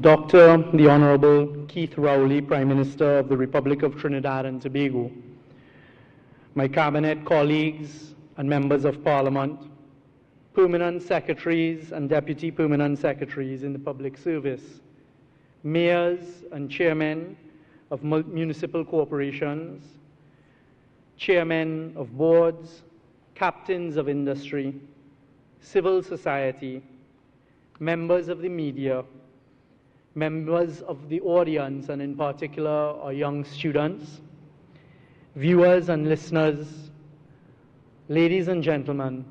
Dr. the Honorable Keith Rowley, Prime Minister of the Republic of Trinidad and Tobago, my cabinet colleagues and members of Parliament, permanent secretaries and deputy permanent secretaries in the public service, mayors and chairmen of municipal corporations, chairmen of boards, captains of industry, civil society, members of the media, members of the audience, and in particular our young students, viewers and listeners, ladies and gentlemen,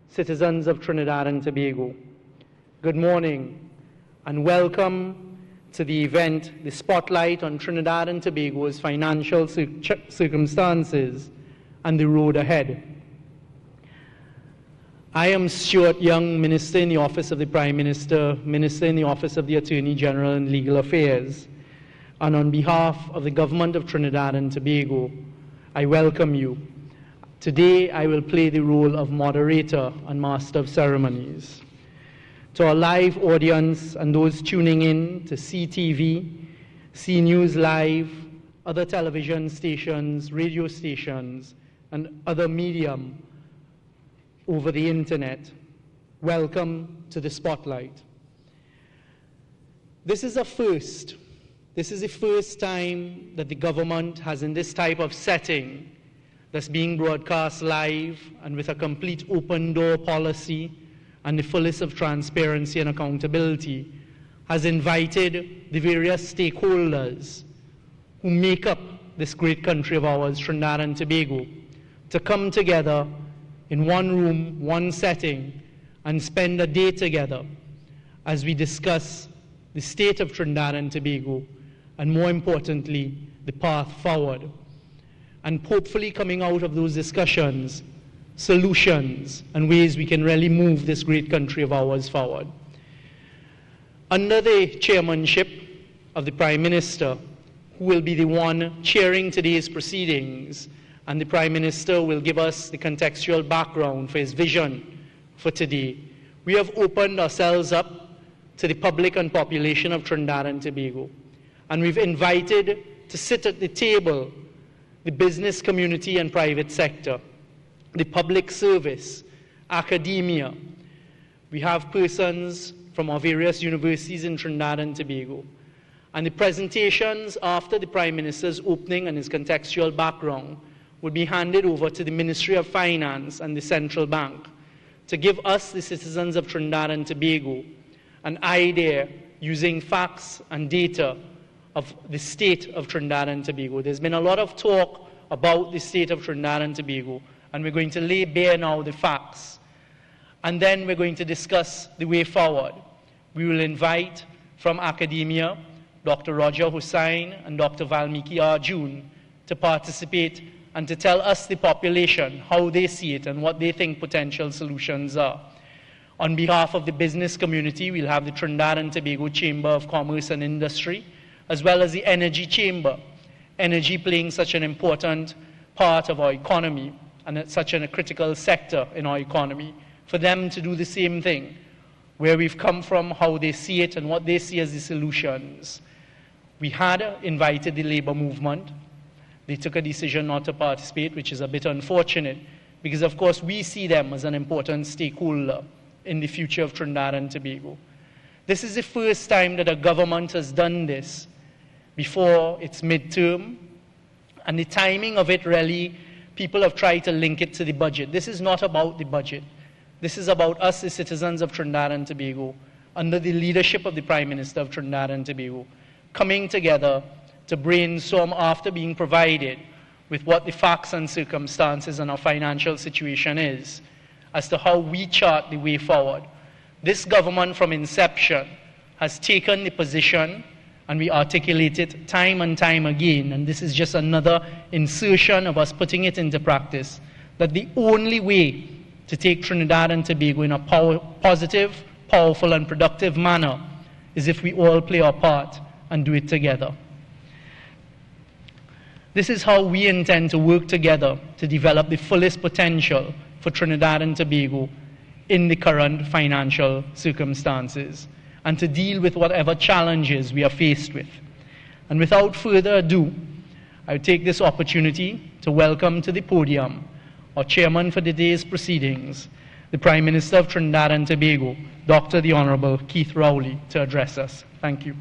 citizens of Trinidad and Tobago, good morning and welcome to the event, the Spotlight on Trinidad and Tobago's Financial Circumstances and the Road Ahead. I am Stuart Young, Minister in the Office of the Prime Minister, Minister in the Office of the Attorney General and Legal Affairs, and on behalf of the Government of Trinidad and Tobago, I welcome you. Today I will play the role of moderator and master of ceremonies. To our live audience and those tuning in to CTV, C News Live, other television stations, radio stations, and other medium over the internet, welcome to the Spotlight. This is a first. This is the first time that the government has, in this type of setting that's being broadcast live and with a complete open door policy and the fullest of transparency and accountability, has invited the various stakeholders who make up this great country of ours, Trinidad and Tobago, to come together in one room, one setting, and spend a day together as we discuss the state of Trinidad and Tobago, and more importantly, the path forward. And hopefully coming out of those discussions, solutions and ways we can really move this great country of ours forward. Under the chairmanship of the Prime Minister, who will be the one chairing today's proceedings, and the Prime Minister will give us the contextual background for his vision for today, we have opened ourselves up to the public and population of Trinidad and Tobago. And we've invited to sit at the table the business community and private sector, the public service, academia. We have persons from our various universities in Trinidad and Tobago. And the presentations after the Prime Minister's opening and his contextual background would be handed over to the Ministry of Finance and the Central Bank to give us, the citizens of Trinidad and Tobago, an idea using facts and data of the state of Trinidad and Tobago. There's been a lot of talk about the state of Trinidad and Tobago, and we're going to lay bare now the facts. And then we're going to discuss the way forward. We will invite from academia Dr. Roger Hussain and Dr. Valmiki Arjun to participate and to tell us, the population, how they see it and what they think potential solutions are. On behalf of the business community, we'll have the Trinidad and Tobago Chamber of Commerce and Industry, as well as the Energy Chamber. Energy playing such an important part of our economy and it's such a critical sector in our economy, for them to do the same thing, where we've come from, how they see it, and what they see as the solutions. We had invited the labor movement. They took a decision not to participate, which is a bit unfortunate, because of course we see them as an important stakeholder in the future of Trinidad and Tobago. This is the first time that a government has done this before its midterm, and the timing of it really, people have tried to link it to the budget. This is not about the budget. This is about us, the citizens of Trinidad and Tobago, under the leadership of the Prime Minister of Trinidad and Tobago, coming together to brainstorm after being provided with what the facts and circumstances and our financial situation is, as to how we chart the way forward. This government from inception has taken the position, and we articulate it time and time again, and this is just another insertion of us putting it into practice, that the only way to take Trinidad and Tobago in a positive, powerful and productive manner is if we all play our part and do it together. This is how we intend to work together to develop the fullest potential for Trinidad and Tobago in the current financial circumstances. and to deal with whatever challenges we are faced with. And without further ado, I take this opportunity to welcome to the podium our chairman for today's proceedings, the Prime Minister of Trinidad and Tobago, Dr. the Honorable Keith Rowley, to address us. Thank you.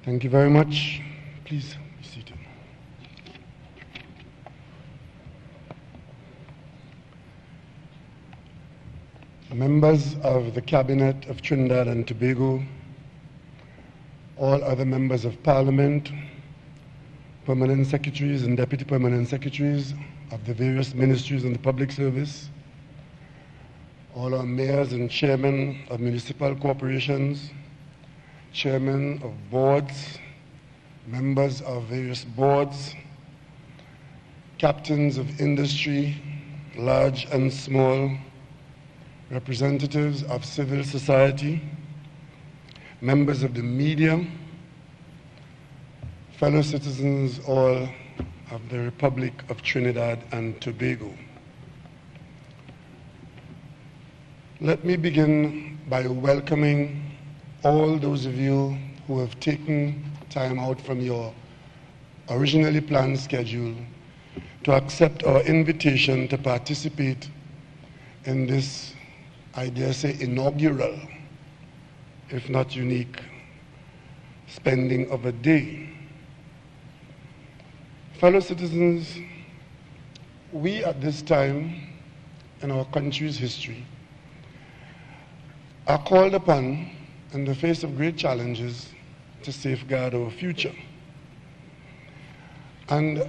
Thank you very much. Please be seated. Members of the Cabinet of Trinidad and Tobago, all other members of Parliament, permanent secretaries and deputy permanent secretaries of the various ministries and the public service, all our mayors and chairmen of municipal corporations, chairmen of boards, members of various boards, captains of industry, large and small, representatives of civil society, members of the media, fellow citizens all of the Republic of Trinidad and Tobago. Let me begin by welcoming all those of you who have taken time out from your originally planned schedule to accept our invitation to participate in this, I dare say, inaugural, if not unique, spending of a day. Fellow citizens, we at this time in our country's history are called upon in the face of great challenges to safeguard our future. And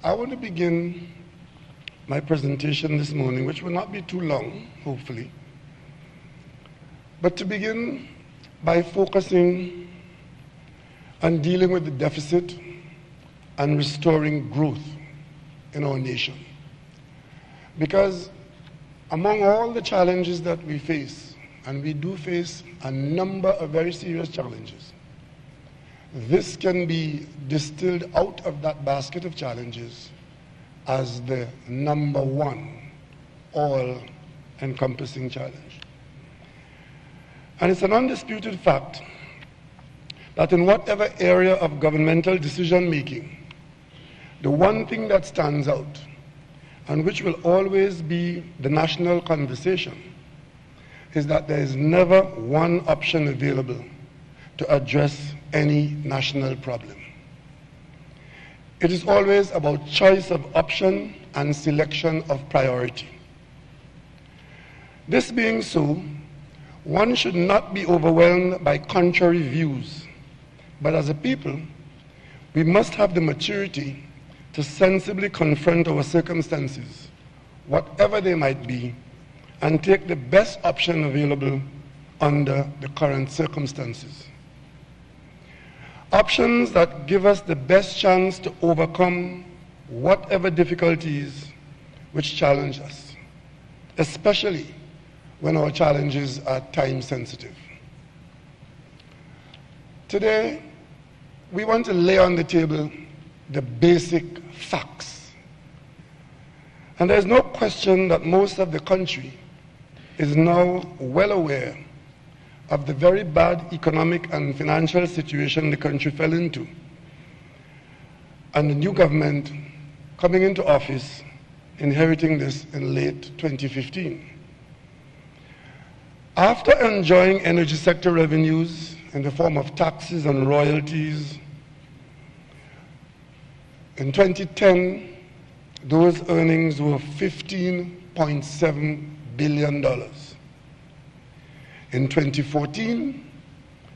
I want to begin my presentation this morning, which will not be too long, hopefully, but to begin by focusing on dealing with the deficit and restoring growth in our nation. Because among all the challenges that we face, and we do face a number of very serious challenges, this can be distilled out of that basket of challenges as the number one, all-encompassing challenge. And it's an undisputed fact that in whatever area of governmental decision-making, the one thing that stands out, and which will always be the national conversation, is that there is never one option available to address any national problem. It is always about choice of option and selection of priority. This being so, one should not be overwhelmed by contrary views, but as a people, we must have the maturity to sensibly confront our circumstances, whatever they might be, and take the best option available under the current circumstances. Options that give us the best chance to overcome whatever difficulties which challenge us, especially when our challenges are time sensitive. Today, we want to lay on the table the basic facts. And there's no question that most of the country is now well aware of the very bad economic and financial situation the country fell into, and the new government coming into office inheriting this in late 2015. After enjoying energy sector revenues in the form of taxes and royalties, in 2010, those earnings were $15.7 billion. In 2014,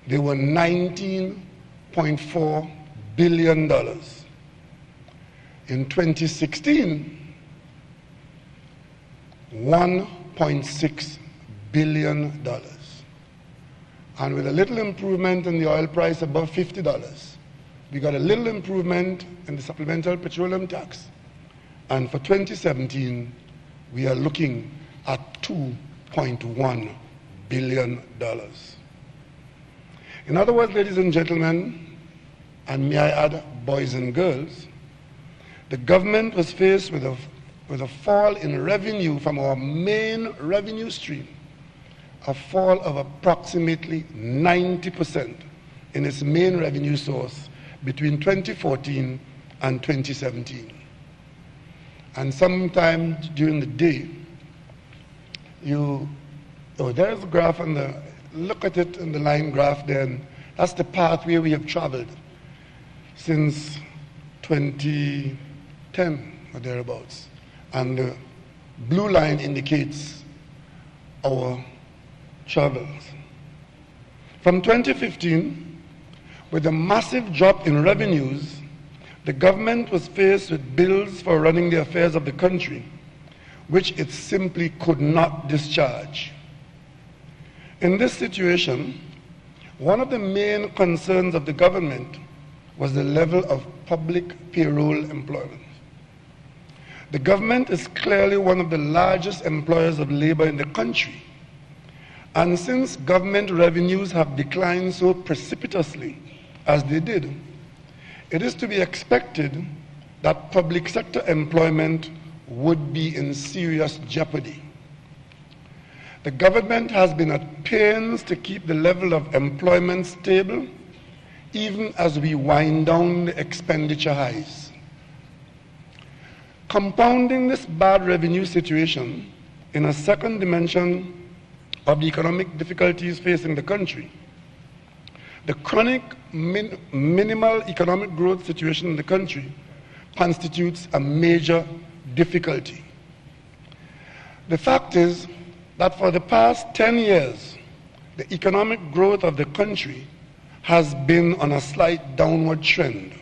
they were $19.4 billion. In 2016, $1.6 billion. And with a little improvement in the oil price above $50, we got a little improvement in the supplemental petroleum tax. And for 2017, we are looking at $2.1 billion. In other words, ladies and gentlemen, and may I add, boys and girls, the government was faced with a fall in revenue from our main revenue stream, a fall of approximately 90% in its main revenue source between 2014 and 2017. And sometime during the day, there's a graph on the, look at it in the line graph then, that's the pathway we have traveled since 2010 or thereabouts. And the blue line indicates our travels. From 2015, with a massive drop in revenues, the government was faced with bills for running the affairs of the country, which it simply could not discharge. In this situation, one of the main concerns of the government was the level of public payroll employment. The government is clearly one of the largest employers of labor in the country. And since government revenues have declined so precipitously as they did, it is to be expected that public sector employment would be in serious jeopardy. The government has been at pains to keep the level of employment stable, even as we wind down the expenditure highs. Compounding this bad revenue situation in a second dimension of the economic difficulties facing the country, the chronic minimal economic growth situation in the country constitutes a major difficulty. The fact is that for the past 10 years, the economic growth of the country has been on a slight downward trend.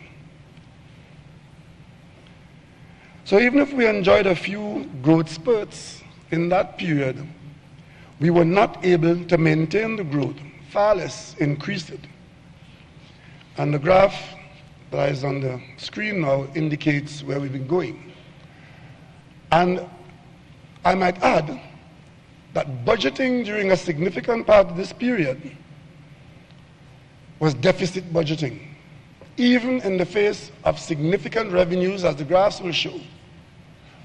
So even if we enjoyed a few growth spurts in that period, we were not able to maintain the growth, far less increase it. And the graph that is on the screen now indicates where we've been going. And I might add that budgeting during a significant part of this period was deficit budgeting, even in the face of significant revenues, as the graphs will show.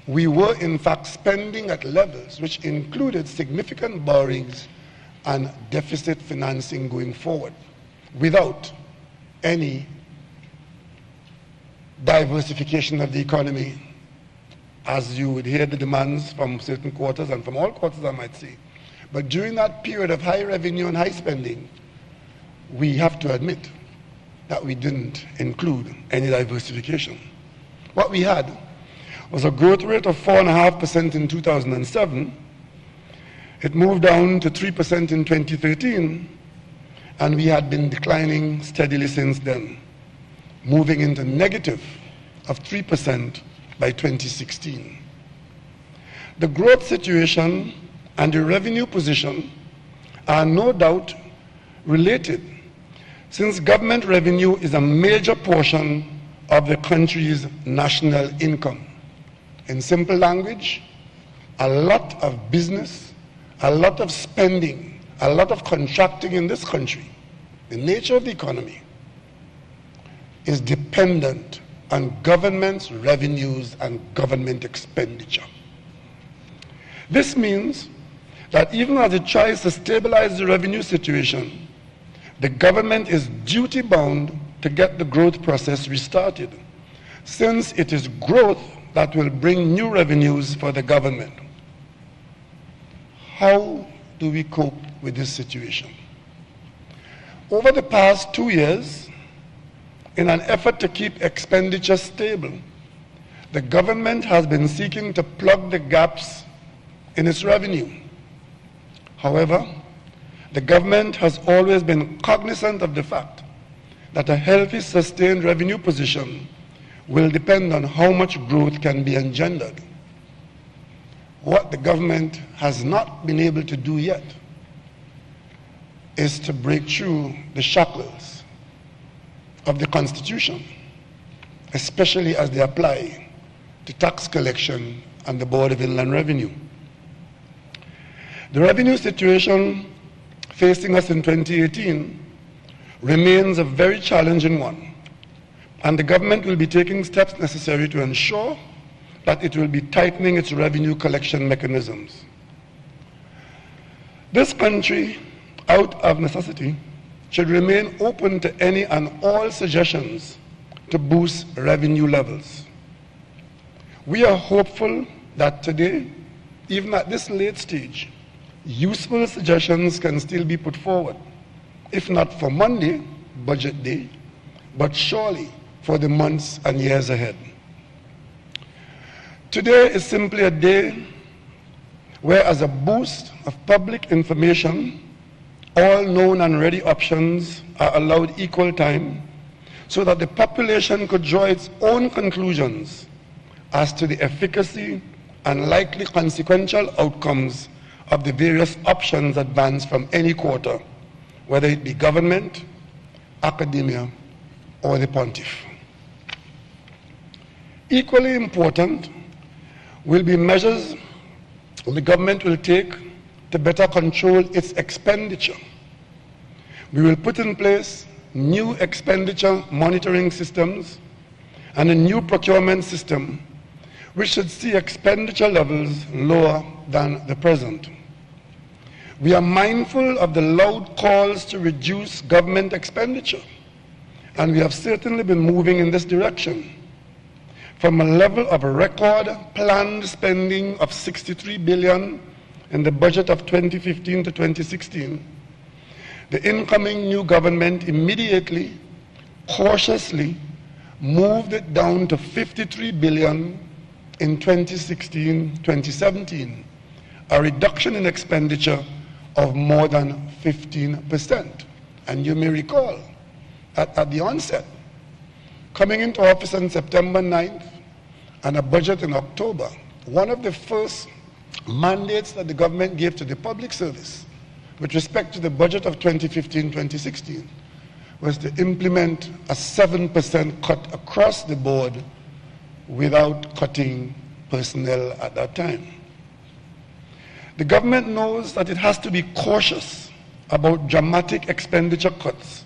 We were in fact spending at levels which included significant borrowings and deficit financing going forward, without any diversification of the economy, as you would hear the demands from certain quarters and from all quarters, I might say. But during that period of high revenue and high spending, we have to admit that we didn't include any diversification. What we had was a growth rate of 4.5% in 2007. It moved down to 3% in 2013, and we had been declining steadily since then, moving into negative of 3% by 2016. The growth situation and the revenue position are no doubt related, since government revenue is a major portion of the country's national income. In simple language, a lot of business, a lot of spending, a lot of contracting in this country, the nature of the economy, is dependent on government's revenues and government expenditure. This means that even as it tries to stabilize the revenue situation, the government is duty-bound to get the growth process restarted, since it is growth that will bring new revenues for the government. How do we cope with this situation? Over the past 2 years, in an effort to keep expenditure stable, the government has been seeking to plug the gaps in its revenue. However, the government has always been cognizant of the fact that a healthy, sustained revenue position will depend on how much growth can be engendered. What the government has not been able to do yet is to break through the shackles of the Constitution, especially as they apply to tax collection and the Board of Inland Revenue. The revenue situation facing us in 2018 remains a very challenging one, and the government will be taking steps necessary to ensure that it will be tightening its revenue collection mechanisms. This country, out of necessity, should remain open to any and all suggestions to boost revenue levels. We are hopeful that today, even at this late stage, useful suggestions can still be put forward, if not for Monday, budget day, but surely for the months and years ahead. Today is simply a day where, as a boost of public information, all known and ready options are allowed equal time so that the population could draw its own conclusions as to the efficacy and likely consequential outcomes of the various options advanced from any quarter, whether it be government, academia, or the pontiff. Equally important will be measures the government will take to better control its expenditure. We will put in place new expenditure monitoring systems and a new procurement system which should see expenditure levels lower than the present. We are mindful of the loud calls to reduce government expenditure, and we have certainly been moving in this direction. From a level of record planned spending of $63 billion in the budget of 2015 to 2016, the incoming new government immediately, cautiously moved it down to $53 billion in 2016-2017, a reduction in expenditure of more than 15%. And you may recall, at the onset, coming into office on September 9th and a budget in October, one of the first mandates that the government gave to the public service with respect to the budget of 2015-2016 was to implement a 7% cut across the board without cutting personnel at that time. The government knows that it has to be cautious about dramatic expenditure cuts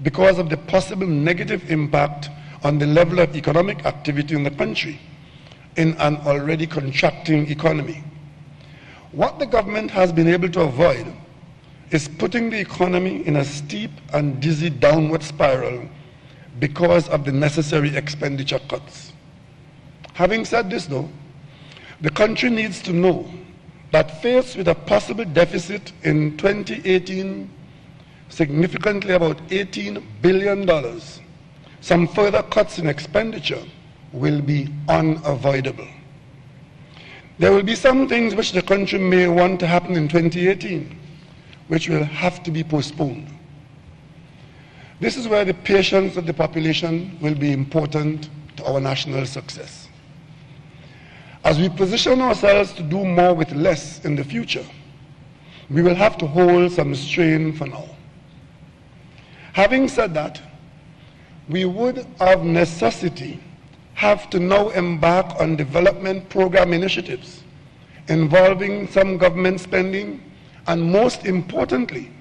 because of the possible negative impact on the level of economic activity in the country in an already contracting economy. What the government has been able to avoid is putting the economy in a steep and dizzy downward spiral because of the necessary expenditure cuts. Having said this, though, the country needs to know that faced with a possible deficit in 2018, significantly about $18 billion, some further cuts in expenditure will be unavoidable. There will be some things which the country may want to happen in 2018, which will have to be postponed. This is where the patience of the population will be important to our national success. As we position ourselves to do more with less in the future, we will have to hold some strain for now. Having said that, we would of necessity have to now embark on development program initiatives involving some government spending and, most importantly,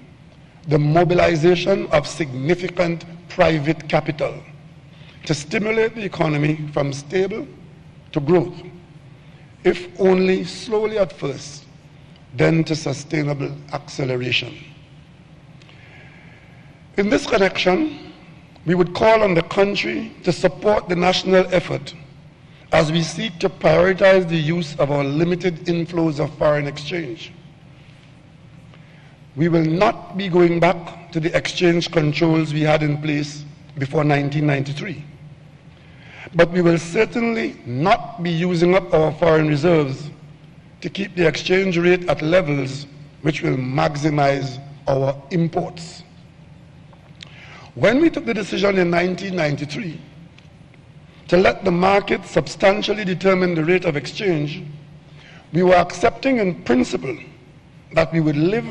the mobilization of significant private capital to stimulate the economy from stable to growth, if only slowly at first, then to sustainable acceleration. In this connection, we would call on the country to support the national effort as we seek to prioritize the use of our limited inflows of foreign exchange. We will not be going back to the exchange controls we had in place before 1993. But we will certainly not be using up our foreign reserves to keep the exchange rate at levels which will maximize our imports. When we took the decision in 1993 to let the market substantially determine the rate of exchange, we were accepting in principle that we would live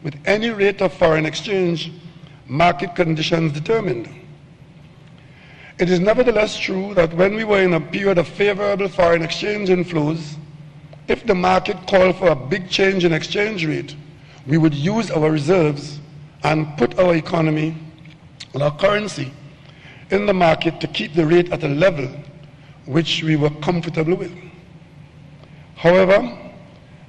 with any rate of foreign exchange market conditions determined. It is nevertheless true that when we were in a period of favorable foreign exchange inflows, if the market called for a big change in exchange rate, we would use our reserves and put our economy and our currency in the market to keep the rate at a level which we were comfortable with. However,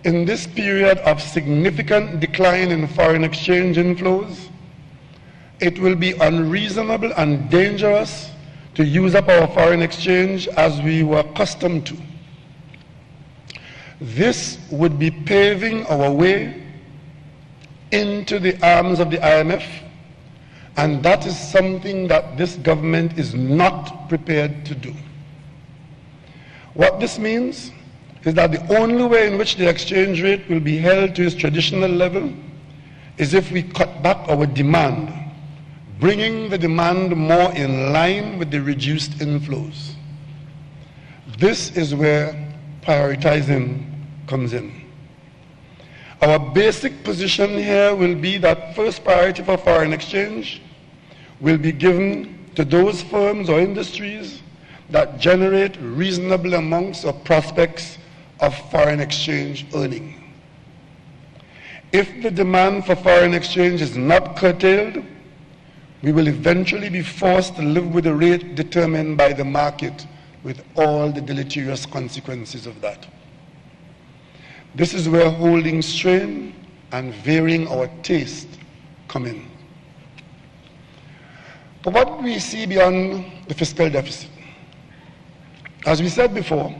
in this period of significant decline in foreign exchange inflows, it will be unreasonable and dangerous to use up our foreign exchange as we were accustomed to. This would be paving our way into the arms of the IMF, and that is something that this government is not prepared to do. What this means is that the only way in which the exchange rate will be held to its traditional level is if we cut back our demand, bringing the demand more in line with the reduced inflows. This is where prioritizing comes in. Our basic position here will be that first priority for foreign exchange will be given to those firms or industries that generate reasonable amounts of prospects of foreign exchange earning. If the demand for foreign exchange is not curtailed, we will eventually be forced to live with a rate determined by the market, with all the deleterious consequences of that. This is where holding strain and varying our taste come in. But what do we see beyond the fiscal deficit? As we said before,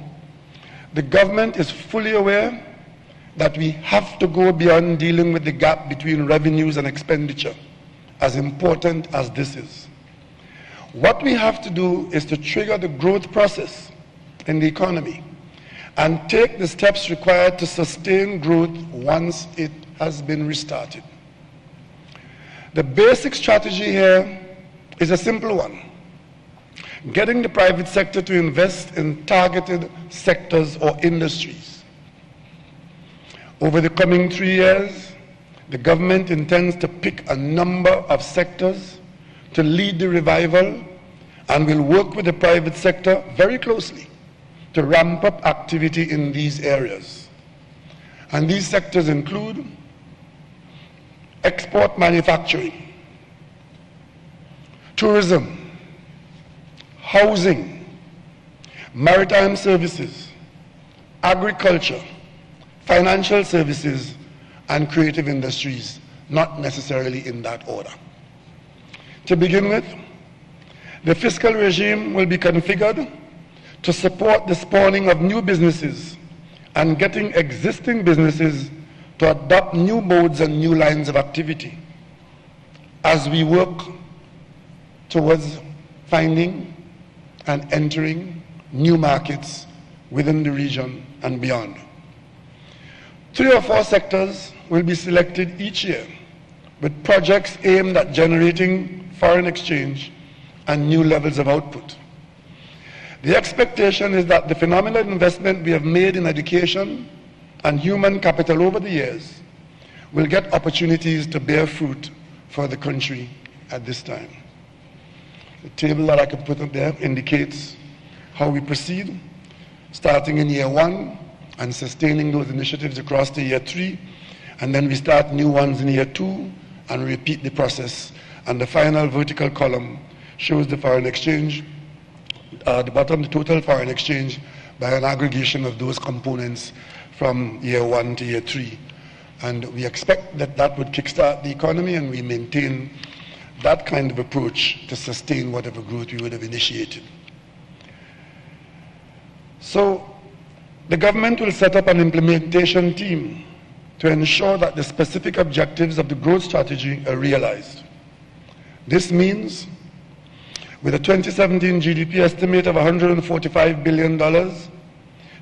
the government is fully aware that we have to go beyond dealing with the gap between revenues and expenditure, as important as this is. What we have to do is to trigger the growth process in the economy and take the steps required to sustain growth once it has been restarted. The basic strategy here is a simple one: getting the private sector to invest in targeted sectors or industries. Over the coming 3 years, the government intends to pick a number of sectors to lead the revival and will work with the private sector very closely to ramp up activity in these areas. And these sectors include export manufacturing, tourism, housing, maritime services, agriculture, financial services, and creative industries, not necessarily in that order. To begin with, the fiscal regime will be configured to support the spawning of new businesses and getting existing businesses to adopt new modes and new lines of activity as we work towards finding and entering new markets within the region and beyond. 3 or 4 sectors will be selected each year with projects aimed at generating foreign exchange and new levels of output. The expectation is that the phenomenal investment we have made in education and human capital over the years will get opportunities to bear fruit for the country at this time. The table that I can put up there indicates how we proceed, starting in year 1 and sustaining those initiatives across to year 3, and then we start new ones in year 2 and repeat the process. And the final vertical column shows the foreign exchange, the bottom, the total foreign exchange by an aggregation of those components from year 1 to year 3. And we expect that that would kickstart the economy, and we maintain that kind of approach to sustain whatever growth we would have initiated. So the government will set up an implementation team to ensure that the specific objectives of the growth strategy are realized. This means, with a 2017 GDP estimate of $145 billion,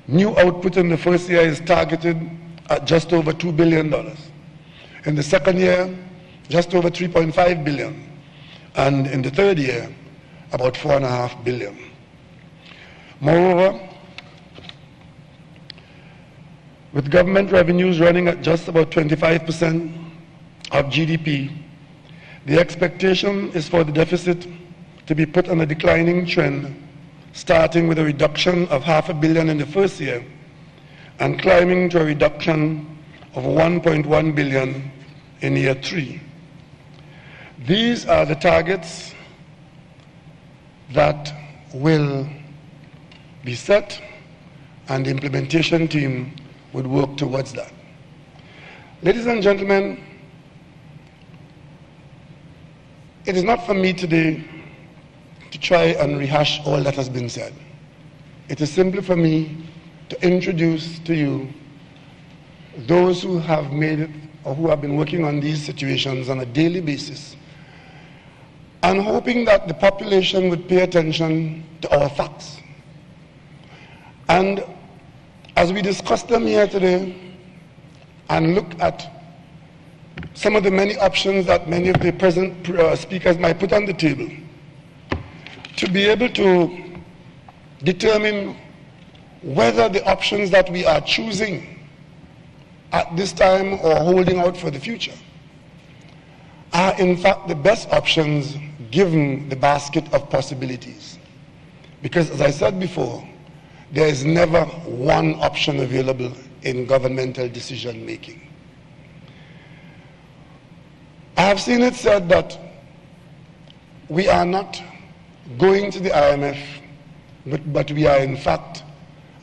new output in the first year is targeted at just over $2 billion. In the second year, just over $3.5 billion. And in the third year, about $4.5 billion. Moreover, with government revenues running at just about 25% of GDP, the expectation is for the deficit to be put on a declining trend, starting with a reduction of $500 million in the first year and climbing to a reduction of $1.1 billion in year 3. These are the targets that will be set, and the implementation team would work towards that. Ladies and gentlemen, it is not for me today to try and rehash all that has been said. It is simply for me to introduce to you those who have made it or who have been working on these situations on a daily basis, and hoping that the population would pay attention to our facts. And as we discuss them here today and look at some of the many options that many of the present speakers might put on the table, to be able to determine whether the options that we are choosing at this time or holding out for the future are in fact the best options given the basket of possibilities. Because as I said before, there is never one option available in governmental decision making. I have seen it said that we are not going to the IMF, but we are in fact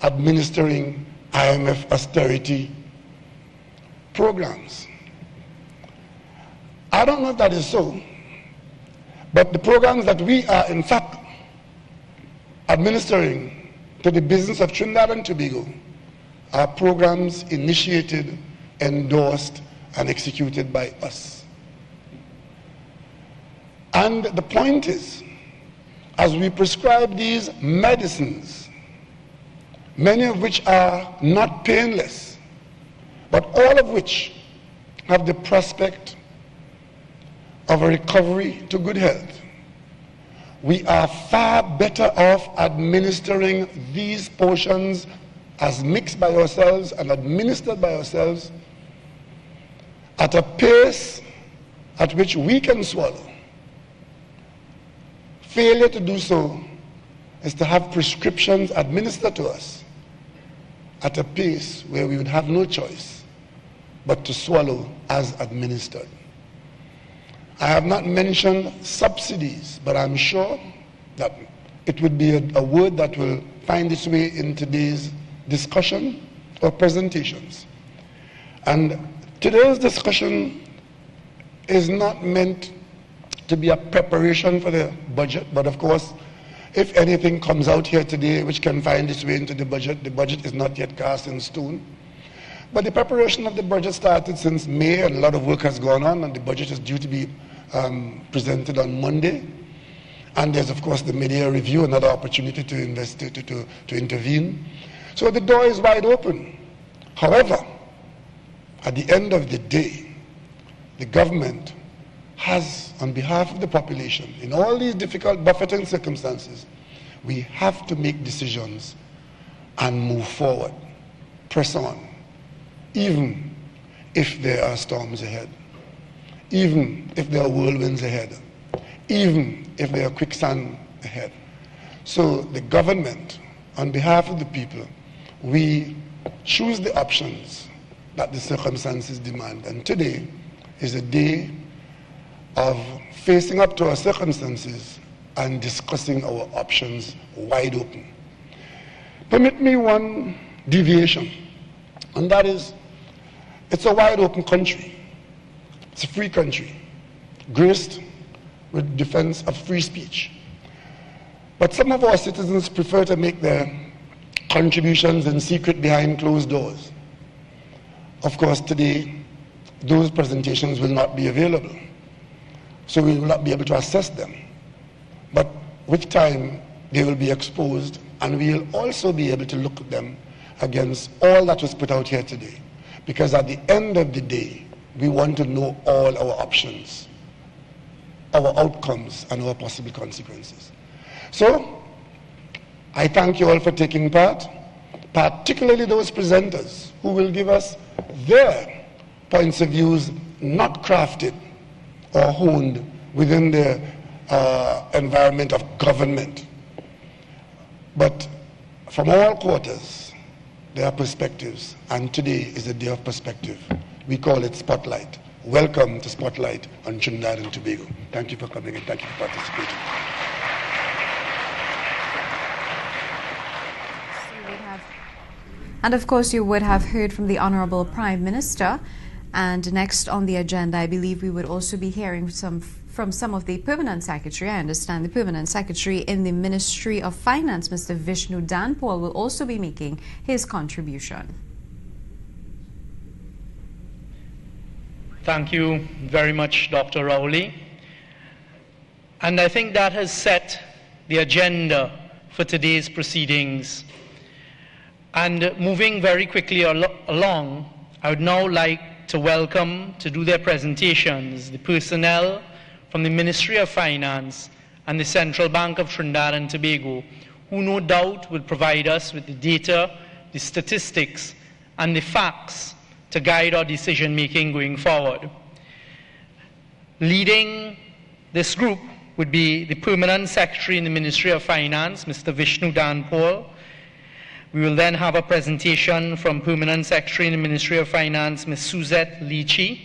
administering IMF austerity programs. I don't know if that is so, but the programs that we are in fact administering to the business of Trinidad and Tobago are programs initiated, endorsed, and executed by us. And the point is, as we prescribe these medicines, many of which are not painless, but all of which have the prospect of a recovery to good health, we are far better off administering these portions as mixed by ourselves and administered by ourselves at a pace at which we can swallow. Failure to do so is to have prescriptions administered to us at a pace where we would have no choice but to swallow as administered. I have not mentioned subsidies, but I'm sure that it would be a word that will find its way in today's discussion or presentations. And today's discussion is not meant to be a preparation for the budget, but of course, if anything comes out here today which can find its way into the budget is not yet cast in stone. But the preparation of the budget started since May, and a lot of work has gone on, and the budget is due to be presented on Monday. And there's, of course, the mid-year review, another opportunity to intervene. So the door is wide open. However, at the end of the day, the government has, on behalf of the population, in all these difficult buffeting circumstances, we have to make decisions and move forward, press on, even if there are storms ahead, even if there are whirlwinds ahead, even if there are quicksand ahead. So the government, on behalf of the people, we choose the options that the circumstances demand. And today is a day of facing up to our circumstances and discussing our options wide open. Permit me one deviation, and that is, it's a wide open country. It's a free country, graced with defense of free speech. But some of our citizens prefer to make their contributions in secret behind closed doors. Of course, today, those presentations will not be available, so we will not be able to assess them. But with time, they will be exposed, and we will also be able to look at them against all that was put out here today. Because at the end of the day, we want to know all our options, our outcomes, and our possible consequences. So, I thank you all for taking part, particularly those presenters who will give us their points of views not crafted or honed within their environment of government. But from all quarters, there are perspectives, and today is a day of perspective. We call it Spotlight. Welcome to Spotlight on Trinidad and Tobago. Thank you for coming and thank you for participating. And of course, you would have heard from the Honorable Prime Minister. And next on the agenda, I believe we would also be hearing from some of the Permanent Secretary. I understand the Permanent Secretary in the Ministry of Finance, Mr. Vishnu Danpal, will also be making his contribution. Thank you very much, Dr. Rowley. And I think that has set the agenda for today's proceedings. And moving very quickly along, I would now like to welcome to do their presentations the personnel from the Ministry of Finance and the Central Bank of Trinidad and Tobago, who no doubt will provide us with the data, the statistics, and the facts to guide our decision-making going forward. Leading this group would be the Permanent Secretary in the Ministry of Finance, Mr. Vishnu Danpal. We will then have a presentation from Permanent Secretary in the Ministry of Finance, Ms. Suzette Leachy.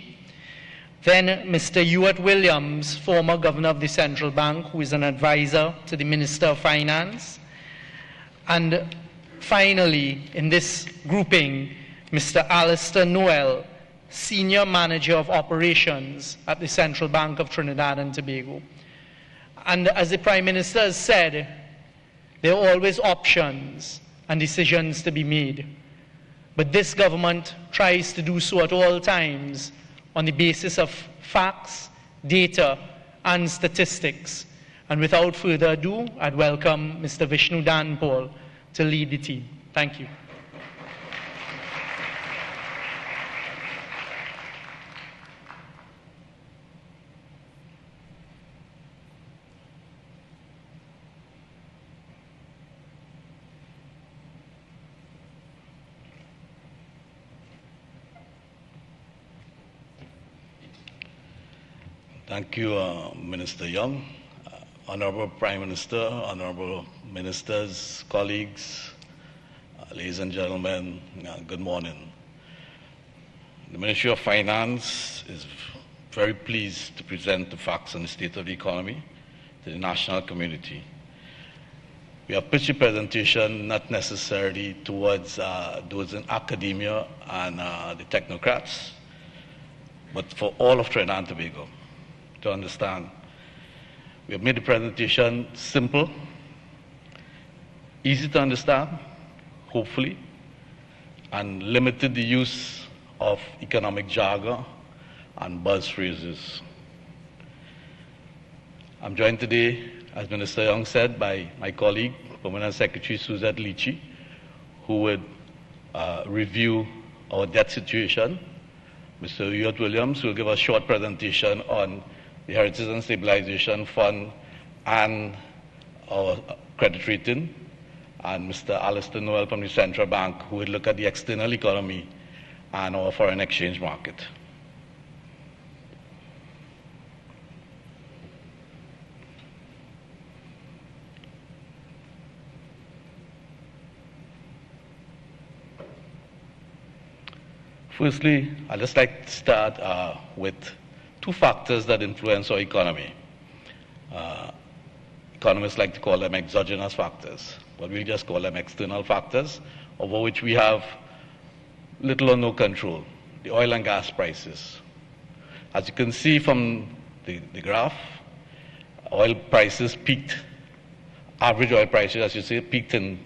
Then Mr. Ewart Williams, former Governor of the Central Bank, who is an advisor to the Minister of Finance. And finally, in this grouping, Mr. Alistair Noel, Senior Manager of Operations at the Central Bank of Trinidad and Tobago. And as the Prime Minister has said, there are always options and decisions to be made. But this government tries to do so at all times on the basis of facts, data, and statistics. And without further ado, I'd welcome Mr. Vishnu Danpal to lead the team. Thank you. Thank you, Minister Young, Honorable Prime Minister, Honorable Ministers, colleagues, ladies and gentlemen, good morning. The Ministry of Finance is very pleased to present the facts on the state of the economy to the national community. We have pitched a presentation not necessarily towards those in academia and the technocrats, but for all of Trinidad and Tobago to understand. We have made the presentation simple, easy to understand, hopefully, and limited the use of economic jargon and buzz phrases. I'm joined today, as Minister Young said, by my colleague, Permanent Secretary Suzette Leachy, who would review our debt situation. Mr. Ewart Williams will give a short presentation on the Heritage and Stabilization Fund and our credit rating, and Mr. Alistair Noel from the Central Bank, who would look at the external economy and our foreign exchange market. Firstly, I'd just like to start with two factors that influence our economy. Economists like to call them exogenous factors, but we just call them external factors, over which we have little or no control. The oil and gas prices. As you can see from the graph, oil prices peaked, average oil prices, as you see, peaked in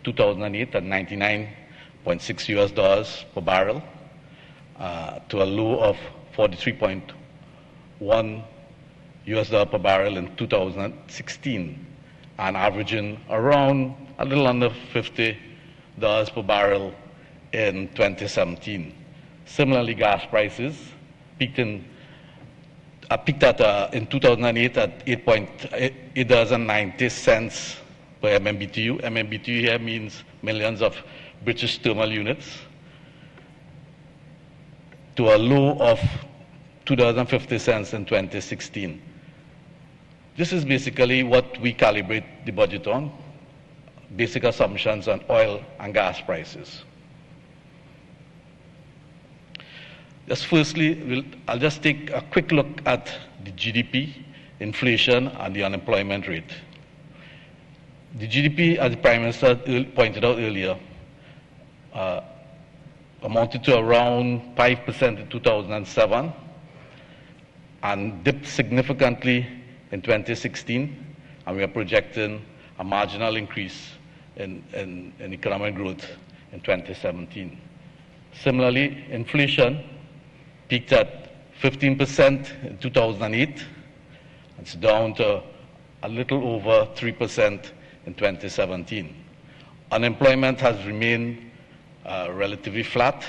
2008 at $99.6 US per barrel, to a low of 43.1 US dollar per barrel in 2016, and averaging around a little under $50 per barrel in 2017. Similarly, gas prices peaked in 2008 at $8.90 per MMBTU. MMBTU here means millions of British thermal units, to a low of $2.50 in 2016. This is basically what we calibrate the budget on, basic assumptions on oil and gas prices. Just firstly, I'll just take a quick look at the GDP, inflation, and the unemployment rate. The GDP, as the Prime Minister pointed out earlier, amounted to around 5% in 2007 and dipped significantly in 2016, and we are projecting a marginal increase in economic growth in 2017. Similarly, inflation peaked at 15% in 2008. It's down to a little over 3% in 2017. Unemployment has remained relatively flat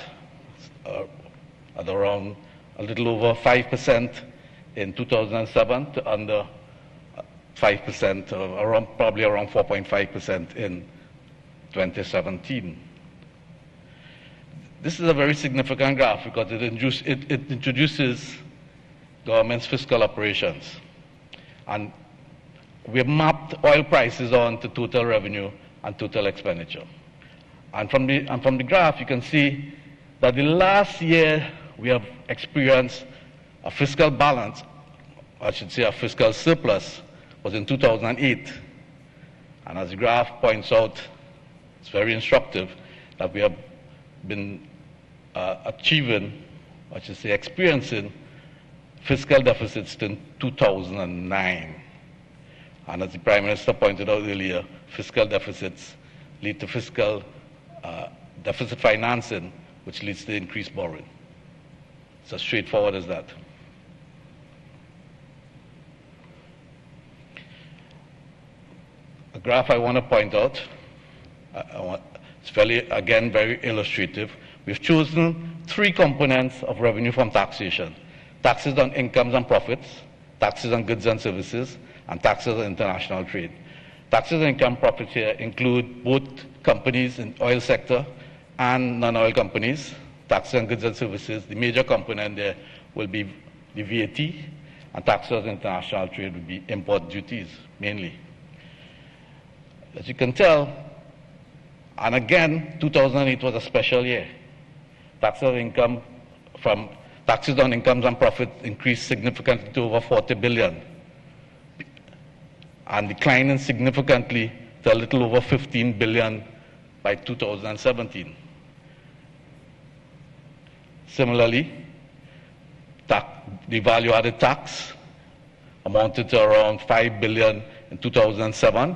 at around a little over 5% in 2007 to under 5%, or probably around 4.5% in 2017. This is a very significant graph because it introduces government's fiscal operations. And we have mapped oil prices on to total revenue and total expenditure. And from the graph, you can see that the last year we have experienced a fiscal balance, I should say a fiscal surplus, was in 2008. And as the graph points out, it's very instructive that we have been achieving, I should say experiencing, fiscal deficits in 2009. And as the Prime Minister pointed out earlier, fiscal deficits lead to fiscal deficit financing, which leads to increased borrowing. It's as straightforward as that. A graph I want to point out, it's again very illustrative. We've chosen three components of revenue from taxation: taxes on incomes and profits, taxes on goods and services, and taxes on international trade. Taxes on income profits here include both companies in the oil sector and non-oil companies. Taxes on goods and services, the major component there will be the VAT, and taxes on international trade will be import duties mainly. As you can tell, and again, 2008 was a special year. Taxes on incomes and profits increased significantly to over 40 billion, and declining significantly to a little over 15 billion by 2017. Similarly, the value-added tax amounted to around 5 billion in 2007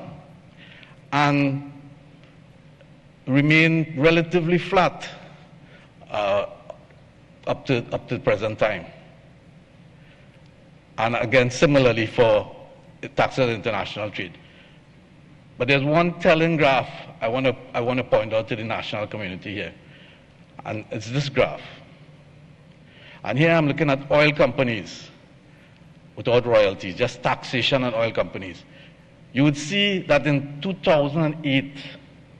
and remained relatively flat up to the present time. And again, similarly for taxes on international trade. But there's one telling graph I want to point out to the national community here, and it's this graph. And here I'm looking at oil companies without royalties, just taxation on oil companies. You would see that in 2008,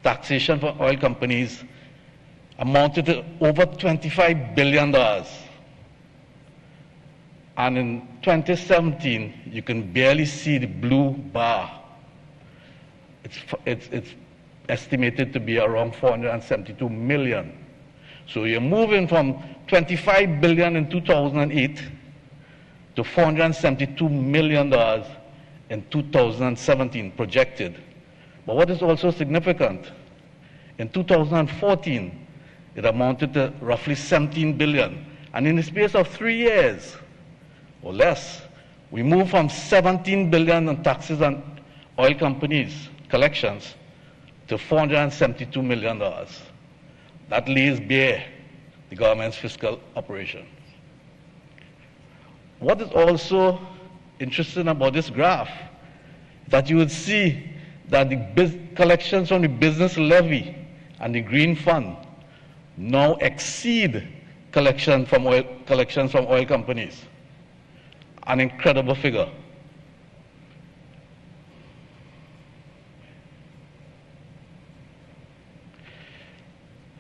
taxation for oil companies amounted to over $25 billion. And in 2017, you can barely see the blue bar. It's estimated to be around 472 million. So you're moving from 25 billion in 2008 to $472 million in 2017 projected. But what is also significant, in 2014, it amounted to roughly 17 billion. And in the space of 3 years or less, we moved from 17 billion in taxes on oil companies collections to $472 million. That lays bare the government's fiscal operation. What is also interesting about this graph is that you would see that the collections from the business levy and the green fund now exceed collections from oil companies. An incredible figure.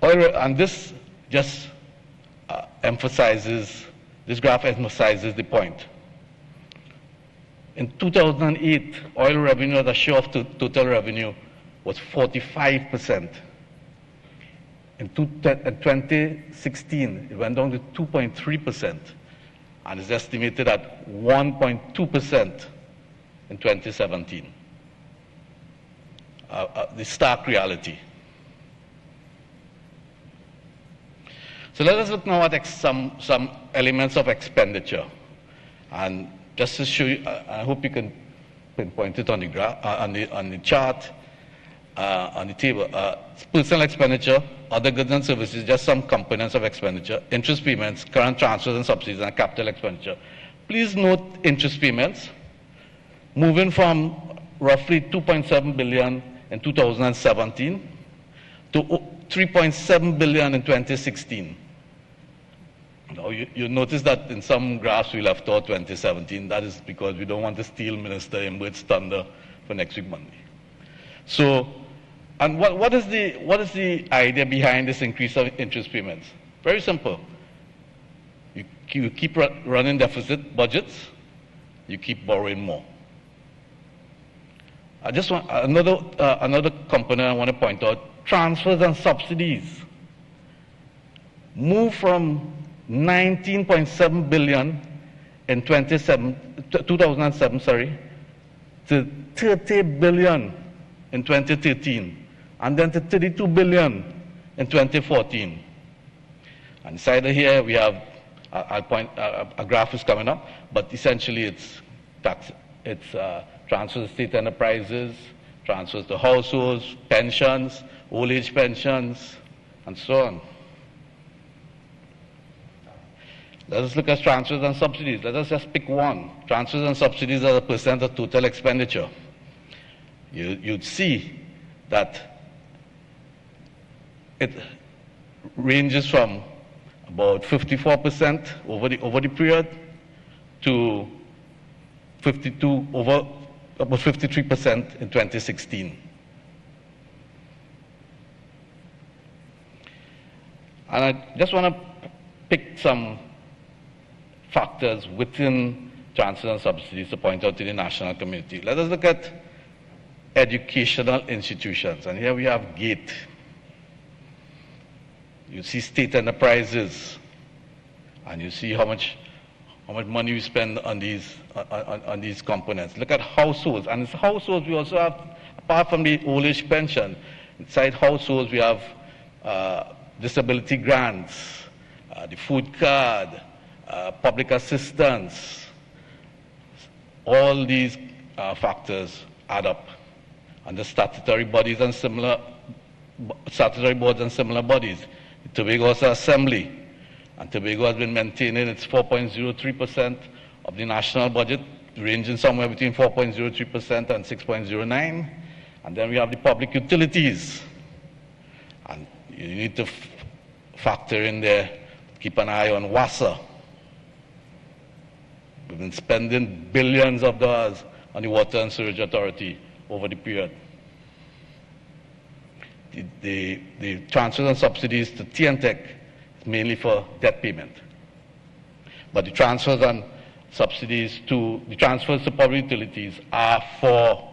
And this just this graph emphasizes the point. In 2008, oil revenue as a share of total revenue was 45%. In 2016, it went down to 2.3%, and is estimated at 1.2% in 2017. The stark reality. So let us look now at some elements of expenditure. And just to show you, I hope you can pinpoint it on the chart, on the table. Personal expenditure, other goods and services, just some components of expenditure, interest payments, current transfers and subsidies, and capital expenditure. Please note interest payments, moving from roughly 2.7 billion in 2017 to 3.7 billion in 2016. Now, you notice that in some graphs we left out 2017. That is because we don't want to steal Minister Imbert's thunder for next week Monday. So, and what is the idea behind this increase of interest payments? Very simple. You keep running deficit budgets, you keep borrowing more. I just want another component I want to point out: transfers and subsidies move from 19.7 billion in 2007, to 30 billion in 2013, and then to 32 billion in 2014. And inside here we have, I'll point, a graph is coming up, but essentially it's transfers to state enterprises, transfers to households, pensions, old age pensions, and so on. Let us look at transfers and subsidies. Let us just pick one. Transfers and subsidies as a percent of total expenditure. You'd see that it ranges from about 54% over the period to about 53% in 2016. And I just want to pick some factors within transfers and subsidies to point out to the national community. Let us look at educational institutions, and here we have GATE. You see state enterprises, and you see how much money we spend on these components. Look at households, and in households we also have, apart from the old age pension, inside households we have disability grants, the food card, public assistance. All these factors add up. And the statutory bodies and statutory boards and similar bodies. Tobago has an assembly, and Tobago has been maintaining its 4.03% of the national budget, ranging somewhere between 4.03% and 6.09%. And then we have the public utilities. And you need to factor in there, keep an eye on WASA. We've been spending billions of dollars on the Water and Sewage Authority over the period. The transfers and subsidies to TNTech is mainly for debt payment. But the transfers and subsidies to public utilities are for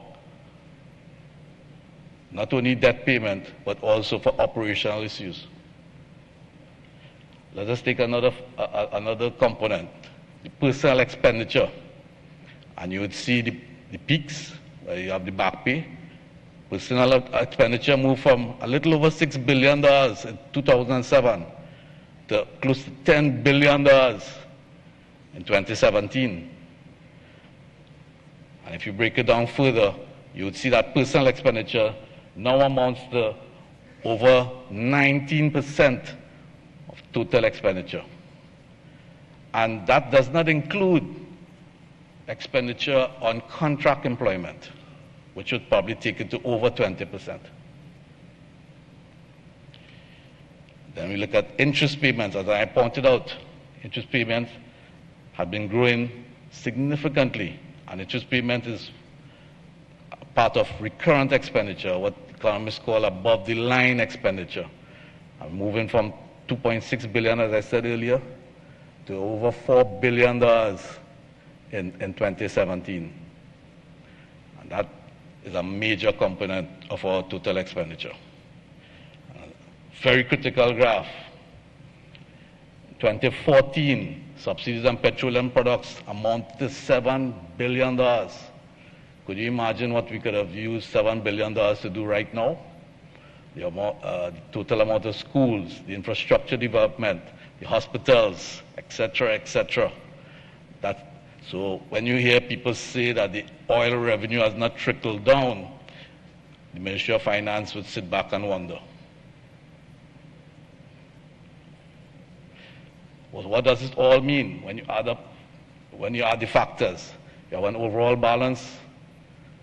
not only debt payment, but also for operational issues. Let us take another component, the personal expenditure. And you would see the peaks, where you have the back pay. Personal expenditure moved from a little over $6 billion in 2007 to close to $10 billion in 2017. And if you break it down further, you would see that personal expenditure now amounts to over 19% of total expenditure. And that does not include expenditure on contract employment, which would probably take it to over 20%. Then we look at interest payments. As I pointed out, interest payments have been growing significantly, and interest payment is part of recurrent expenditure, what economists call above the line expenditure. I'm moving from 2.6 billion, as I said earlier, to over $4 billion in 2017. that is a major component of our total expenditure. Very critical graph. 2014, subsidies on petroleum products amount to $7 billion. Could you imagine what we could have used $7 billion to do right now? The total amount of schools, the infrastructure development, the hospitals, etc., etc. So when you hear people say that the oil revenue has not trickled down, the Ministry of Finance would sit back and wonder. Well, what does it all mean when you add the factors? You have an overall balance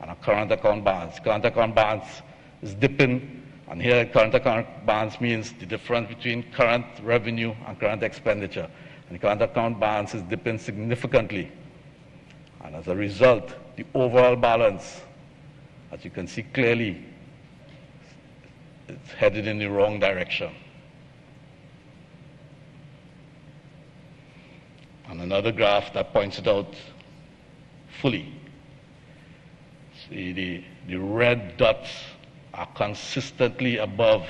and a current account balance. Current account balance is dipping, and here current account balance means the difference between current revenue and current expenditure. And the current account balance is dipping significantly. And as a result, the overall balance, as you can see clearly, it's headed in the wrong direction. And another graph that points it out fully. See, the red dots are consistently above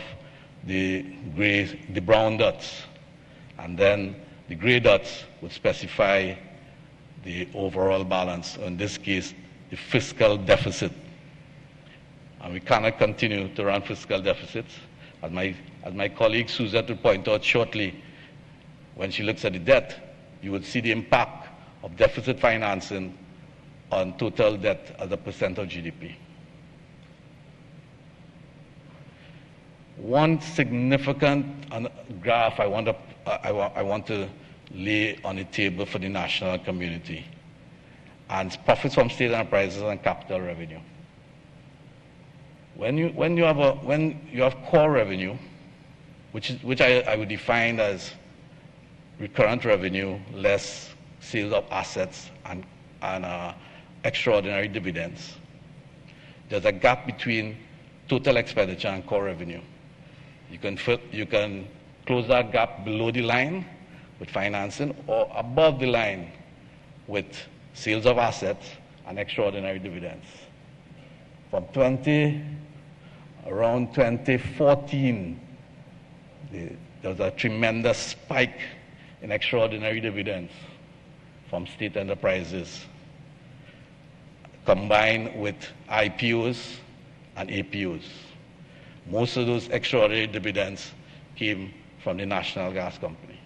the brown dots. And then the gray dots would specify the overall balance, in this case, the fiscal deficit. And we cannot continue to run fiscal deficits. As my colleague Suzette will point out shortly, when she looks at the debt, you would see the impact of deficit financing on total debt as a percent of GDP. One significant graph I want to lay on the table for the national community, and profits from state enterprises and capital revenue. When you have core revenue, which I would define as recurrent revenue less sales of assets and extraordinary dividends, there's a gap between total expenditure and core revenue. You can close that gap below the line with financing or above the line with sales of assets and extraordinary dividends. From around 2014, there was a tremendous spike in extraordinary dividends from state enterprises, combined with IPOs and APOs. Most of those extraordinary dividends came from the National Gas Company.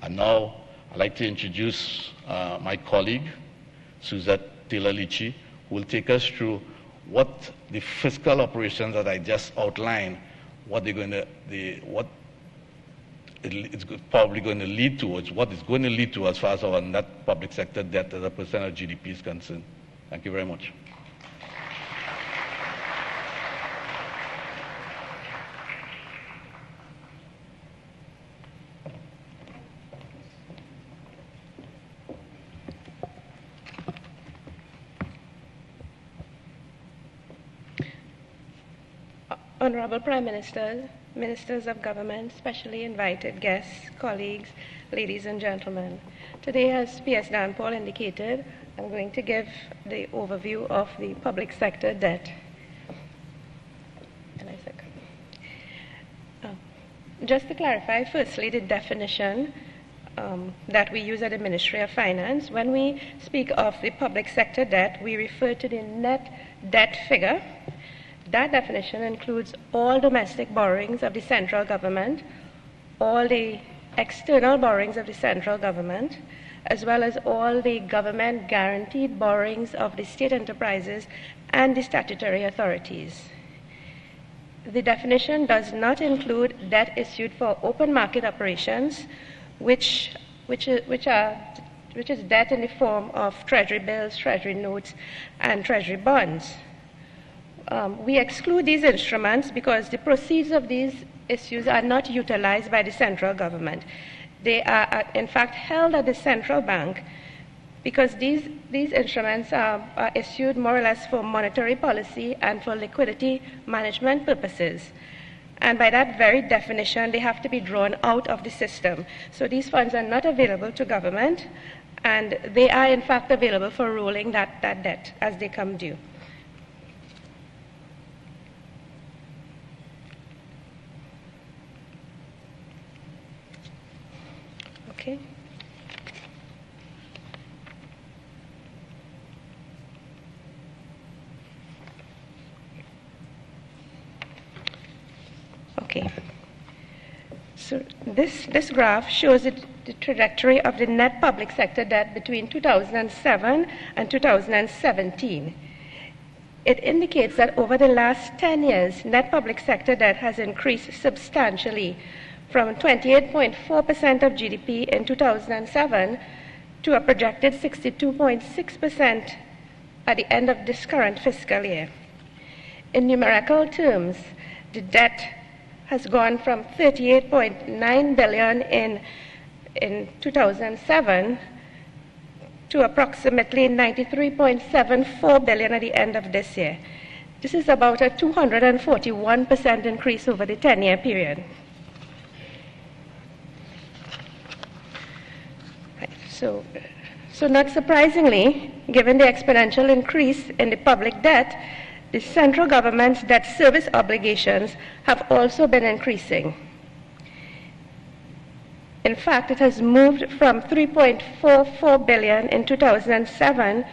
And now I'd like to introduce my colleague, Suzette Taylor-Leachy, who will take us through what the fiscal operations that I just outlined, what it's probably going to lead towards, what it's going to lead to as far as our net public sector debt as a percent of GDP is concerned. Thank you very much. Honorable Prime Minister, Ministers of Government, specially invited guests, colleagues, ladies and gentlemen. Today, as PS Dan Paul indicated, I'm going to give the overview of the public sector debt. Just to clarify, firstly, the definition that we use at the Ministry of Finance. When we speak of the public sector debt, we refer to the net debt figure. That definition includes all domestic borrowings of the central government, all the external borrowings of the central government, as well as all the government-guaranteed borrowings of the state enterprises and the statutory authorities. The definition does not include debt issued for open market operations, which is debt in the form of treasury bills, treasury notes, and treasury bonds. We exclude these instruments because the proceeds of these issues are not utilized by the central government. They are, in fact, held at the central bank because these instruments are issued more or less for monetary policy and for liquidity management purposes. And by that very definition, they have to be drawn out of the system. So these funds are not available to government, and they are in fact available for rolling that debt as they come due. Okay. Okay. So this graph shows the trajectory of the net public sector debt between 2007 and 2017. It indicates that over the last 10 years, net public sector debt has increased substantially from 28.4% of GDP in 2007 to a projected 62.6% at the end of this current fiscal year. In numerical terms, the debt has gone from $38.9 billion in 2007 to approximately $93.74 billion at the end of this year. This is about a 241% increase over the 10-year period. So not surprisingly, given the exponential increase in the public debt, the central government's debt service obligations have also been increasing. In fact, it has moved from $3.44 billion in 2007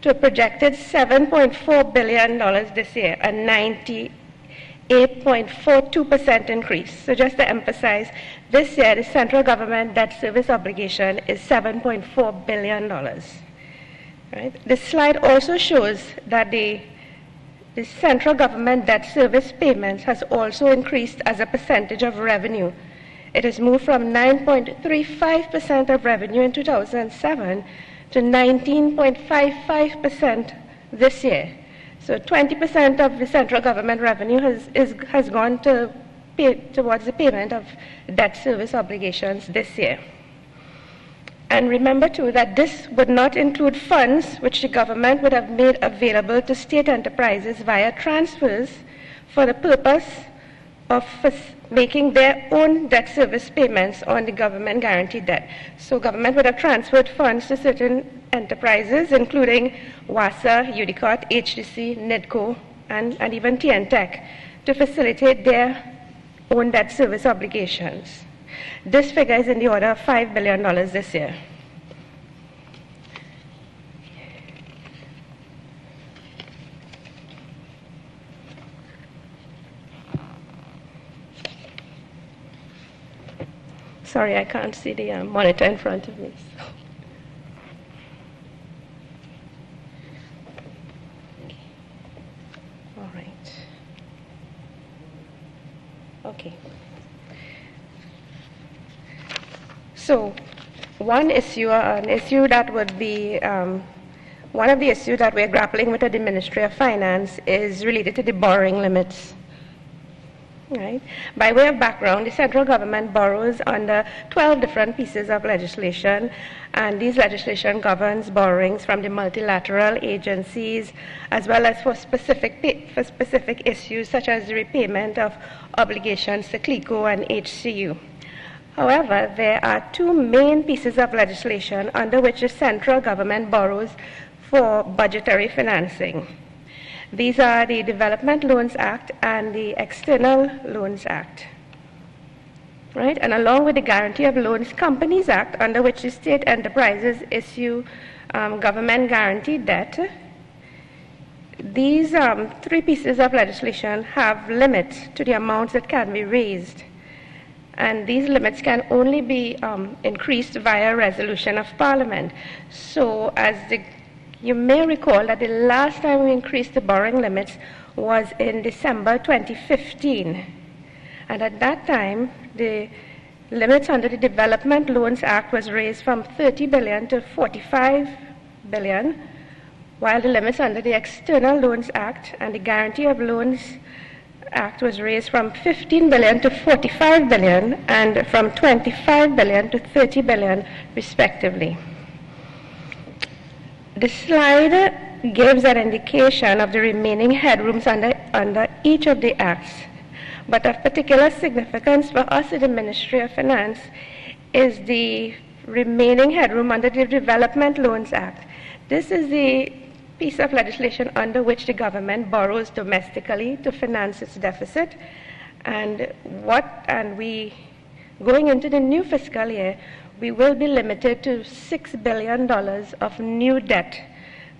to a projected $7.4 billion this year, a 98.42% increase. So just to emphasize, this year the central government debt service obligation is $7.4 billion. Right? This slide also shows that the central government debt service payments has also increased as a percentage of revenue. It has moved from 9.35% of revenue in 2007 to 19.55% this year. So 20% of the central government revenue has gone to towards the payment of debt service obligations this year. And remember too that this would not include funds which the government would have made available to state enterprises via transfers for the purpose of making their own debt service payments on the government guaranteed debt. So government would have transferred funds to certain enterprises, including WASA, UDICOT, HDC, NIDCO, and even TNTech, to facilitate their own debt service obligations. This figure is in the order of $5 billion this year. Sorry, I can't see the monitor in front of me. So. All right. Okay. So, an issue that would be, one of the issues that we're grappling with at the Ministry of Finance is related to the borrowing limits. Right? By way of background, the central government borrows under 12 different pieces of legislation, and these legislation governs borrowings from the multilateral agencies, as well as for specific issues such as the repayment of obligations to CLICO and HCU. However, there are two main pieces of legislation under which the central government borrows for budgetary financing. These are the Development Loans Act and the External Loans Act. Right? And along with the Guarantee of Loans Companies Act, under which the state enterprises issue government guaranteed debt, these three pieces of legislation have limits to the amounts that can be raised. And these limits can only be increased via resolution of Parliament. So you may recall that the last time we increased the borrowing limits was in December 2015. And at that time, the limits under the Development Loans Act was raised from $30 billion to $45 billion, while the limits under the External Loans Act and the Guarantee of Loans Act was raised from $15 billion to $45 billion and from $25 billion to $30 billion, respectively. The slide gives an indication of the remaining headrooms under each of the acts. But of particular significance for us in the Ministry of Finance is the remaining headroom under the Development Loans Act. This is the piece of legislation under which the government borrows domestically to finance its deficit. And we, going into the new fiscal year, we will be limited to $6 billion of new debt.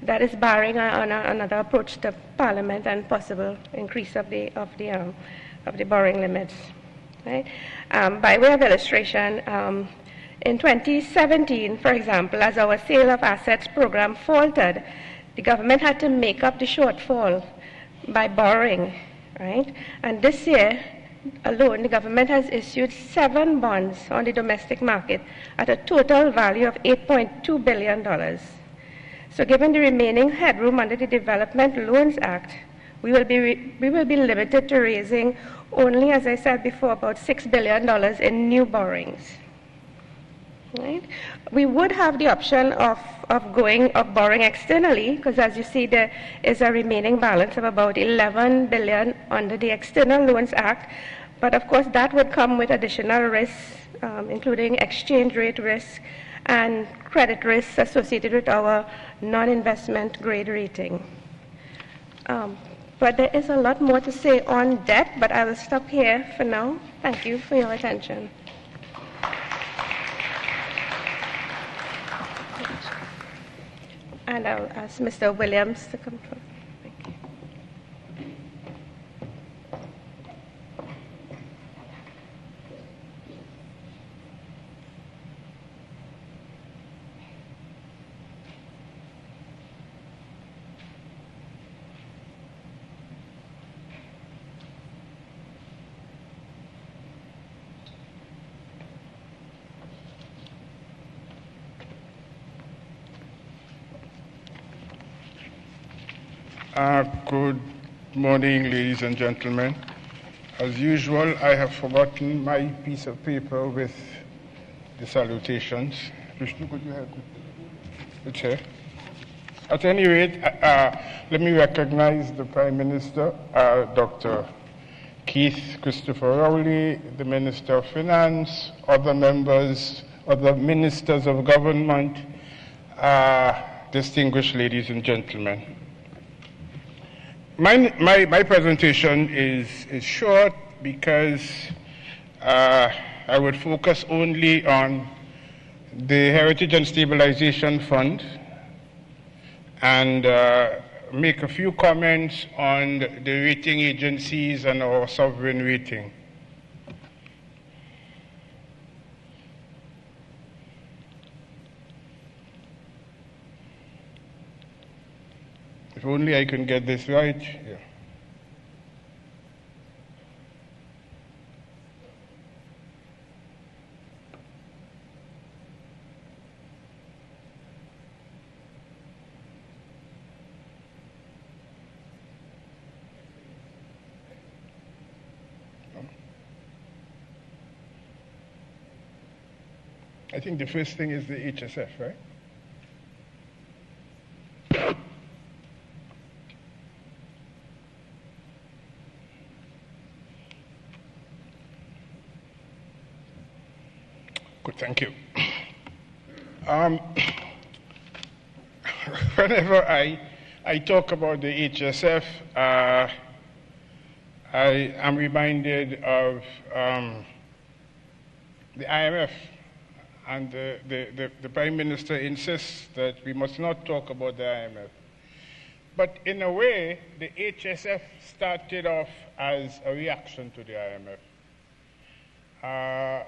That is barring another approach to Parliament and possible increase of the borrowing limits. Right? By way of illustration, in 2017, for example, as our sale of assets program faltered, the government had to make up the shortfall by borrowing, right? And this year alone, the government has issued 7 bonds on the domestic market at a total value of $8.2 billion. So given the remaining headroom under the Development Loans Act, we will be limited to raising only, as I said before, about $6 billion in new borrowings. Right? We would have the option of borrowing externally, because as you see, there is a remaining balance of about $11 billion under the External Loans Act. But of course, that would come with additional risks, including exchange rate risk and credit risks associated with our non-investment grade rating. But there is a lot more to say on debt, but I will stop here for now. Thank you for your attention. And I'll ask Mr. Williams to come forward. Thank you. Good morning, ladies and gentlemen. As usual, I have forgotten my piece of paper with the salutations. Vishnu, could you help me? It's here. At any rate, let me recognize the Prime Minister, Dr. Keith Christopher Rowley, the Minister of Finance, other members, other ministers of government, distinguished ladies and gentlemen. My presentation is short because I would focus only on the Heritage and Stabilization Fund and make a few comments on the rating agencies and our sovereign rating. If only I can get this right. Yeah. I think the first thing is the HSF, right? Good, thank you. Whenever I talk about the HSF, I am reminded of the IMF, and the Prime Minister insists that we must not talk about the IMF. But in a way, the HSF started off as a reaction to the IMF.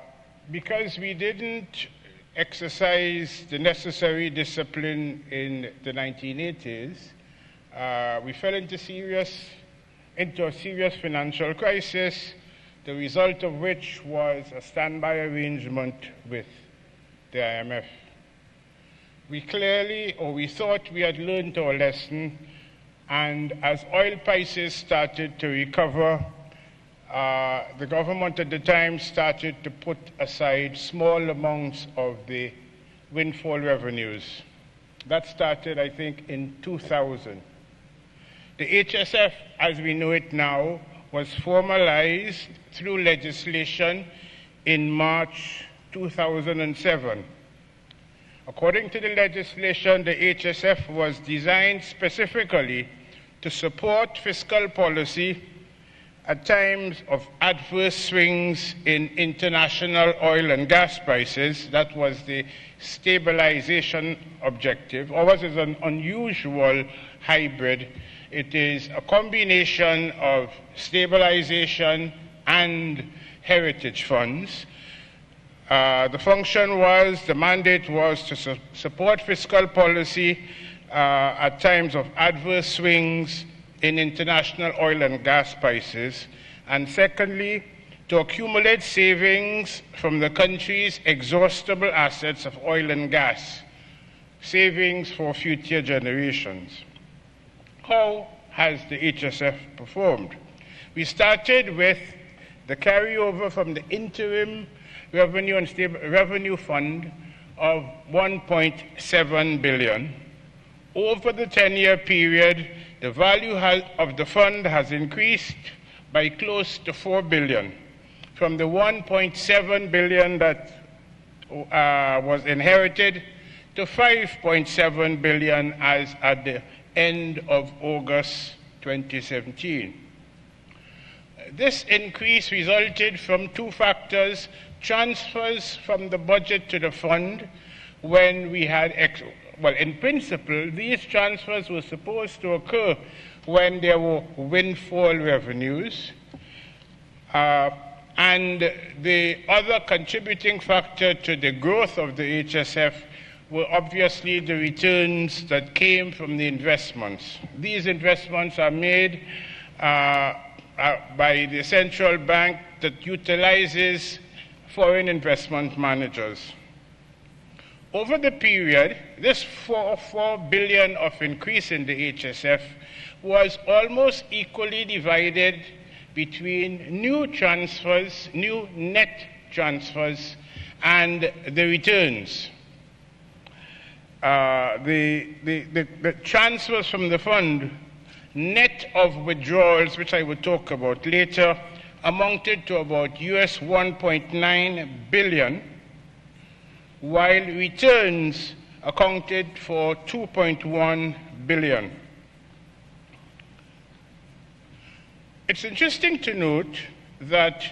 Because we didn't exercise the necessary discipline in the 1980s, we fell into a serious financial crisis, the result of which was a standby arrangement with the IMF. We thought we had learned our lesson, and as oil prices started to recover, the government at the time started to put aside small amounts of the windfall revenues. That started, I think, in 2000. The HSF, as we know it now, was formalized through legislation in March 2007. According to the legislation, the HSF was designed specifically to support fiscal policy at times of adverse swings in international oil and gas prices. That was the stabilization objective. Ours is an unusual hybrid. It is a combination of stabilization and heritage funds. The mandate was to support fiscal policy at times of adverse swings in international oil and gas prices, and secondly, to accumulate savings from the country's exhaustible assets of oil and gas, savings for future generations. How has the HSF performed? We started with the carryover from the interim revenue fund of 1.7 billion. Over the 10-year period, the value of the fund has increased by close to 4 billion, from the 1.7 billion that was inherited to 5.7 billion as at the end of August 2017. This increase resulted from two factors: transfers from the budget to the fund when we had, in principle, these transfers were supposed to occur when there were windfall revenues. And the other contributing factor to the growth of the HSF were obviously the returns that came from the investments. These investments are made by the central bank that utilizes foreign investment managers. Over the period, this 4 billion of increase in the HSF was almost equally divided between new transfers, new net transfers, and the returns. The transfers from the fund, net of withdrawals, which I will talk about later, amounted to about US 1.9 billion, while returns accounted for 2.1 billion. It's interesting to note that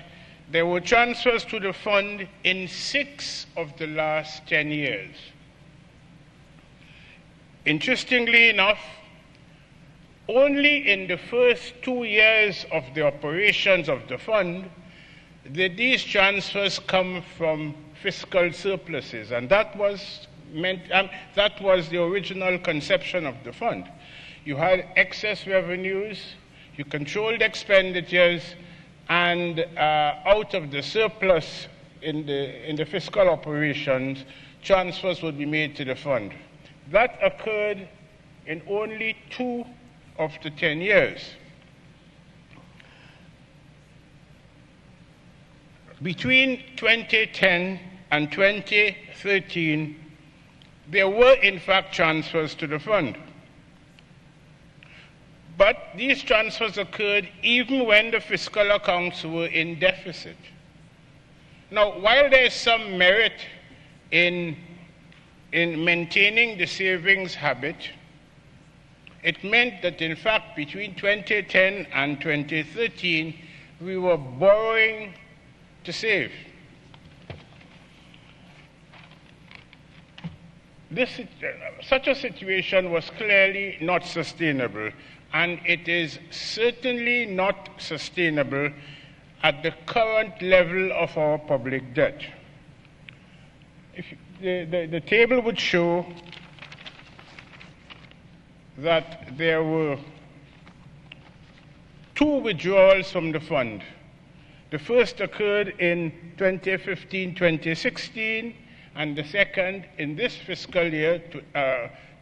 there were transfers to the fund in 6 of the last 10 years. Interestingly enough, only in the first 2 years of the operations of the fund did these transfers come from fiscal surpluses, and that was the original conception of the fund. You had excess revenues, you controlled expenditures, and out of the surplus in the fiscal operations, transfers would be made to the fund. That occurred in only 2 of the 10 years. Between 2010 and 2013, there were in fact transfers to the fund. But these transfers occurred even when the fiscal accounts were in deficit. Now, while there is some merit in maintaining the savings habit, it meant that in fact between 2010 and 2013, we were borrowing to save. Such a situation was clearly not sustainable, and it is certainly not sustainable at the current level of our public debt. The table would show that there were 2 withdrawals from the fund. The first occurred in 2015-2016, and the second in this fiscal year,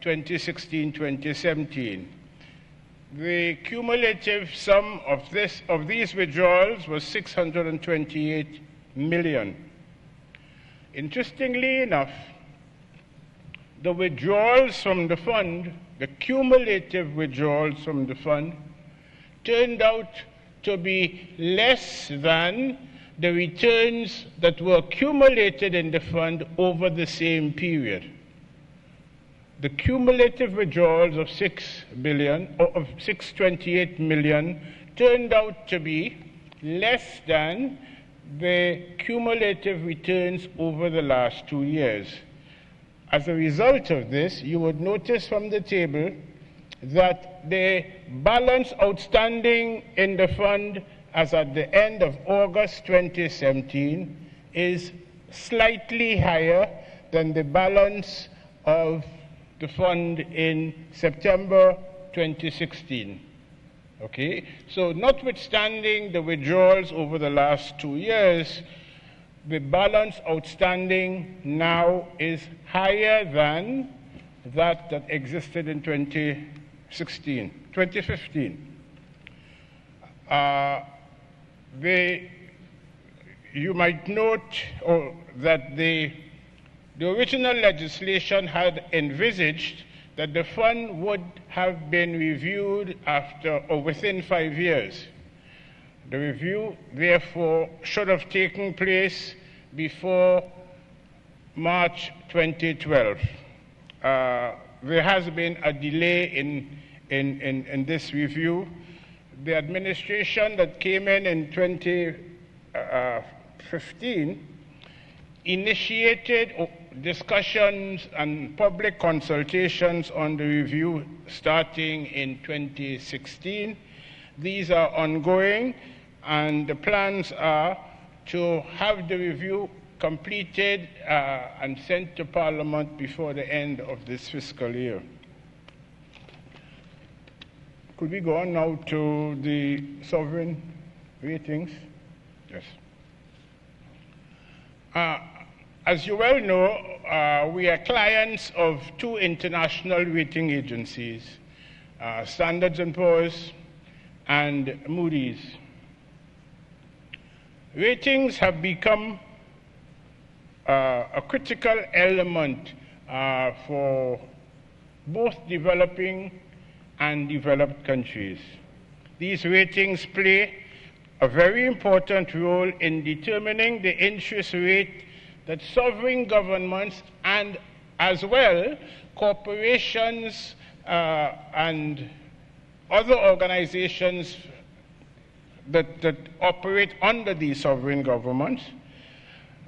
2016-2017. The cumulative sum of these withdrawals was 628 million. Interestingly enough, the withdrawals from the fund, the cumulative withdrawals from the fund, turned out to be less than the returns that were accumulated in the fund over the same period. The cumulative withdrawals of $628 million turned out to be less than the cumulative returns over the last 2 years. As a result of this, you would notice from the table that the balance outstanding in the fund as at the end of August 2017 is slightly higher than the balance of the fund in September 2016. Okay, so notwithstanding the withdrawals over the last 2 years, the balance outstanding now is higher than that existed in 2015. You might note that the original legislation had envisaged that the fund would have been reviewed after or within 5 years. The review, therefore, should have taken place before March 2012. There has been a delay in this review. The administration that came in 2015 initiated discussions and public consultations on the review starting in 2016. These are ongoing, and the plans are to have the review completed and sent to Parliament before the end of this fiscal year. Could we go on now to the sovereign ratings? Yes. As you well know, we are clients of two international rating agencies, Standard & Poor's and Moody's. Ratings have become a critical element for both developing and developed countries. These ratings play a very important role in determining the interest rate that sovereign governments and as well corporations and other organizations that operate under these sovereign governments.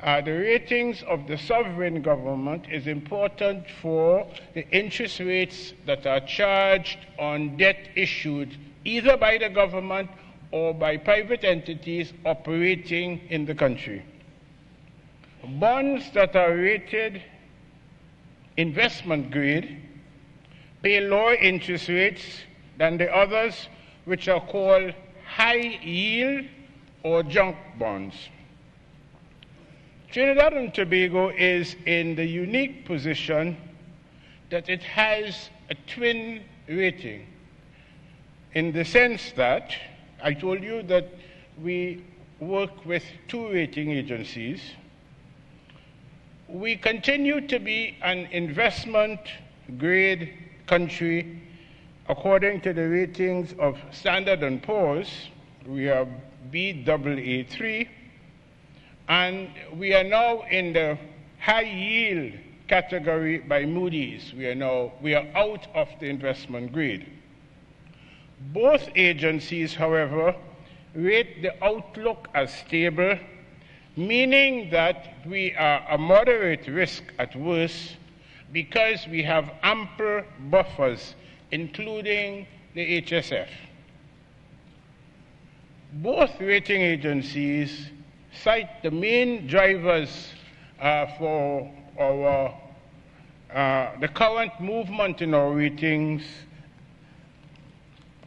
The ratings of the sovereign government is important for the interest rates that are charged on debt issued either by the government or by private entities operating in the country. Bonds that are rated investment grade pay lower interest rates than the others, which are called high yield or junk bonds. Trinidad and Tobago is in the unique position that it has a twin rating, in the sense that I told you that we work with two rating agencies. We continue to be an investment grade country according to the ratings of Standard & Poor's. We are Baa3, and we are now in the high yield category by Moody's. We are out of the investment grade. Both agencies, however, rate the outlook as stable, meaning that we are a moderate risk at worst because we have ample buffers, including the HSF. Both rating agencies cite the main drivers for the current movement in our ratings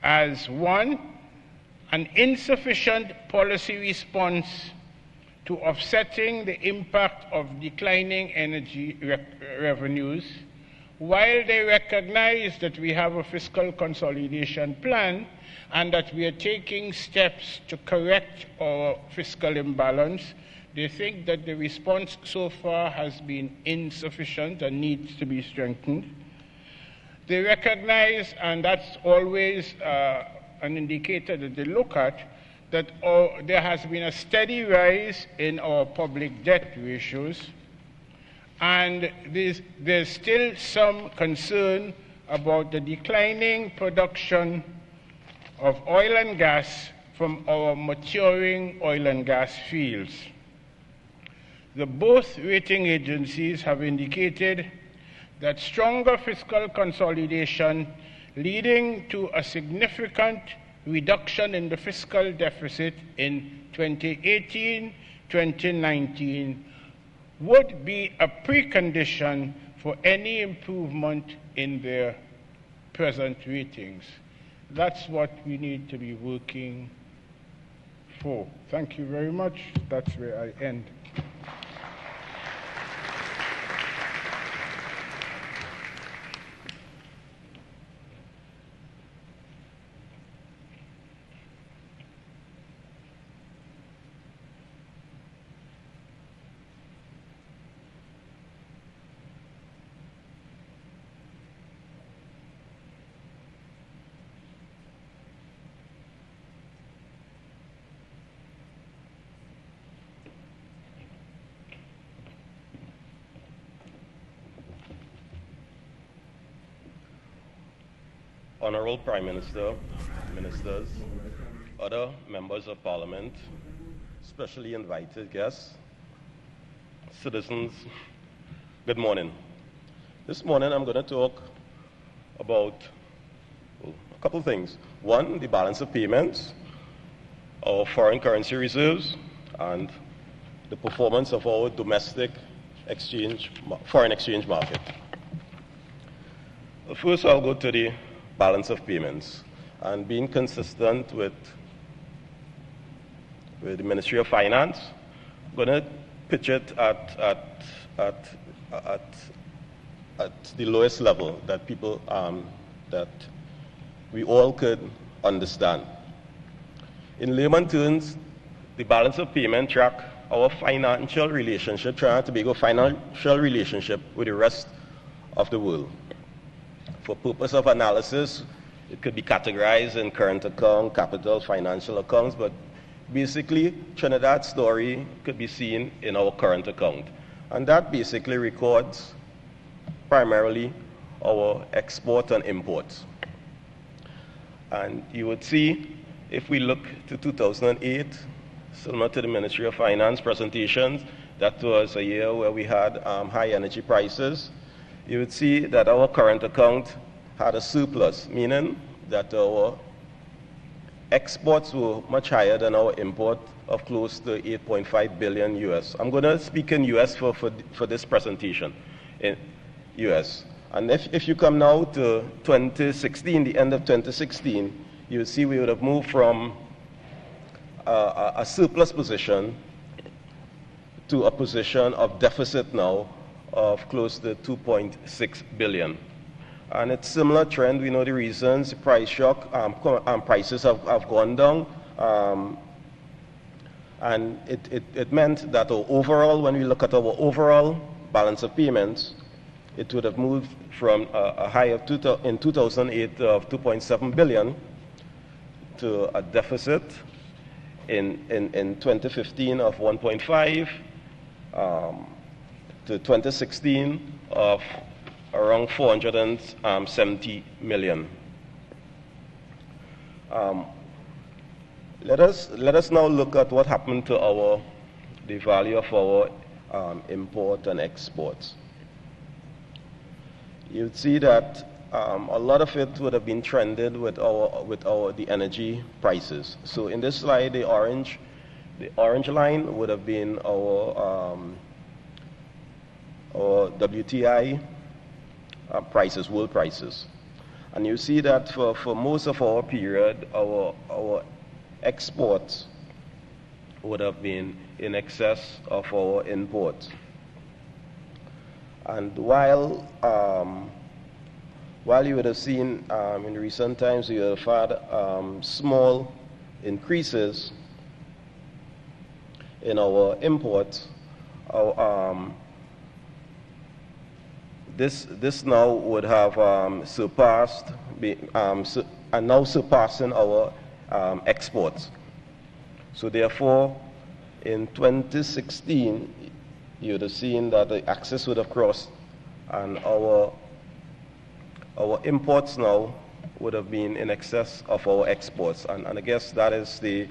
as one, an insufficient policy response to offsetting the impact of declining energy revenues, while they recognize that we have a fiscal consolidation plan and that we are taking steps to correct our fiscal imbalance. They think that the response so far has been insufficient and needs to be strengthened. They recognize, and that's always an indicator that they look at, that there has been a steady rise in our public debt ratios, and there's still some concern about the declining production of oil and gas from our maturing oil and gas fields. Both rating agencies have indicated that stronger fiscal consolidation leading to a significant reduction in the fiscal deficit in 2018-2019 would be a precondition for any improvement in their present ratings. That's what we need to be working for. Thank you very much. That's where I end. Honorable Prime Minister, Ministers, other members of Parliament, specially invited guests, citizens, good morning. This morning I'm going to talk about a couple of things. One, the balance of payments, our foreign currency reserves, and the performance of our domestic foreign exchange market. First, I'll go to the balance of payments, and being consistent with the Ministry of Finance, I'm going to pitch it at the lowest level that people that we all could understand. In layman terms, the balance of payment track our financial relationship, Trinidad and Tobago financial relationship with the rest of the world. For purpose of analysis, it could be categorized in current account, capital, financial accounts, but basically, Trinidad's story could be seen in our current account. And that basically records primarily our export and imports. And you would see, if we look to 2008, similar to the Ministry of Finance presentations, that was a year where we had high energy prices. You would see that our current account had a surplus, meaning that our exports were much higher than our import of close to 8.5 billion US. I'm going to speak in US for this presentation, in US. And if you come now to 2016, the end of 2016, you will see we would have moved from a surplus position to a position of deficit now of close to 2.6 billion. And it's similar trend. We know the reasons. Price shock, prices have gone down. And it meant that our overall, when we look at our overall balance of payments, it would have moved from a high of in 2008 of 2.7 billion to a deficit in 2015 of 1.5, to 2016 of around 470 million. Let us now look at what happened to the value of our import and exports. You'd see that a lot of it would have been trended with the energy prices. So in this slide, the orange line would have been our WTI prices, world prices. And you see that for most of our period, our exports would have been in excess of our imports. And while you would have seen in recent times, you would have had small increases in our imports, this now would have surpassed, and now surpassing our exports. So therefore, in 2016, you would have seen that the axis would have crossed, and our imports now would have been in excess of our exports. And I guess that is the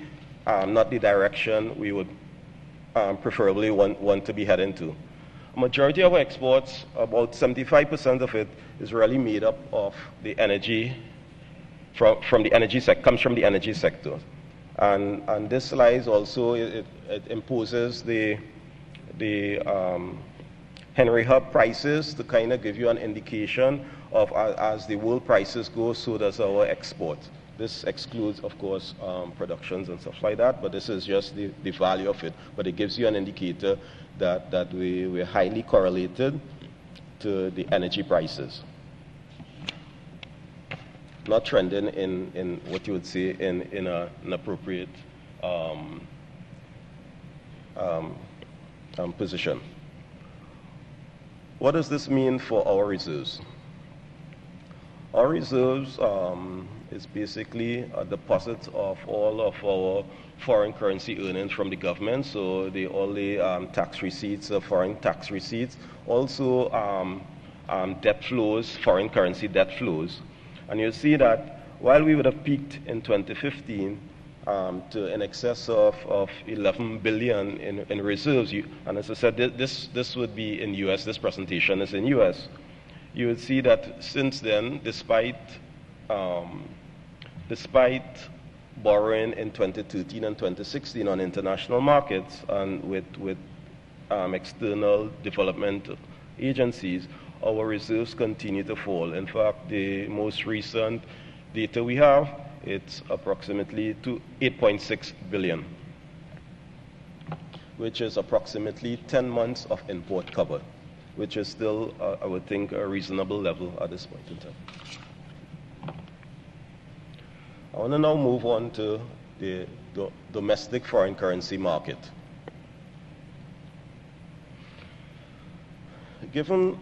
not the direction we would preferably want to be heading to. A majority of our exports, about 75% of it, is really made up of the energy, from the energy sector, comes from the energy sector. And this slide also, it imposes the Henry Hub prices to kind of give you an indication of as the world prices go, so does our export. This excludes, of course, productions and stuff like that, but this is just the value of it. But it gives you an indicator that we're highly correlated to the energy prices. Not trending in what you would say in an appropriate position. What does this mean for our reserves? Our reserves is basically a deposit of all of our foreign currency earnings from the government, so all the tax receipts, foreign tax receipts, also debt flows, foreign currency debt flows. And you'll see that while we would have peaked in 2015 to in excess of 11 billion in reserves, and as I said, this would be in US, this presentation is in US, you would see that since then, despite borrowing in 2013 and 2016 on international markets and with external development agencies, our reserves continue to fall. In fact, the most recent data we have, it's approximately 8.6 billion, which is approximately 10 months of import cover, which is still, I would think, a reasonable level at this point in time. I want to now move on to the domestic foreign currency market. Given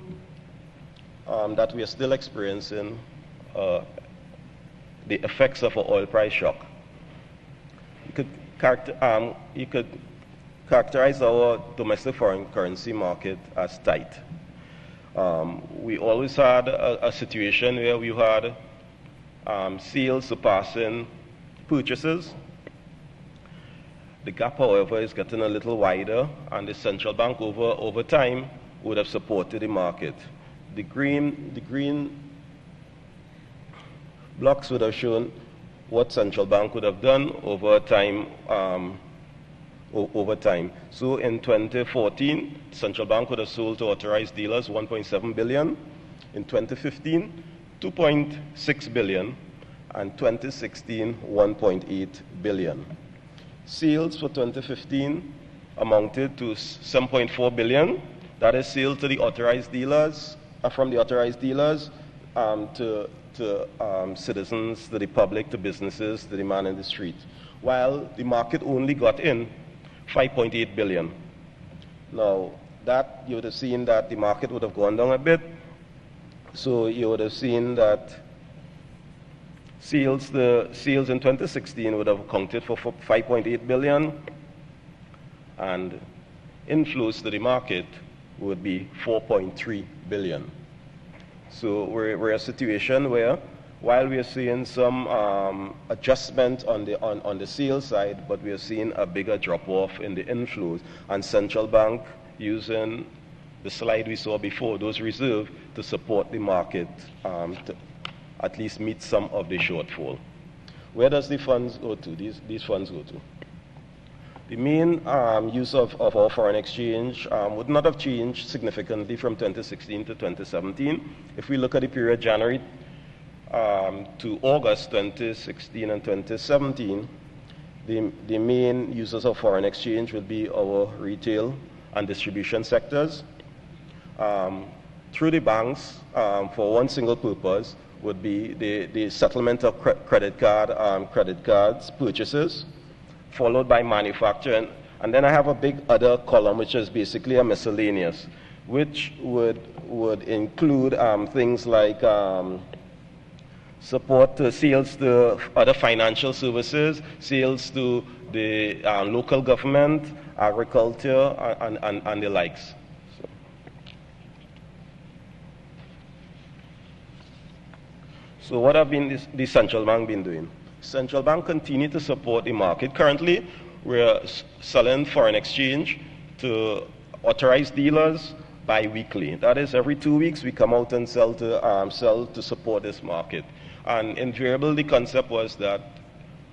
that we are still experiencing the effects of an oil price shock, you could characterize our domestic foreign currency market as tight. We always had a situation where we had sales surpassing purchases. The gap, however, is getting a little wider, and the central bank over time would have supported the market. The green blocks would have shown what central bank would have done over time. So in 2014, central bank would have sold to authorized dealers 1.7 billion. In 2015, 2.6 billion, and 2016, 1.8 billion. Sales for 2015 amounted to 7.4 billion. That is sales to the authorized dealers, from the authorized dealers to citizens, to the public, to businesses, to the man in the street. While the market only got in 5.8 billion. Now, that you would have seen that the market would have gone down a bit. So you would have seen that sales in 2016 would have accounted for 5.8 billion, and inflows to the market would be 4.3 billion. So we're in a situation where, while we are seeing some adjustment on the sales side, but we are seeing a bigger drop-off in the inflows, and central bank using the slide we saw before, those reserves, to support the market to at least meet some of the shortfall. Where does the funds go to? These funds go to? The main use of our foreign exchange would not have changed significantly from 2016 to 2017. If we look at the period January to August 2016 and 2017, the main users of foreign exchange would be our retail and distribution sectors. Through the banks, for one single purpose, would be the settlement of credit cards purchases, followed by manufacturing. And then I have a big other column, which is basically a miscellaneous, which would include things like support to sales to other financial services, sales to the local government, agriculture, and the likes. So what have been the central bank been doing? Central bank continue to support the market. Currently, we're selling foreign exchange to authorized dealers bi-weekly. That is, every 2 weeks we come out and sell to support this market. And invariably, the concept was that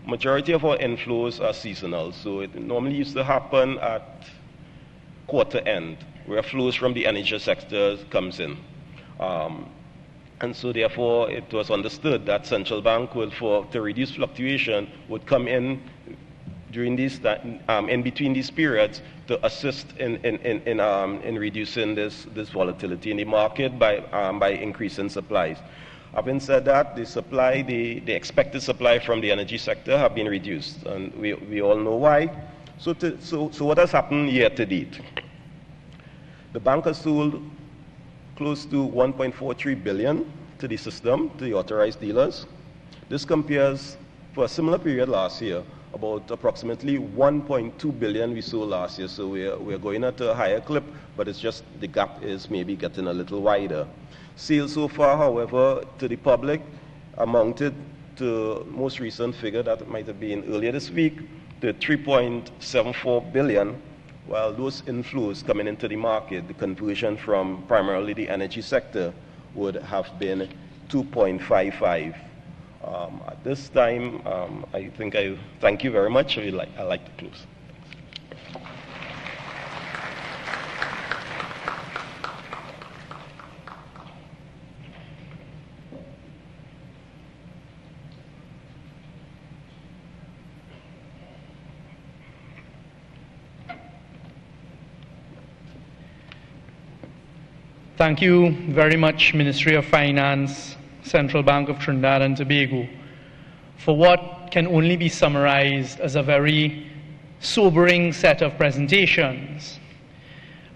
majority of our inflows are seasonal. So it normally used to happen at quarter end, where flows from the energy sector comes in. And so therefore, it was understood that central bank would, to reduce fluctuation, would come in during these in between these periods to assist in reducing this volatility in the market by increasing supplies. Having said that, the expected supply from the energy sector have been reduced, and we all know why. So what has happened year to date? The bank has sold close to 1.43 billion to the system, to the authorized dealers. This compares, for a similar period last year, about approximately 1.2 billion we sold last year. So we're going at a higher clip, but it's just the gap is maybe getting a little wider. Sales so far, however, to the public amounted to most recent figure that might have been earlier this week, to 3.74 billion, while those inflows coming into the market, the conversion from primarily the energy sector, would have been 2.55. At this time, I think I thank you very much. I'd like to close. Thank you very much, Ministry of Finance, Central Bank of Trinidad and Tobago, for what can only be summarized as a very sobering set of presentations.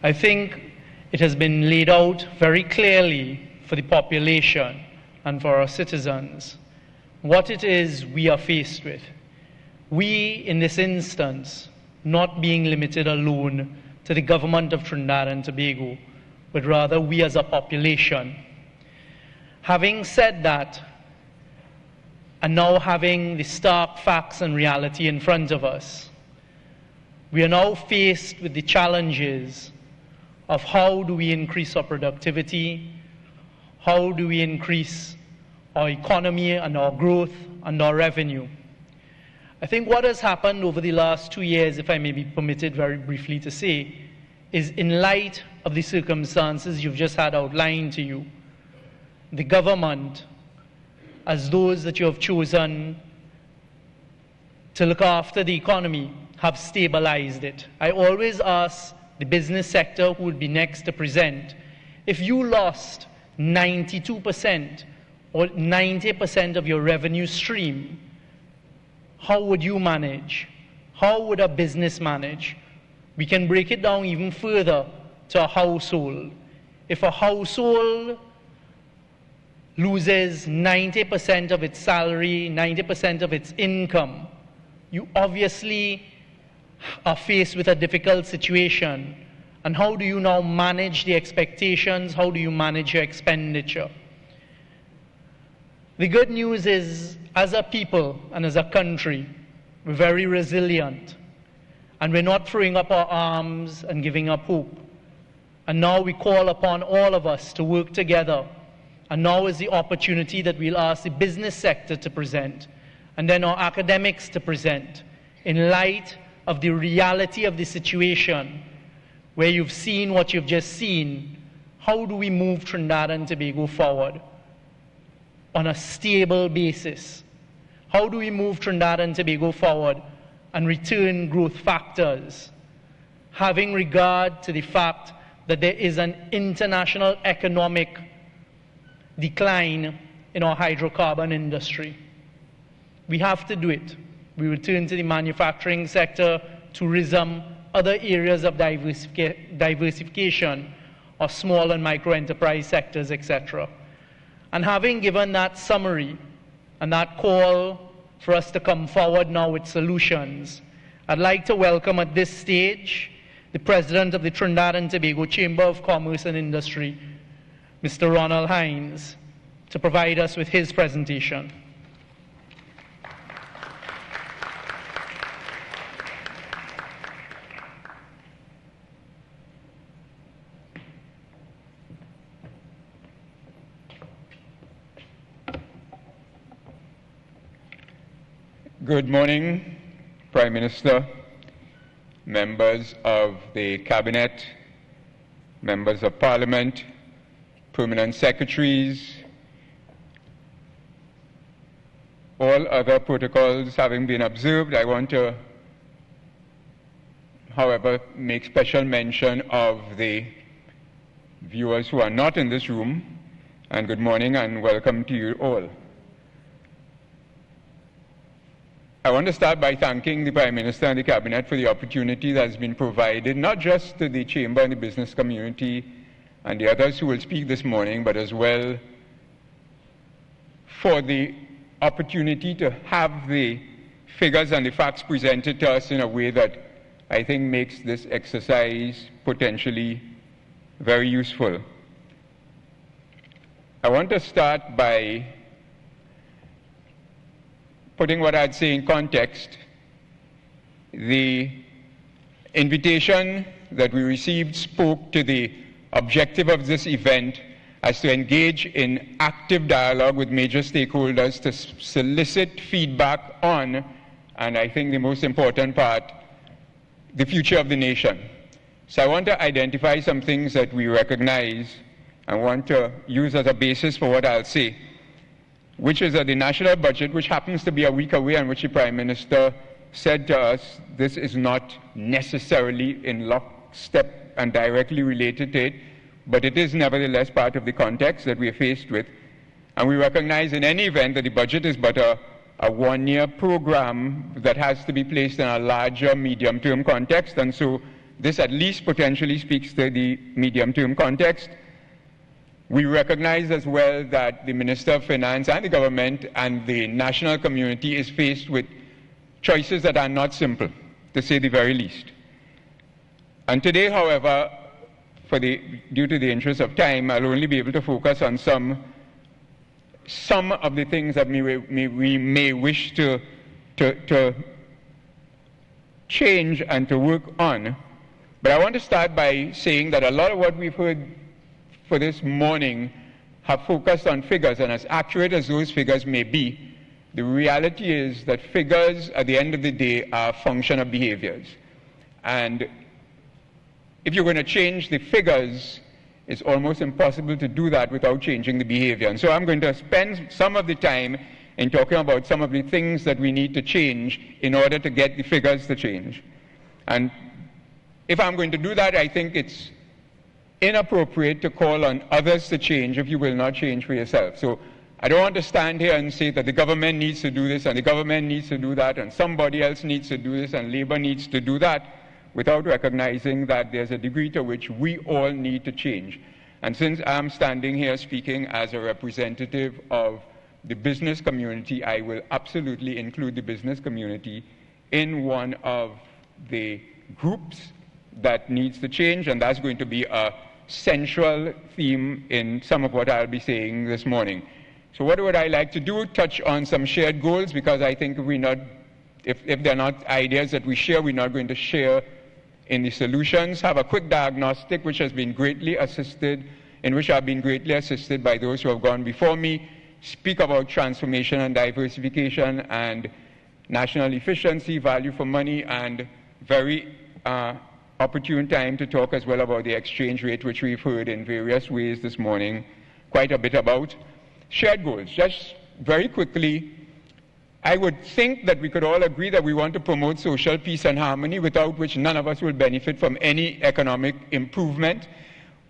I think it has been laid out very clearly for the population and for our citizens what it is we are faced with. We, in this instance, not being limited alone to the government of Trinidad and Tobago, but rather we as a population. Having said that, and now having the stark facts and reality in front of us, we are now faced with the challenges of how do we increase our productivity, how do we increase our economy and our growth and our revenue. I think what has happened over the last 2 years, if I may be permitted very briefly to say, is in light of the circumstances you've just had outlined to you, the government, as those that you have chosen to look after the economy, have stabilized it. I always ask the business sector, who would be next to present, if you lost 92% or 90% of your revenue stream, how would you manage? How would a business manage? We can break it down even further to a household. If a household loses 90% of its salary, 90% of its income, you obviously are faced with a difficult situation. And how do you now manage the expectations? How do you manage your expenditure? The good news is, as a people and as a country, we're very resilient. And we're not throwing up our arms and giving up hope. And now we call upon all of us to work together. And now is the opportunity that we'll ask the business sector to present, and then our academics to present, in light of the reality of the situation, where you've seen what you've just seen. How do we move Trinidad and Tobago forward on a stable basis? How do we move Trinidad and Tobago forward and return growth factors, having regard to the fact that there is an international economic decline in our hydrocarbon industry? We have to do it. We return to the manufacturing sector, tourism, other areas of diversification, or small and micro enterprise sectors, etc. And having given that summary, and that call for us to come forward now with solutions, I'd like to welcome at this stage the President of the Trinidad and Tobago Chamber of Commerce and Industry, Mr. Ronald Hines, to provide us with his presentation. Good morning, Prime Minister, members of the Cabinet, members of Parliament, permanent secretaries. All other protocols having been observed, I want to, however, make special mention of the viewers who are not in this room, and good morning and welcome to you all. I want to start by thanking the Prime Minister and the Cabinet for the opportunity that has been provided, not just to the Chamber and the business community and the others who will speak this morning, but as well for the opportunity to have the figures and the facts presented to us in a way that I think makes this exercise potentially very useful. I want to start by putting what I'd say in context. The invitation that we received spoke to the objective of this event as to engage in active dialogue with major stakeholders to solicit feedback on, and I think the most important part, the future of the nation. So I want to identify some things that we recognize and want to use as a basis for what I'll say, which is that the national budget, which happens to be a week away and which the Prime Minister said to us, this is not necessarily in lockstep and directly related to it, but it is nevertheless part of the context that we are faced with. And we recognize in any event that the budget is but a one-year program that has to be placed in a larger medium-term context, and so this at least potentially speaks to the medium-term context. We recognize as well that the Minister of Finance and the government and the national community is faced with choices that are not simple, to say the very least. And today, however, due to the interest of time, I'll only be able to focus on some of the things that we may wish to change and to work on. But I want to start by saying that a lot of what we've heard for this morning have focused on figures, and as accurate as those figures may be, the reality is that figures at the end of the day are a function of behaviors. And if you're going to change the figures, it's almost impossible to do that without changing the behavior. And so I'm going to spend some of the time in talking about some of the things that we need to change in order to get the figures to change. And if I'm going to do that, I think it's inappropriate to call on others to change if you will not change for yourself. So I don't want to stand here and say that the government needs to do this and the government needs to do that and somebody else needs to do this and Labour needs to do that without recognizing that there's a degree to which we all need to change. And since I'm standing here speaking as a representative of the business community, I will absolutely include the business community in one of the groups that needs to change, and that's going to be a central theme in some of what I'll be saying this morning. So what would I like to do? Touch on some shared goals, because I think if they're not ideas that we share, we're not going to share in the solutions. Have a quick diagnostic, which has been greatly assisted, in which I've been greatly assisted by those who have gone before me. Speak about transformation and diversification and national efficiency, value for money, and very opportune time to talk as well about the exchange rate, which we've heard in various ways this morning quite a bit about. Shared goals. Just very quickly, I would think that we could all agree that we want to promote social peace and harmony, without which none of us will benefit from any economic improvement.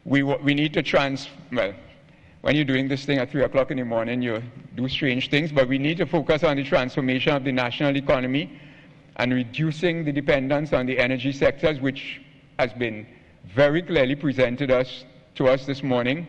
We need to well, when you're doing this thing at 3 o'clock in the morning, you do strange things, but we need to focus on the transformation of the national economy and reducing the dependence on the energy sectors, which has been very clearly presented to us this morning.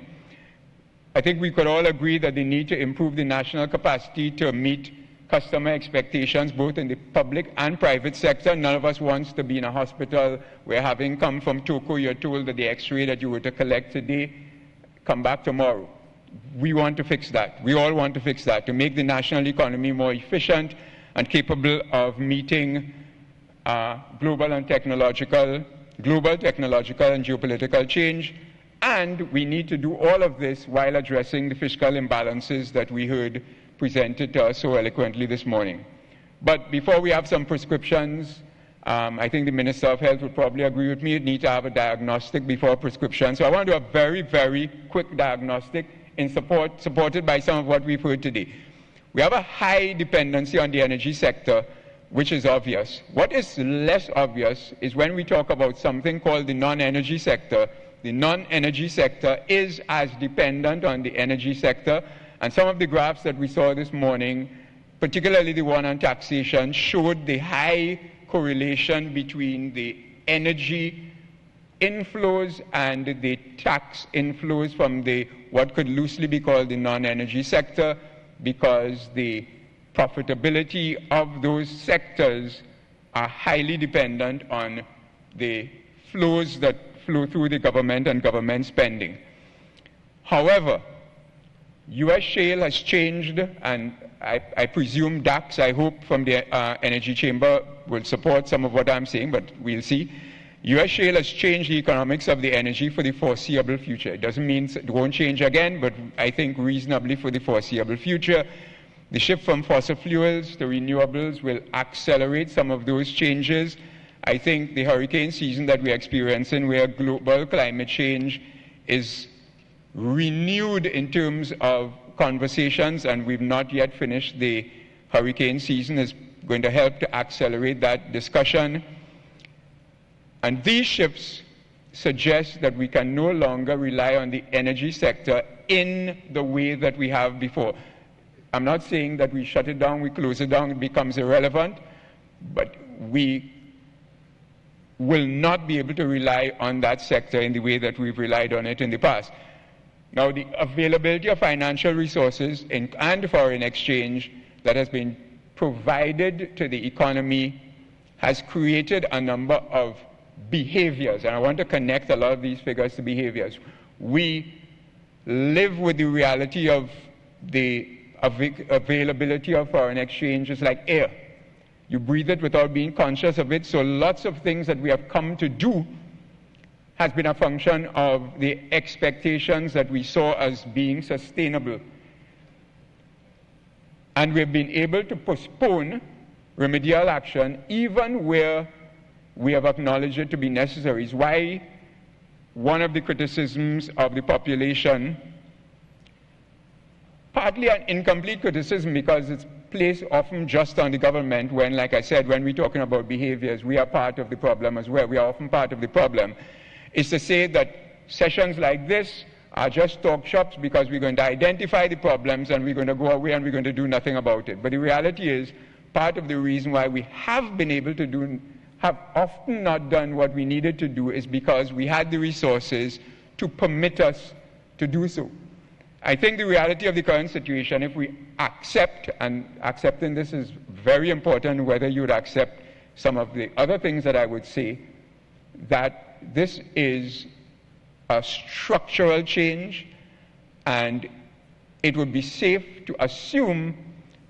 I think we could all agree that the need to improve the national capacity to meet customer expectations, both in the public and private sector. None of us wants to be in a hospital where, having come from Tobago, you're told that the x-ray that you were to collect today, come back tomorrow. We want to fix that. We all want to fix that, to make the national economy more efficient and capable of meeting global technological and geopolitical change. And we need to do all of this while addressing the fiscal imbalances that we heard presented to us so eloquently this morning. But before we have some prescriptions, I think the Minister of Health would probably agree with me, you need to have a diagnostic before prescription. So I want to do a very, very quick diagnostic supported by some of what we've heard today. We have a high dependency on the energy sector, which is obvious. What is less obvious is when we talk about something called the non-energy sector. The non-energy sector is as dependent on the energy sector, and some of the graphs that we saw this morning, particularly the one on taxation, showed the high correlation between the energy inflows and the tax inflows from the what could loosely be called the non-energy sector, because the profitability of those sectors are highly dependent on the flows that flow through the government and government spending. However, U.S. shale has changed, and I presume DAX, I hope, from the Energy Chamber will support some of what I'm saying, but we'll see. U.S. shale has changed the economics of the energy for the foreseeable future. It doesn't mean it won't change again, but I think reasonably for the foreseeable future. The shift from fossil fuels to renewables will accelerate some of those changes. I think the hurricane season that we're experiencing, where global climate change is renewed in terms of conversations, and we've not yet finished the hurricane season, is going to help to accelerate that discussion. And these shifts suggest that we can no longer rely on the energy sector in the way that we have before. I'm not saying that we shut it down, we close it down, it becomes irrelevant, but we will not be able to rely on that sector in the way that we've relied on it in the past. Now, the availability of financial resources and foreign exchange that has been provided to the economy has created a number of behaviors, and I want to connect a lot of these figures to behaviors. We live with the reality of the availability of foreign exchange is like air. You breathe it without being conscious of it, so lots of things that we have come to do has been a function of the expectations that we saw as being sustainable. And we've been able to postpone remedial action even where we have acknowledged it to be necessary. It's why one of the criticisms of the population, partly an incomplete criticism because it's placed often just on the government when, like I said, when we're talking about behaviors, we are part of the problem as well. We are often part of the problem, is to say that sessions like this are just talk shops because we're going to identify the problems and we're going to go away and we're going to do nothing about it. But the reality is, part of the reason why we have been able to have often not done what we needed to do is because we had the resources to permit us to do so. I think the reality of the current situation, if we accept, and accepting this is very important, whether you would accept some of the other things that I would say, that this is a structural change, and it would be safe to assume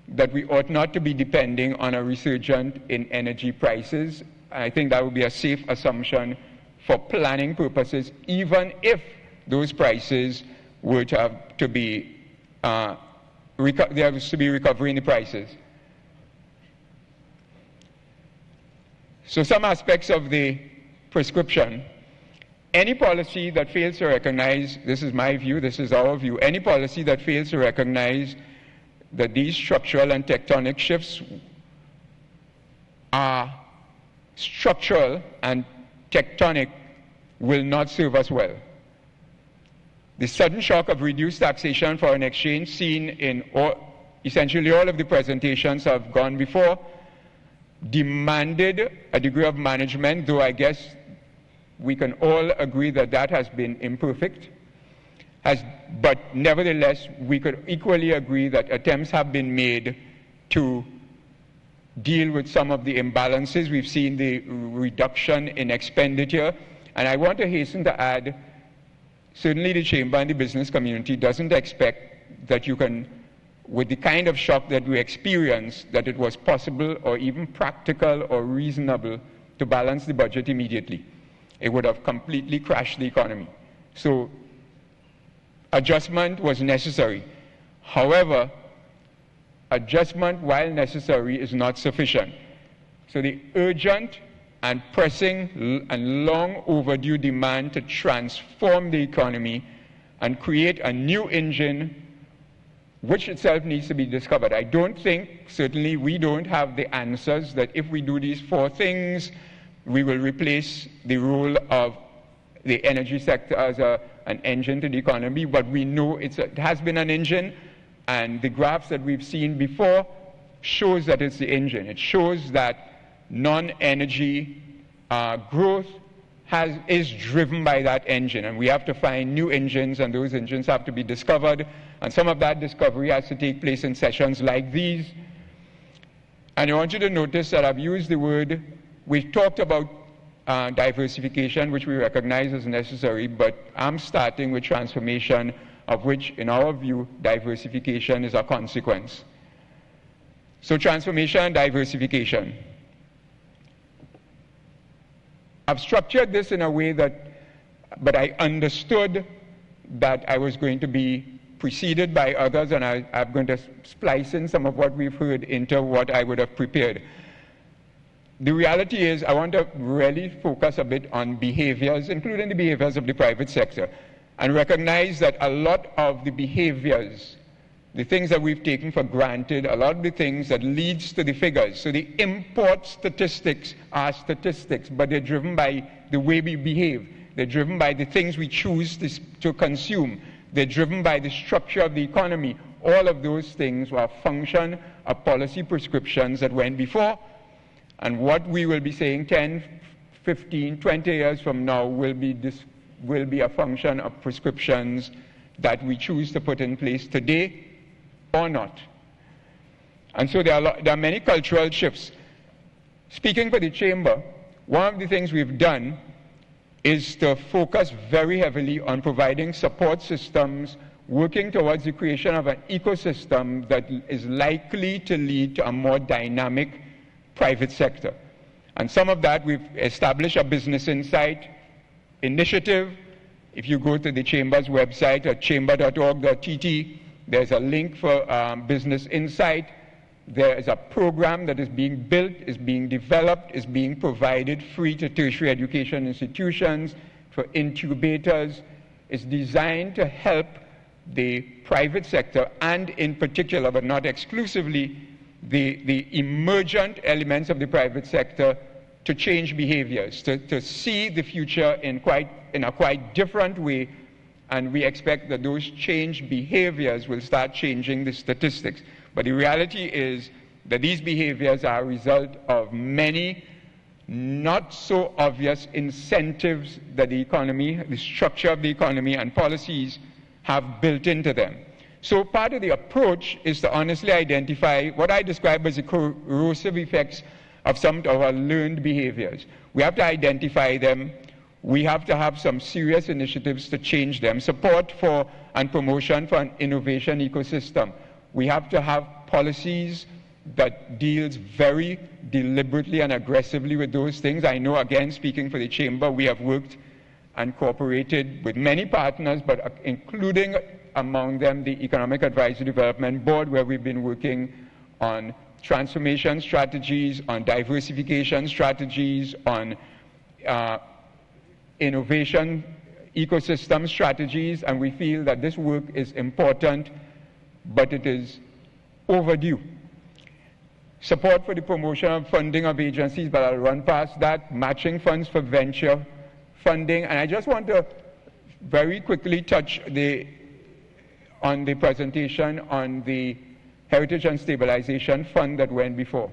that we ought not to be depending on a resurgence in energy prices. I think that would be a safe assumption for planning purposes, even if those prices were to have to be, there has to be recovery in the prices. So some aspects of the prescription. Any policy that fails to recognize, this is my view, this is our view, any policy that fails to recognize that these structural and tectonic shifts are structural and tectonic will not serve us well. The sudden shock of reduced taxation for an exchange seen in essentially all of the presentations have gone before demanded a degree of management, though I guess we can all agree that that has been imperfect. But nevertheless, we could equally agree that attempts have been made to deal with some of the imbalances. We've seen the reduction in expenditure. And I want to hasten to add, certainly the Chamber and the business community doesn't expect that you can, with the kind of shock that we experienced, that it was possible or even practical or reasonable to balance the budget immediately. It would have completely crashed the economy. So adjustment was necessary. However, adjustment, while necessary, is not sufficient. So the urgent and pressing and long overdue demand to transform the economy and create a new engine, which itself needs to be discovered. I don't think, certainly we don't have the answers that if we do these 4 things, we will replace the role of the energy sector as an engine to the economy, but we know it has been an engine, and the graphs that we've seen before shows that it's the engine. It shows that non-energy growth is driven by that engine, and we have to find new engines, and those engines have to be discovered, and some of that discovery has to take place in sessions like these. And I want you to notice that I've used the word, we've talked about diversification, which we recognize as necessary, but I'm starting with transformation, of which, in our view, diversification is a consequence. So transformation and diversification. I've structured this in a way that, but I understood that I was going to be preceded by others, and I'm going to splice in some of what we've heard into what I would have prepared. The reality is I want to really focus a bit on behaviors, including the behaviors of the private sector, and recognize that a lot of the behaviors, the things that we've taken for granted, a lot of the things that leads to the figures. So the import statistics are statistics, but they're driven by the way we behave. They're driven by the things we choose to consume. They're driven by the structure of the economy. All of those things were a function of policy prescriptions that went before. And what we will be saying 10, 15, 20 years from now will be a function of prescriptions that we choose to put in place today or not. And so there are many cultural shifts. Speaking for the Chamber, one of the things we've done is to focus very heavily on providing support systems, working towards the creation of an ecosystem that is likely to lead to a more dynamic private sector. And some of that, we've established a Business Insight initiative. If you go to the Chamber's website at chamber.org.tt, there's a link for Business Insight. There is a program that is being built, is being developed, is being provided free to tertiary education institutions, for incubators. It's designed to help the private sector, and in particular, but not exclusively, the emergent elements of the private sector to change behaviors, to see the future in a quite different way, and we expect that those changed behaviors will start changing the statistics. But the reality is that these behaviors are a result of many not so obvious incentives that the economy, the structure of the economy and policies have built into them. So part of the approach is to honestly identify what I describe as the corrosive effects of some of our learned behaviors. We have to identify them. We have to have some serious initiatives to change them. Support for and promotion for an innovation ecosystem. We have to have policies that deals very deliberately and aggressively with those things. I know, again, speaking for the Chamber, we have worked and cooperated with many partners, but including among them the Economic Advisory Development Board, where we've been working on transformation strategies, on diversification strategies, on innovation ecosystem strategies, and we feel that this work is important, but it is overdue. Support for the promotion of funding of agencies, but I'll run past that. Matching funds for venture funding, and I just want to very quickly touch on the presentation on the Heritage and Stabilization Fund that went before.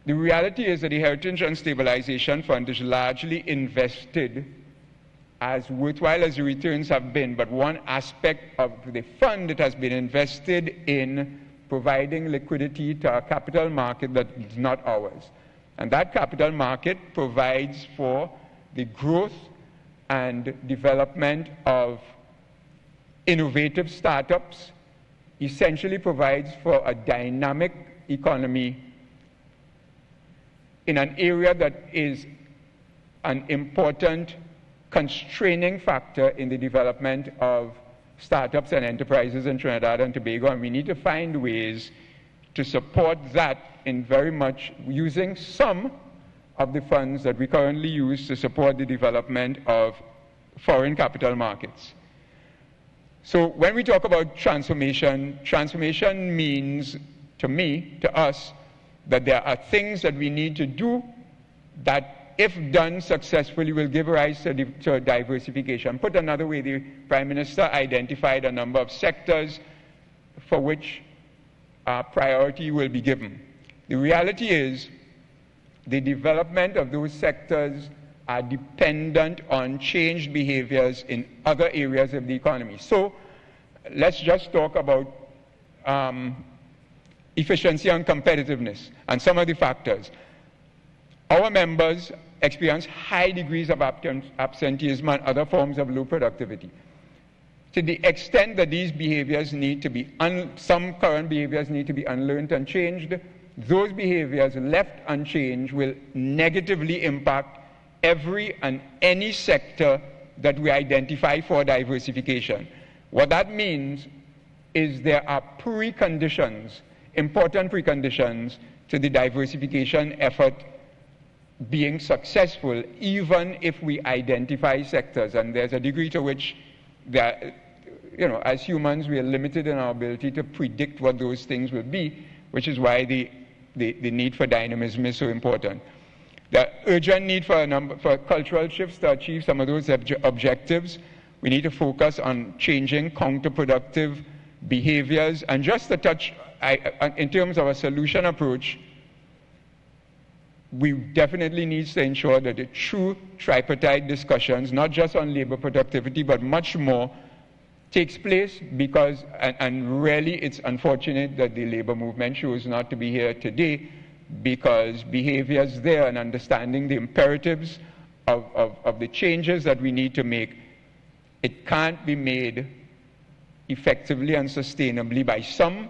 The reality is that the Heritage and Stabilization Fund is largely invested as worthwhile as the returns have been, but one aspect of the fund that has been invested in providing liquidity to a capital market that is not ours. And that capital market provides for the growth and development of innovative startups, essentially provides for a dynamic economy in an area that is an important constraining factor in the development of startups and enterprises in Trinidad and Tobago, and we need to find ways to support that in very much using some of the funds that we currently use to support the development of foreign capital markets. So when we talk about transformation, transformation means, to me, to us, that there are things that we need to do that, if done successfully, will give rise to diversification. Put another way, the Prime Minister identified a number of sectors for which priority will be given. The reality is the development of those sectors are dependent on changed behaviors in other areas of the economy. So let's just talk about efficiency and competitiveness and some of the factors. Our members experience high degrees of absenteeism and other forms of low productivity. To the extent that these behaviors need to be, some current behaviors need to be unlearned and changed, those behaviors left unchanged will negatively impact every and any sector that we identify for diversification. What that means is there are preconditions, important preconditions to the diversification effort being successful, even if we identify sectors. And there's a degree to which, as humans, we are limited in our ability to predict what those things will be, which is why the need for dynamism is so important. The urgent need for cultural shifts to achieve some of those objectives. We need to focus on changing counterproductive behaviors. And just to touch, in terms of a solution approach, we definitely need to ensure that the true tripartite discussions, not just on labor productivity, but much more, takes place because, and really it's unfortunate that the labor movement chose not to be here today, because behaviors there and understanding the imperatives of the changes that we need to make, it can't be made effectively and sustainably by some.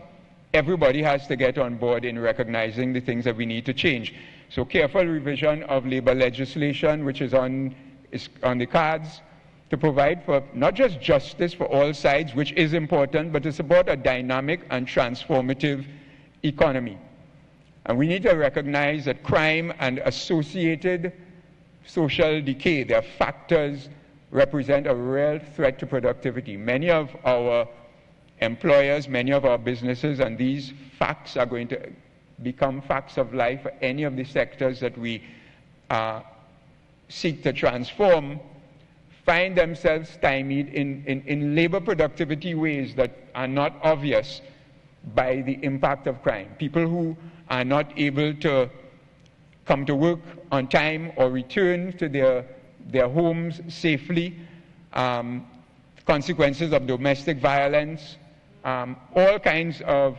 Everybody has to get on board in recognizing the things that we need to change. So careful revision of labor legislation, which is on the cards, to provide for not just justice for all sides, which is important, but to support a dynamic and transformative economy. And we need to recognize that crime and associated social decay, their factors, represent a real threat to productivity. Many of our employers, many of our businesses, and these facts are going to become facts of life for any of the sectors that we seek to transform, find themselves stymied in labor productivity ways that are not obvious by the impact of crime. People who are not able to come to work on time or return to their homes safely, consequences of domestic violence, all kinds of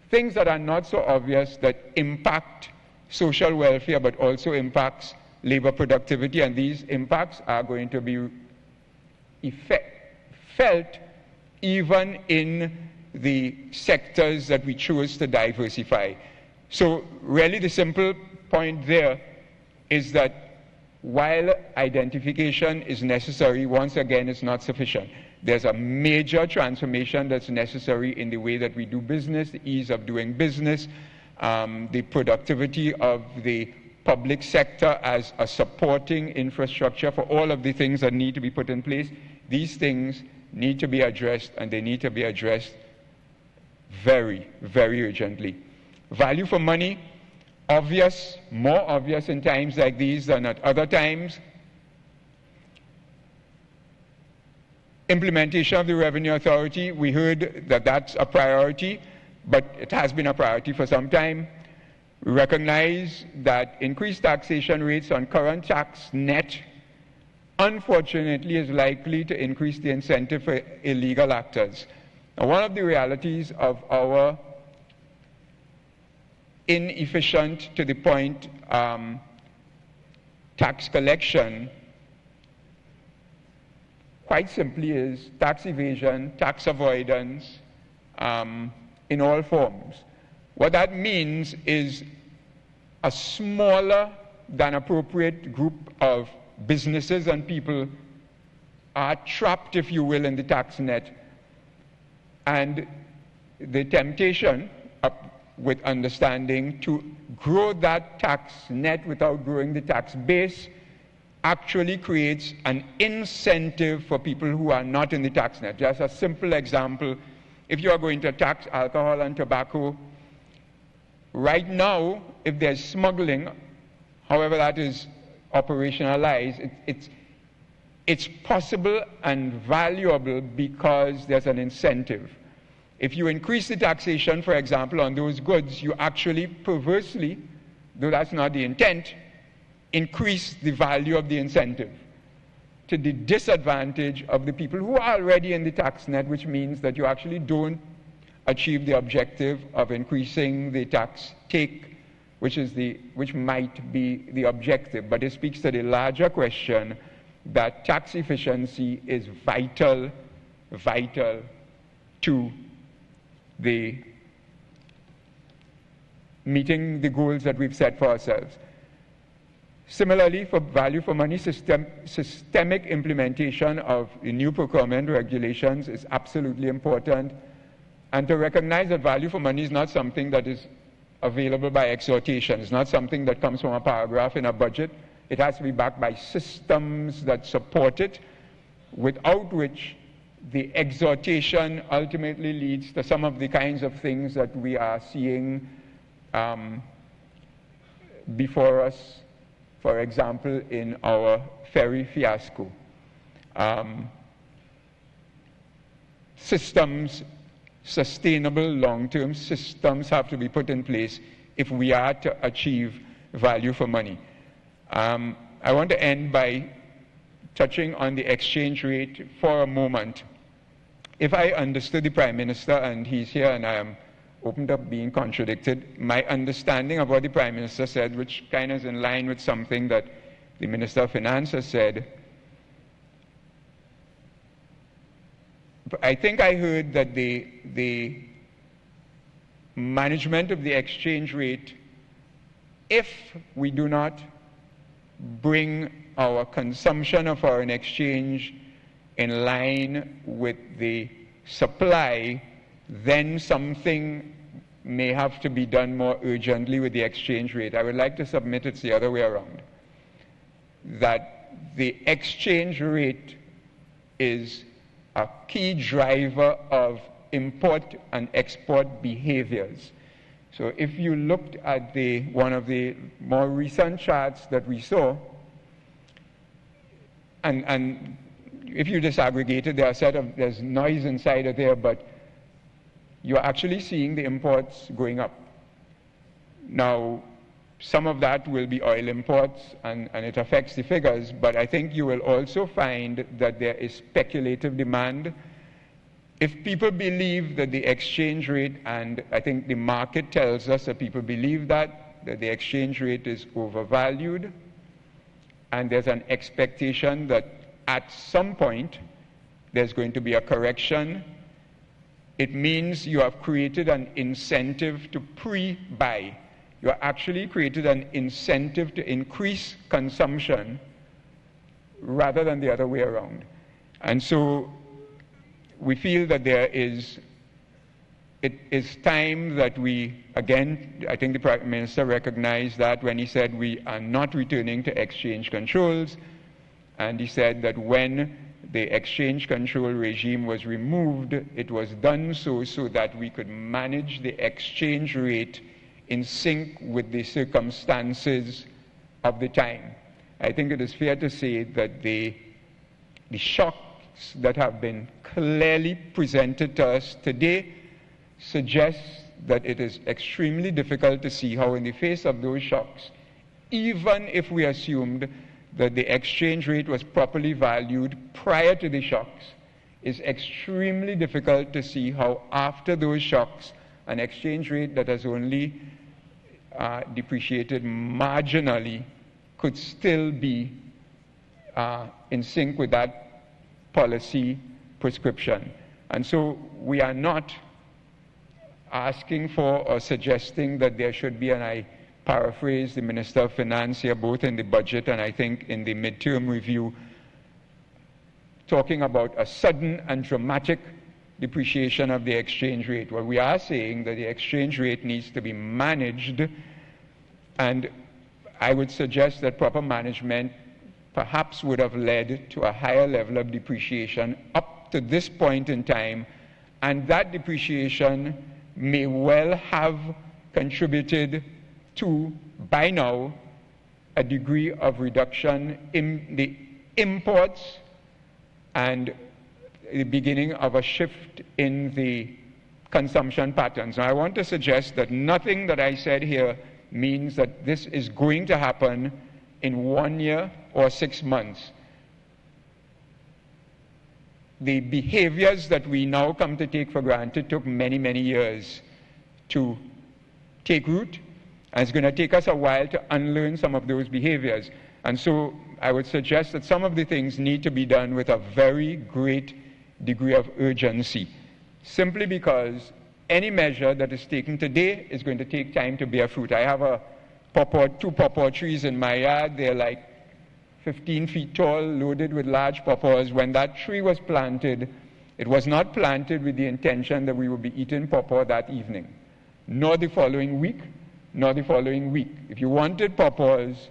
things that are not so obvious that impact social welfare but also impacts labor productivity, and these impacts are going to be felt even in the sectors that we choose to diversify. So really the simple point there is that while identification is necessary, once again it's not sufficient. There's a major transformation that's necessary in the way that we do business, the ease of doing business, the productivity of the public sector as a supporting infrastructure for all of the things that need to be put in place. These things need to be addressed, and they need to be addressed very, very urgently. Value for money, obvious, more obvious in times like these than at other times. Implementation of the Revenue Authority, we heard that that's a priority, but it has been a priority for some time. We recognize that increased taxation rates on current tax net, unfortunately, is likely to increase the incentive for illegal actors. Now, one of the realities of our inefficient, to the point, tax collection, quite simply, is tax evasion, tax avoidance, in all forms. What that means is a smaller than appropriate group of businesses and people are trapped, if you will, in the tax net. And the temptation, with understanding, to grow that tax net without growing the tax base actually creates an incentive for people who are not in the tax net. Just a simple example, if you are going to tax alcohol and tobacco, right now, if there's smuggling, however that is operationalized, it's possible and valuable because there's an incentive. If you increase the taxation, for example, on those goods, you actually perversely, though that's not the intent, increase the value of the incentive to the disadvantage of the people who are already in the tax net, which means that you actually don't achieve the objective of increasing the tax take, which might be the objective. But it speaks to the larger question that tax efficiency is vital to the meeting the goals that we've set for ourselves. Similarly, for value for money, systemic implementation of the new procurement regulations is absolutely important. And to recognize that value for money is not something that is available by exhortation. It's not something that comes from a paragraph in a budget. It has to be backed by systems that support it, without which the exhortation ultimately leads to some of the kinds of things that we are seeing before us, for example, in our ferry fiasco. Sustainable long-term systems have to be put in place if we are to achieve value for money. I want to end by touching on the exchange rate for a moment. If I understood the Prime Minister, and he's here and I am opened up being contradicted, my understanding of what the Prime Minister said, which kind of is in line with something that the Minister of Finance has said, I think I heard that the management of the exchange rate, if we do not bring our consumption of foreign exchange in line with the supply, then something may have to be done more urgently with the exchange rate. I would like to submit it's the other way around. That the exchange rate is a key driver of import and export behaviors. So if you looked at one of the more recent charts that we saw, and if you disaggregate it, there's noise inside of there, but you're actually seeing the imports going up. Now, some of that will be oil imports, and it affects the figures, but I think you will also find that there is speculative demand. If people believe that the exchange rate, and I think the market tells us that people believe that the exchange rate is overvalued, and there's an expectation that at some point there's going to be a correction, it means you have created an incentive to pre-buy. You have actually created an incentive to increase consumption rather than the other way around. And so we feel that it is time that we, again, I think the Prime Minister recognized that when he said we are not returning to exchange controls, and he said that when the exchange control regime was removed, it was done so that we could manage the exchange rate in sync with the circumstances of the time. I think it is fair to say that the shocks that have been clearly presented to us today suggest that it is extremely difficult to see how in the face of those shocks, even if we assumed that the exchange rate was properly valued prior to the shocks, it's extremely difficult to see how after those shocks, an exchange rate that has only depreciated marginally could still be in sync with that policy prescription. And so we are not asking for or suggesting that there should be, and I paraphrase the Minister of Finance here, both in the budget and I think in the midterm review, talking about a sudden and dramatic depreciation of the exchange rate. Well, we are saying that the exchange rate needs to be managed, and I would suggest that proper management perhaps would have led to a higher level of depreciation up to this point in time, and that depreciation may well have contributed to, by now, a degree of reduction in the imports and the beginning of a shift in the consumption patterns. Now, I want to suggest that nothing that I said here means that this is going to happen in 1 year or 6 months. The behaviors that we now come to take for granted took many, many years to take root, and it's going to take us a while to unlearn some of those behaviors. And so I would suggest that some of the things need to be done with a very great degree of urgency, simply because any measure that is taken today is going to take time to bear fruit. I have two pawpaw trees in my yard. They're like 15 feet tall, loaded with large pawpaws. When that tree was planted, it was not planted with the intention that we would be eating pawpaw that evening, nor the following week, nor the following week. If you wanted pawpaws,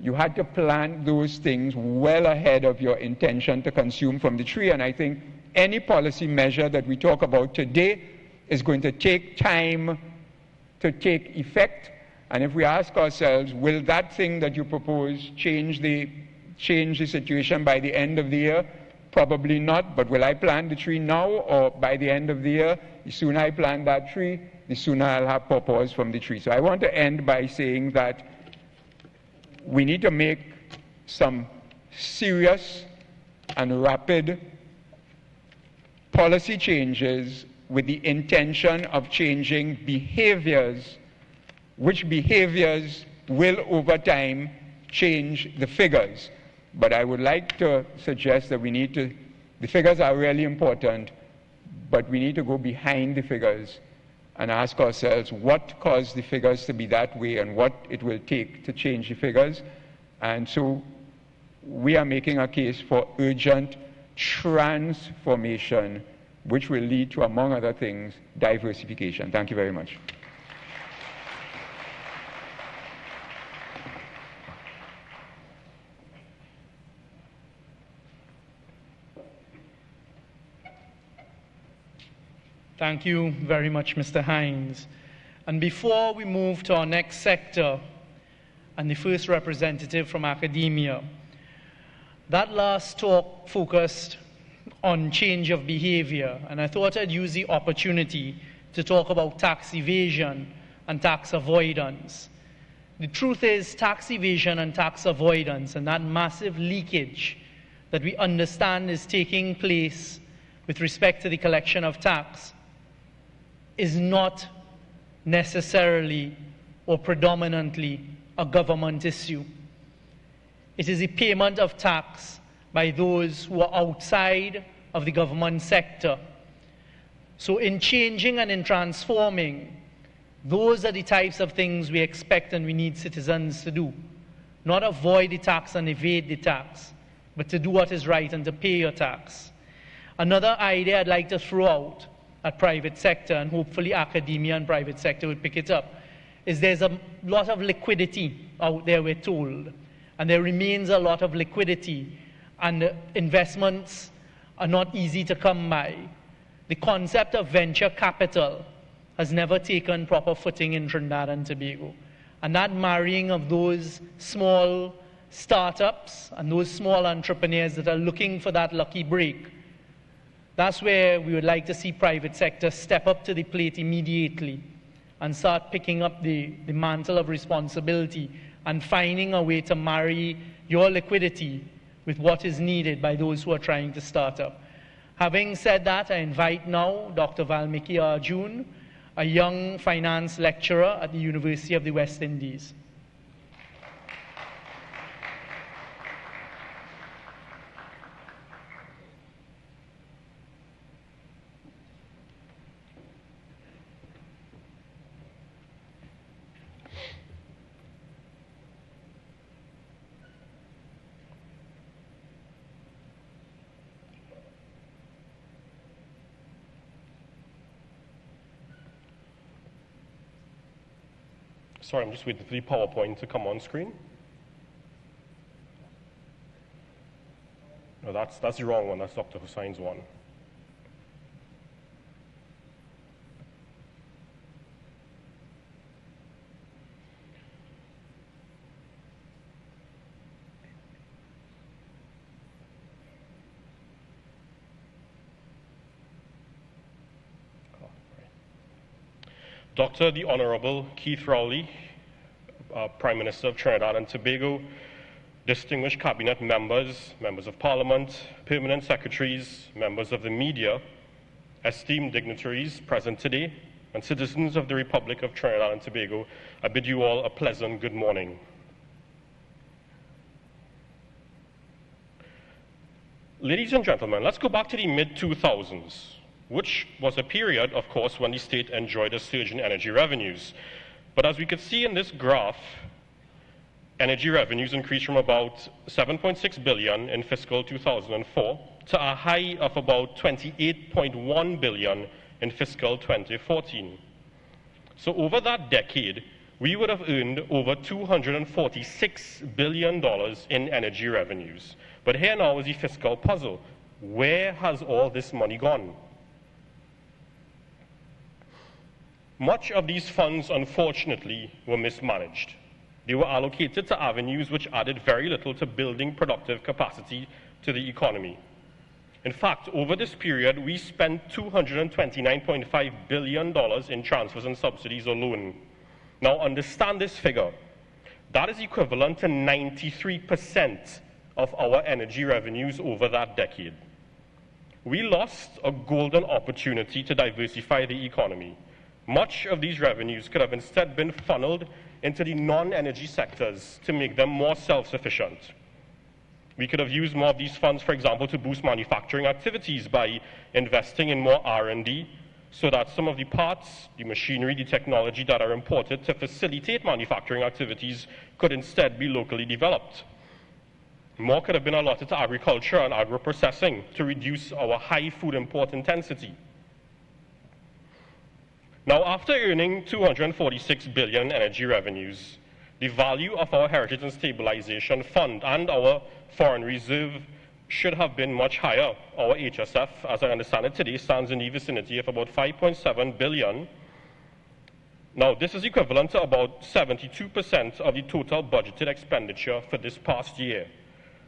you had to plant those things well ahead of your intention to consume from the tree. And I think any policy measure that we talk about today is going to take time to take effect. And if we ask ourselves, will that thing that you propose change the situation by the end of the year? Probably not. But will I plant the tree now, or by the end of the year, the sooner I plant that tree, the sooner I'll have pawpaws from the tree? So I want to end by saying that we need to make some serious and rapid policy changes with the intention of changing behaviors, which behaviors will over time change the figures. But I would like to suggest that the figures are really important, but we need to go behind the figures and ask ourselves what caused the figures to be that way and what it will take to change the figures. And so we are making a case for urgent transformation, which will lead to, among other things, diversification. Thank you very much. Thank you very much, Mr. Hines. And before we move to our next sector and the first representative from academia, that last talk focused on change of behavior, and I thought I'd use the opportunity to talk about tax evasion and tax avoidance. The truth is, tax evasion and tax avoidance and that massive leakage that we understand is taking place with respect to the collection of tax is not necessarily or predominantly a government issue. It is a payment of tax by those who are outside of the government sector. So in changing and in transforming, those are the types of things we expect and we need citizens to do. Not avoid the tax and evade the tax, but to do what is right and to pay your tax. Another idea I'd like to throw out at private sector, and hopefully academia and private sector will pick it up, is there's a lot of liquidity out there, we're told, and there remains a lot of liquidity, and investments are not easy to come by. The concept of venture capital has never taken proper footing in Trinidad and Tobago, and that marrying of those small startups and those small entrepreneurs that are looking for that lucky break, that's where we would like to see private sector step up to the plate immediately and start picking up the mantle of responsibility and finding a way to marry your liquidity with what is needed by those who are trying to start up. Having said that, I invite now Dr. Valmiki Arjun, a young finance lecturer at the University of the West Indies. Sorry, I'm just waiting for the PowerPoint to come on screen. No, that's the wrong one. That's Dr. Hussein's one. Dr. the Honorable Keith Rowley, Prime Minister of Trinidad and Tobago, distinguished cabinet members, members of parliament, permanent secretaries, members of the media, esteemed dignitaries present today, and citizens of the Republic of Trinidad and Tobago, I bid you all a pleasant good morning. Ladies and gentlemen, let's go back to the mid-2000s. Which was a period, of course, when the state enjoyed a surge in energy revenues. But as we could see in this graph, energy revenues increased from about 7.6 billion in fiscal 2004 to a high of about 28.1 billion in fiscal 2014. So over that decade, we would have earned over $246 billion in energy revenues. But here now is the fiscal puzzle. Where has all this money gone? Much of these funds, unfortunately, were mismanaged. They were allocated to avenues which added very little to building productive capacity to the economy. In fact, over this period, we spent $229.5 billion in transfers and subsidies alone. Now, understand this figure. That is equivalent to 93% of our energy revenues over that decade. We lost a golden opportunity to diversify the economy. Much of these revenues could have instead been funneled into the non-energy sectors to make them more self-sufficient. We could have used more of these funds, for example, to boost manufacturing activities by investing in more R&D so that some of the parts, the machinery, the technology that are imported to facilitate manufacturing activities could instead be locally developed. More could have been allotted to agriculture and agro-processing to reduce our high food import intensity. Now, after earning $246 billion in energy revenues, the value of our Heritage and Stabilization Fund and our foreign reserve should have been much higher. Our HSF, as I understand it today, stands in the vicinity of about $5.7 billion. Now, this is equivalent to about 72% of the total budgeted expenditure for this past year.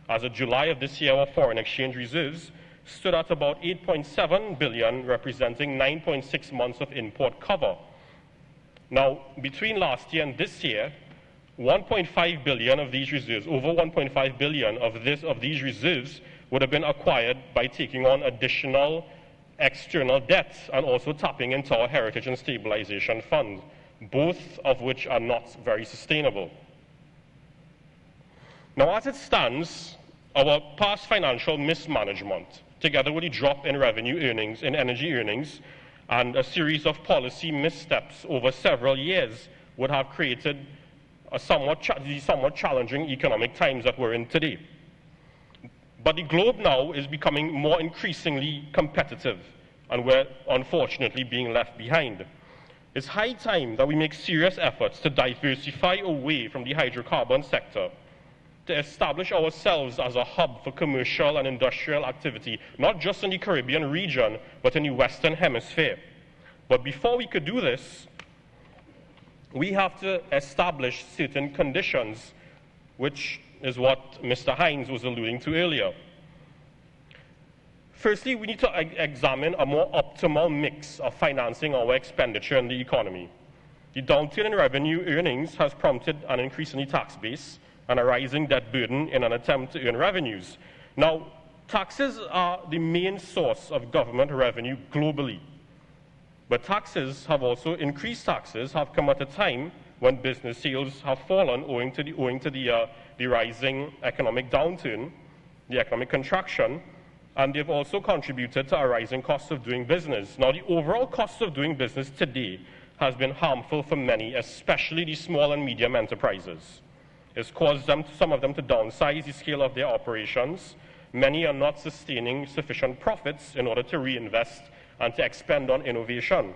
As of July of this year, our foreign exchange reserves stood at about 8.7 billion, representing 9.6 months of import cover. Now, between last year and this year, 1.5 billion of these reserves, over 1.5 billion of these reserves would have been acquired by taking on additional external debt and also tapping into our Heritage and Stabilization Fund, both of which are not very sustainable. Now, as it stands, our past financial mismanagement, together with the drop in revenue earnings, in energy earnings, and a series of policy missteps over several years would have created a somewhat challenging economic times that we're in today. But the globe now is becoming more increasingly competitive, and we're unfortunately being left behind. It's high time that we make serious efforts to diversify away from the hydrocarbon sector, to establish ourselves as a hub for commercial and industrial activity, not just in the Caribbean region, but in the Western Hemisphere. But before we could do this, we have to establish certain conditions, which is what Mr. Hines was alluding to earlier. Firstly, we need to examine a more optimal mix of financing our expenditure in the economy. The downturn in revenue earnings has prompted an increase in the tax base and a rising debt burden in an attempt to earn revenues. Now, taxes are the main source of government revenue globally. But taxes have also, increased taxes have come at a time when business sales have fallen owing to the rising economic downturn, the economic contraction, and they've also contributed to a rising cost of doing business. Now, the overall cost of doing business today has been harmful for many, especially the small and medium enterprises. It's caused some of them to downsize the scale of their operations. Many are not sustaining sufficient profits in order to reinvest and to expend on innovation.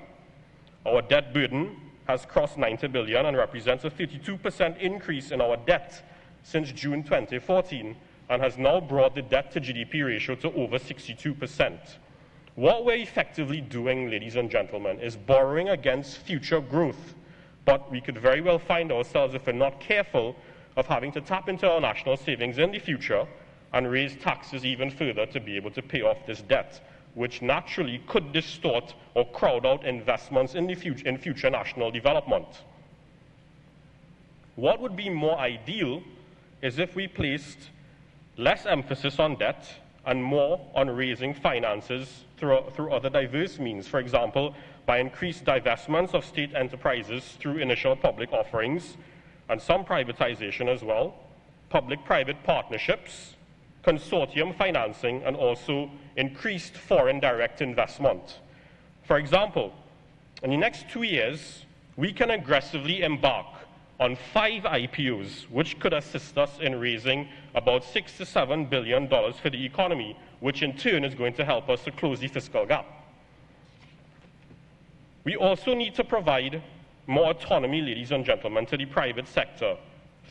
Our debt burden has crossed 90 billion and represents a 32% increase in our debt since June 2014 and has now brought the debt to GDP ratio to over 62%. What we're effectively doing, ladies and gentlemen, is borrowing against future growth, but we could very well find ourselves, if we're not careful, of having to tap into our national savings in the future and raise taxes even further to be able to pay off this debt, which naturally could distort or crowd out investments in future national development. What would be more ideal is if we placed less emphasis on debt and more on raising finances through other diverse means. For example, by increased divestments of state enterprises through initial public offerings and some privatization as well, public-private partnerships, consortium financing, and also increased foreign direct investment. For example, in the next 2 years, we can aggressively embark on 5 IPOs, which could assist us in raising about $6 to $7 billion for the economy, which in turn is going to help us to close the fiscal gap. We also need to provide more autonomy, ladies and gentlemen, to the private sector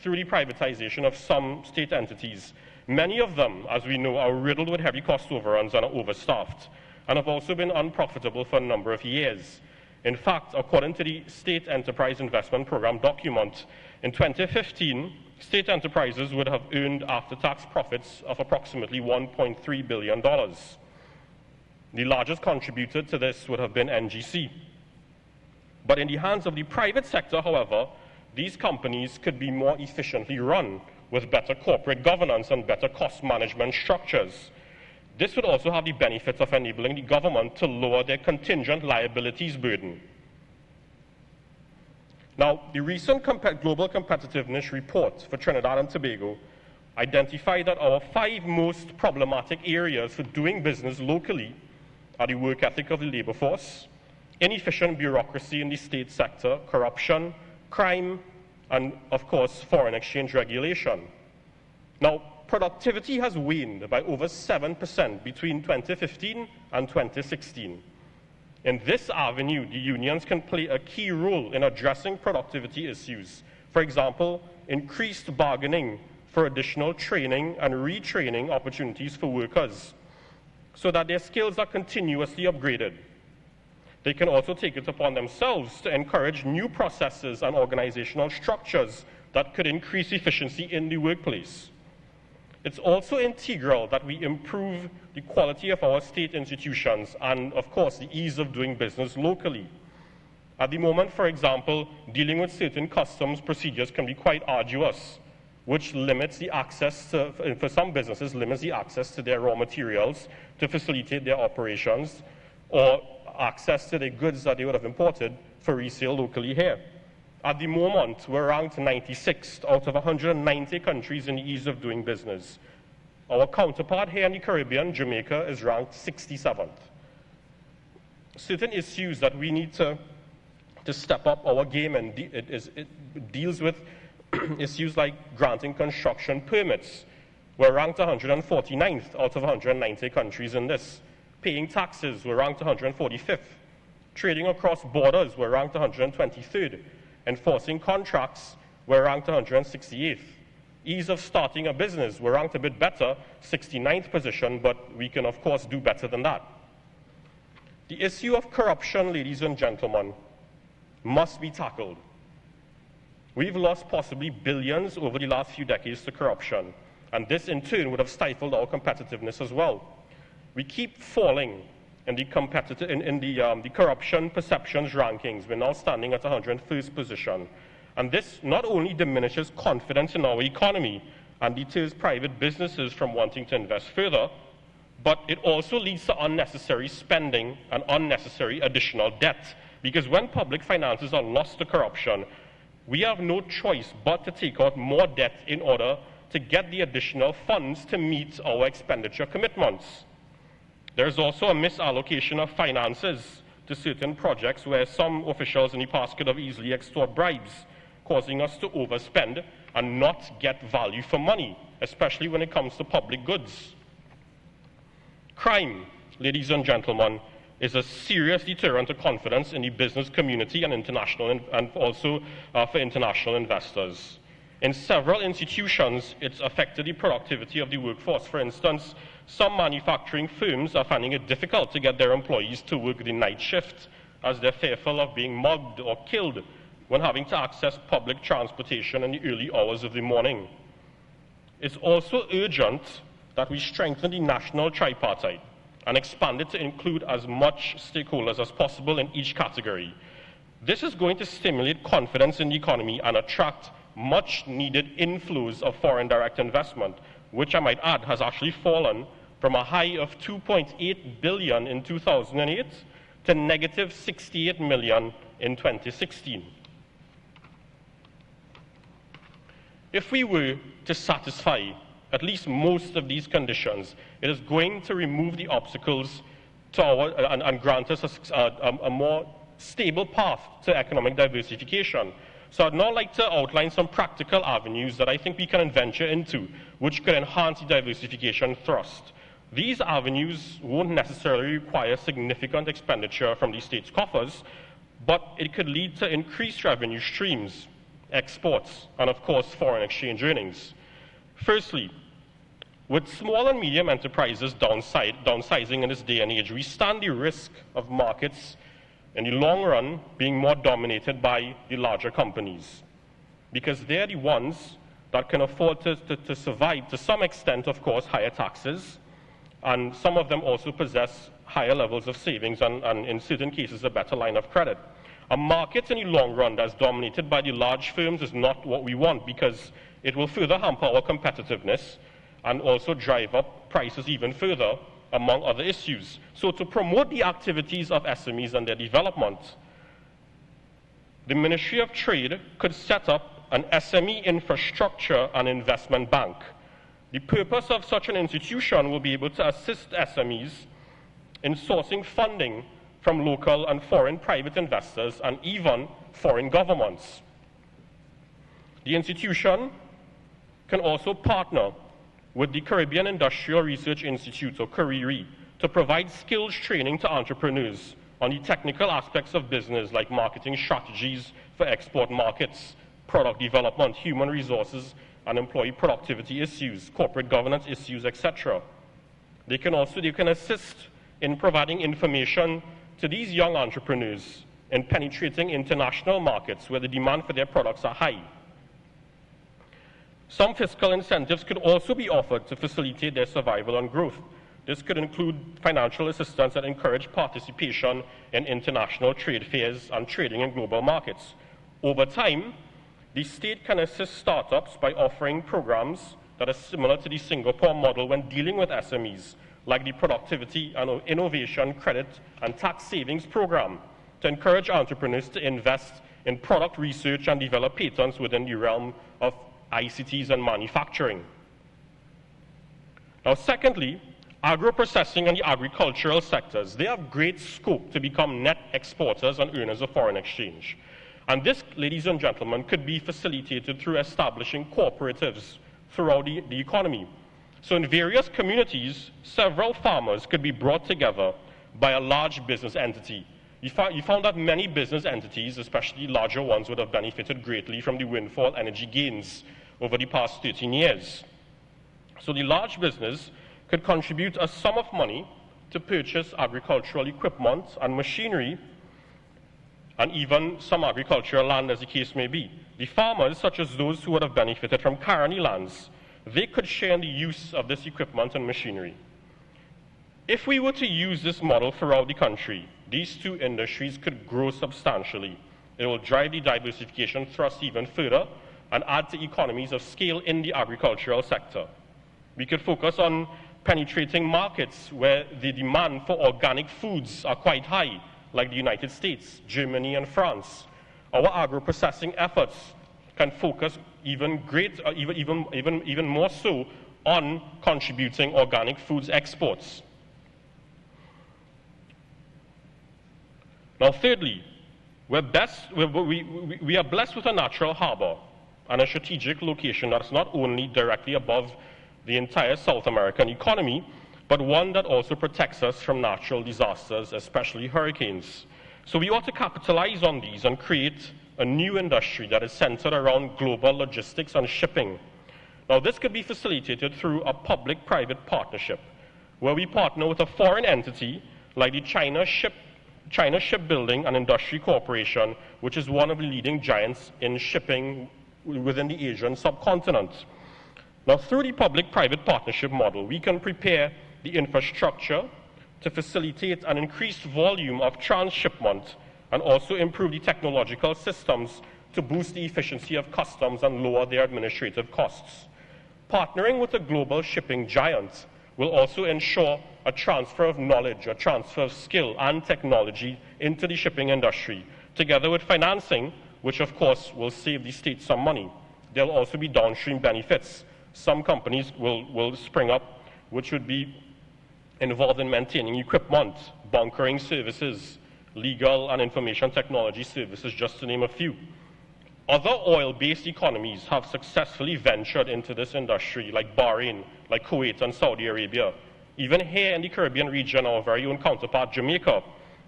through the privatization of some state entities. Many of them, as we know, are riddled with heavy cost overruns and are overstaffed, and have also been unprofitable for a number of years. In fact, according to the State Enterprise Investment Program document, in 2015, state enterprises would have earned after-tax profits of approximately $1.3 billion. The largest contributor to this would have been NGC. But in the hands of the private sector, however, these companies could be more efficiently run with better corporate governance and better cost management structures. This would also have the benefit of enabling the government to lower their contingent liabilities burden. Now, the recent Global Competitiveness report for Trinidad and Tobago identified that our 5 most problematic areas for doing business locally are the work ethic of the labor force, inefficient bureaucracy in the state sector, corruption, crime, and, of course, foreign exchange regulation. Now, productivity has waned by over 7% between 2015 and 2016. In this avenue, the unions can play a key role in addressing productivity issues. For example, increased bargaining for additional training and retraining opportunities for workers so that their skills are continuously upgraded. They can also take it upon themselves to encourage new processes and organizational structures that could increase efficiency in the workplace. It's also integral that we improve the quality of our state institutions and, of course, the ease of doing business locally. At the moment, for example, dealing with certain customs procedures can be quite arduous, which limits the access to, for some businesses, limits the access to their raw materials to facilitate their operations, or access to the goods that they would have imported for resale locally here. At the moment, we're ranked 96th out of 190 countries in the ease of doing business. Our counterpart here in the Caribbean, Jamaica, is ranked 67th. Certain issues that we need to step up our game, and it deals with issues like granting construction permits. We're ranked 149th out of 190 countries in this. Paying taxes, we're ranked 145th. Trading across borders, we're ranked 123rd. Enforcing contracts, we're ranked 168th. Ease of starting a business, we're ranked a bit better, 69th position, but we can, of course, do better than that. The issue of corruption, ladies and gentlemen, must be tackled. We've lost possibly billions over the last few decades to corruption, and this, in turn, would have stifled our competitiveness as well. We keep falling in the the corruption perceptions rankings. We're now standing at 101st position. And this not only diminishes confidence in our economy and deters private businesses from wanting to invest further, but it also leads to unnecessary spending and unnecessary additional debt. Because when public finances are lost to corruption, we have no choice but to take out more debt in order to get the additional funds to meet our expenditure commitments. There's also a misallocation of finances to certain projects where some officials in the past could have easily extort bribes, causing us to overspend and not get value for money, especially when it comes to public goods. Crime, ladies and gentlemen, is a serious deterrent to confidence in the business community and also for international investors. In several institutions, it's affected the productivity of the workforce. For instance, some manufacturing firms are finding it difficult to get their employees to work the night shift as they're fearful of being mugged or killed when having to access public transportation in the early hours of the morning. It's also urgent that we strengthen the national tripartite and expand it to include as much stakeholders as possible in each category. This is going to stimulate confidence in the economy and attract much needed inflows of foreign direct investment, which I might add has actually fallen from a high of 2.8 billion in 2008 to negative 68 million in 2016. If we were to satisfy at least most of these conditions, it is going to remove the obstacles to and grant us a more stable path to economic diversification. So I'd now like to outline some practical avenues that I think we can venture into, which could enhance the diversification thrust. These avenues won't necessarily require significant expenditure from the state's coffers, but it could lead to increased revenue streams, exports, and of course foreign exchange earnings. Firstly, with small and medium enterprises downsizing in this day and age, we stand the risk of markets in the long run being more dominated by the larger companies, because they're the ones that can afford to survive, to some extent, of course, higher taxes, and some of them also possess higher levels of savings and in certain cases, a better line of credit. A market in the long run that's dominated by the large firms is not what we want, because it will further hamper our competitiveness and also drive up prices even further, among other issues. So to promote the activities of SMEs and their development, the Ministry of Trade could set up an SME infrastructure and investment bank. The purpose of such an institution will be able to assist SMEs in sourcing funding from local and foreign private investors and even foreign governments. The institution can also partner with the Caribbean Industrial Research Institute, or CARIRI, to provide skills training to entrepreneurs on the technical aspects of business, like marketing strategies for export markets, product development, human resources and employee productivity issues, corporate governance issues, etc. They can assist in providing information to these young entrepreneurs in penetrating international markets where the demand for their products are high. Some fiscal incentives could also be offered to facilitate their survival and growth. This could include financial assistance that encourage participation in international trade fairs and trading in global markets. Over time, the state can assist startups by offering programs that are similar to the Singapore model when dealing with SMEs, like the Productivity and Innovation Credit and Tax Savings Program, to encourage entrepreneurs to invest in product research and develop patents within the realm of ICTs and manufacturing. Now, secondly, agro-processing and the agricultural sectors, they have great scope to become net exporters and earners of foreign exchange. And this, ladies and gentlemen, could be facilitated through establishing cooperatives throughout the economy. So in various communities, several farmers could be brought together by a large business entity. You found that many business entities, especially larger ones, would have benefited greatly from the windfall energy gains over the past 13 years. So the large business could contribute a sum of money to purchase agricultural equipment and machinery, and even some agricultural land, as the case may be. The farmers, such as those who would have benefited from carony lands, they could share in the use of this equipment and machinery. If we were to use this model throughout the country, these two industries could grow substantially. It will drive the diversification thrust even further and add to economies of scale in the agricultural sector. We could focus on penetrating markets where the demand for organic foods are quite high, like the United States, Germany, and France. Our agro-processing efforts can focus even more so on contributing organic foods exports. Now, thirdly, we are blessed with a natural harbor and a strategic location that's not only directly above the entire South American economy, but one that also protects us from natural disasters, especially hurricanes. So we ought to capitalize on these and create a new industry that is centered around global logistics and shipping. Now, this could be facilitated through a public-private partnership, where we partner with a foreign entity like the China Shipbuilding and Industry Corporation, which is one of the leading giants in shipping within the Asian subcontinent. Now, through the public-private partnership model, we can prepare the infrastructure to facilitate an increased volume of transshipment and also improve the technological systems to boost the efficiency of customs and lower their administrative costs. Partnering with a global shipping giant will also ensure a transfer of knowledge, a transfer of skill and technology into the shipping industry, together with financing, which of course will save the state some money. There will also be downstream benefits. Some companies will spring up, which would be involved in maintaining equipment, bunkering services, legal and information technology services, just to name a few. Other oil-based economies have successfully ventured into this industry, like Bahrain, like Kuwait and Saudi Arabia. Even here in the Caribbean region, our very own counterpart, Jamaica,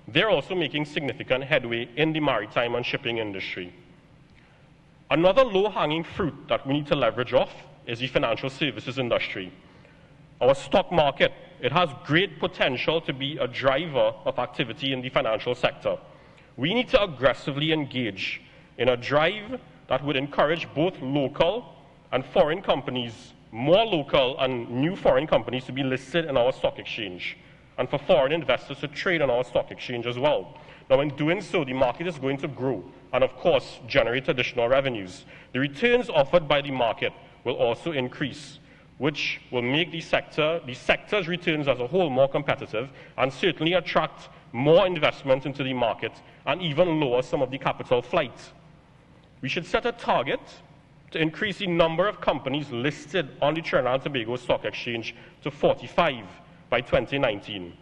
they're also making significant headway in the maritime and shipping industry. Another low-hanging fruit that we need to leverage off is the financial services industry. Our stock market, it has great potential to be a driver of activity in the financial sector. We need to aggressively engage in a drive that would encourage both local and foreign companies, more local and new foreign companies to be listed in our stock exchange, and for foreign investors to trade on our stock exchange as well. Now, in doing so, the market is going to grow and, of course, generate additional revenues. The returns offered by the market will also increase, which will make the sector's returns as a whole more competitive and certainly attract more investment into the market and even lower some of the capital flight. We should set a target to increase the number of companies listed on the Trinidad and Tobago Stock Exchange to 45 by 2019.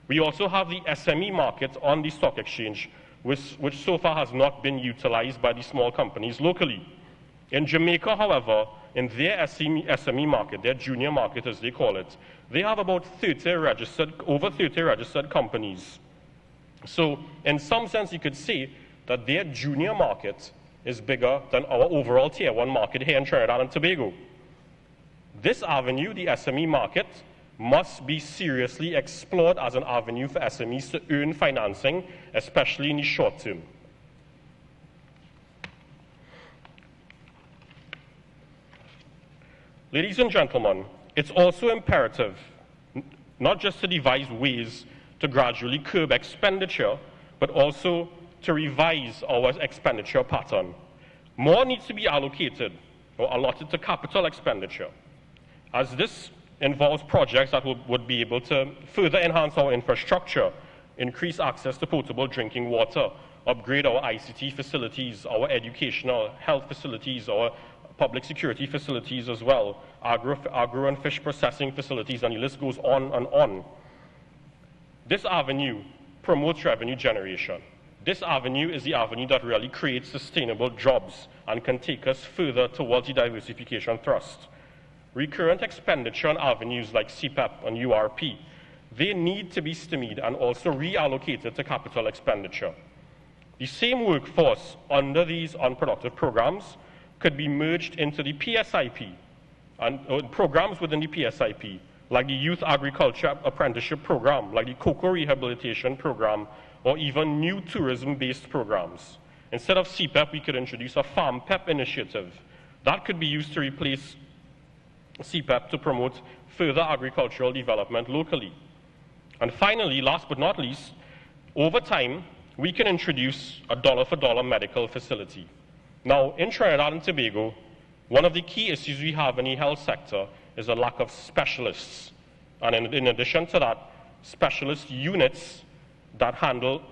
We also have the SME market on the stock exchange, which so far has not been utilized by the small companies locally. In Jamaica, however, in their SME market, their junior market as they call it, they have about over 30 registered companies. So in some sense, you could say that their junior market is bigger than our overall Tier 1 market here in Trinidad and Tobago. This avenue, the SME market, must be seriously explored as an avenue for SMEs to earn financing, especially in the short term. Ladies and gentlemen, it's also imperative not just to devise ways to gradually curb expenditure, but also to revise our expenditure pattern. More needs to be allocated or allotted to capital expenditure, as this involves projects that would be able to further enhance our infrastructure, increase access to potable drinking water, upgrade our ICT facilities, our educational health facilities, our public security facilities as well, agro and fish processing facilities, and the list goes on and on. This avenue promotes revenue generation. This avenue is the avenue that really creates sustainable jobs and can take us further towards the diversification thrust. Recurrent expenditure on avenues like CPEP and URP, they need to be stymied and also reallocated to capital expenditure. The same workforce under these unproductive programs could be merged into the PSIP and programs within the PSIP, like the Youth Agriculture Apprenticeship Program, like the Cocoa Rehabilitation Program, or even new tourism-based programs. Instead of CPEP, we could introduce a Farm PEP initiative. That could be used to replace CPEP to promote further agricultural development locally. And finally, last but not least, over time, we can introduce a dollar-for-dollar medical facility. Now, in Trinidad and Tobago, one of the key issues we have in the health sector is a lack of specialists. And in addition to that, specialist units that handle,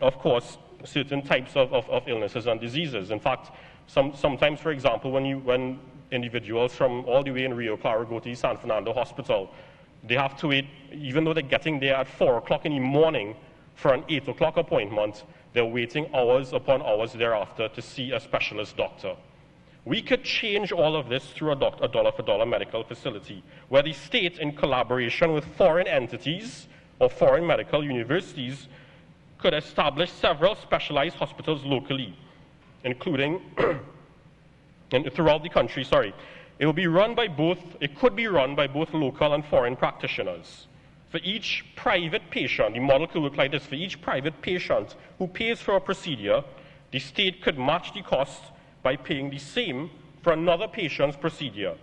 of course, certain types of illnesses and diseases. In fact, sometimes, for example, when individuals from all the way in Rio Claro go to the San Fernando Hospital, they have to wait, even though they're getting there at 4 o'clock in the morning for an 8 o'clock appointment, they're waiting hours upon hours thereafter to see a specialist doctor. We could change all of this through a dollar-for-dollar medical facility, where the state, in collaboration with foreign entities or foreign medical universities, could establish several specialized hospitals locally, including throughout the country. It could be run by both local and foreign practitioners. For each private patient, the model could look like this. For each private patient who pays for a procedure, the state could match the cost by paying the same for another patient's procedure.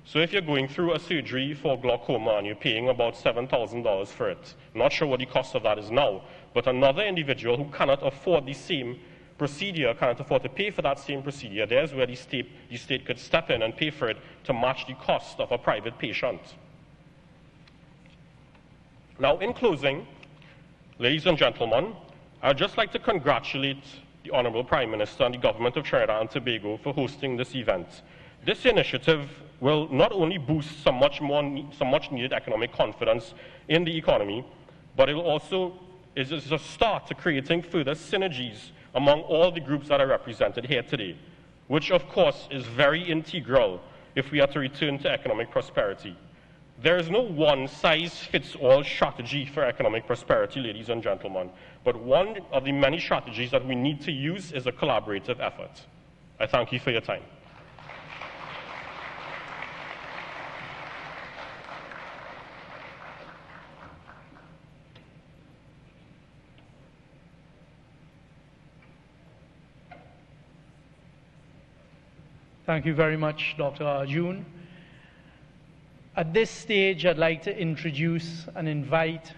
So if you're going through a surgery for glaucoma and you're paying about $7,000 for it, I'm not sure what the cost of that is now, but another individual who cannot afford the same procedure, cannot afford to pay for that same procedure, there's where the state could step in and pay for it to match the cost of a private patient. Now, in closing, ladies and gentlemen, I'd just like to congratulate the Honourable Prime Minister and the Government of Trinidad and Tobago for hosting this event. This initiative will not only boost some much needed economic confidence in the economy, but it will also is a start to creating further synergies among all the groups that are represented here today, which of course is very integral if we are to return to economic prosperity. There is no one-size-fits-all strategy for economic prosperity, ladies and gentlemen, but one of the many strategies that we need to use is a collaborative effort. I thank you for your time. Thank you very much, Dr. Arjun. At this stage, I'd like to introduce and invite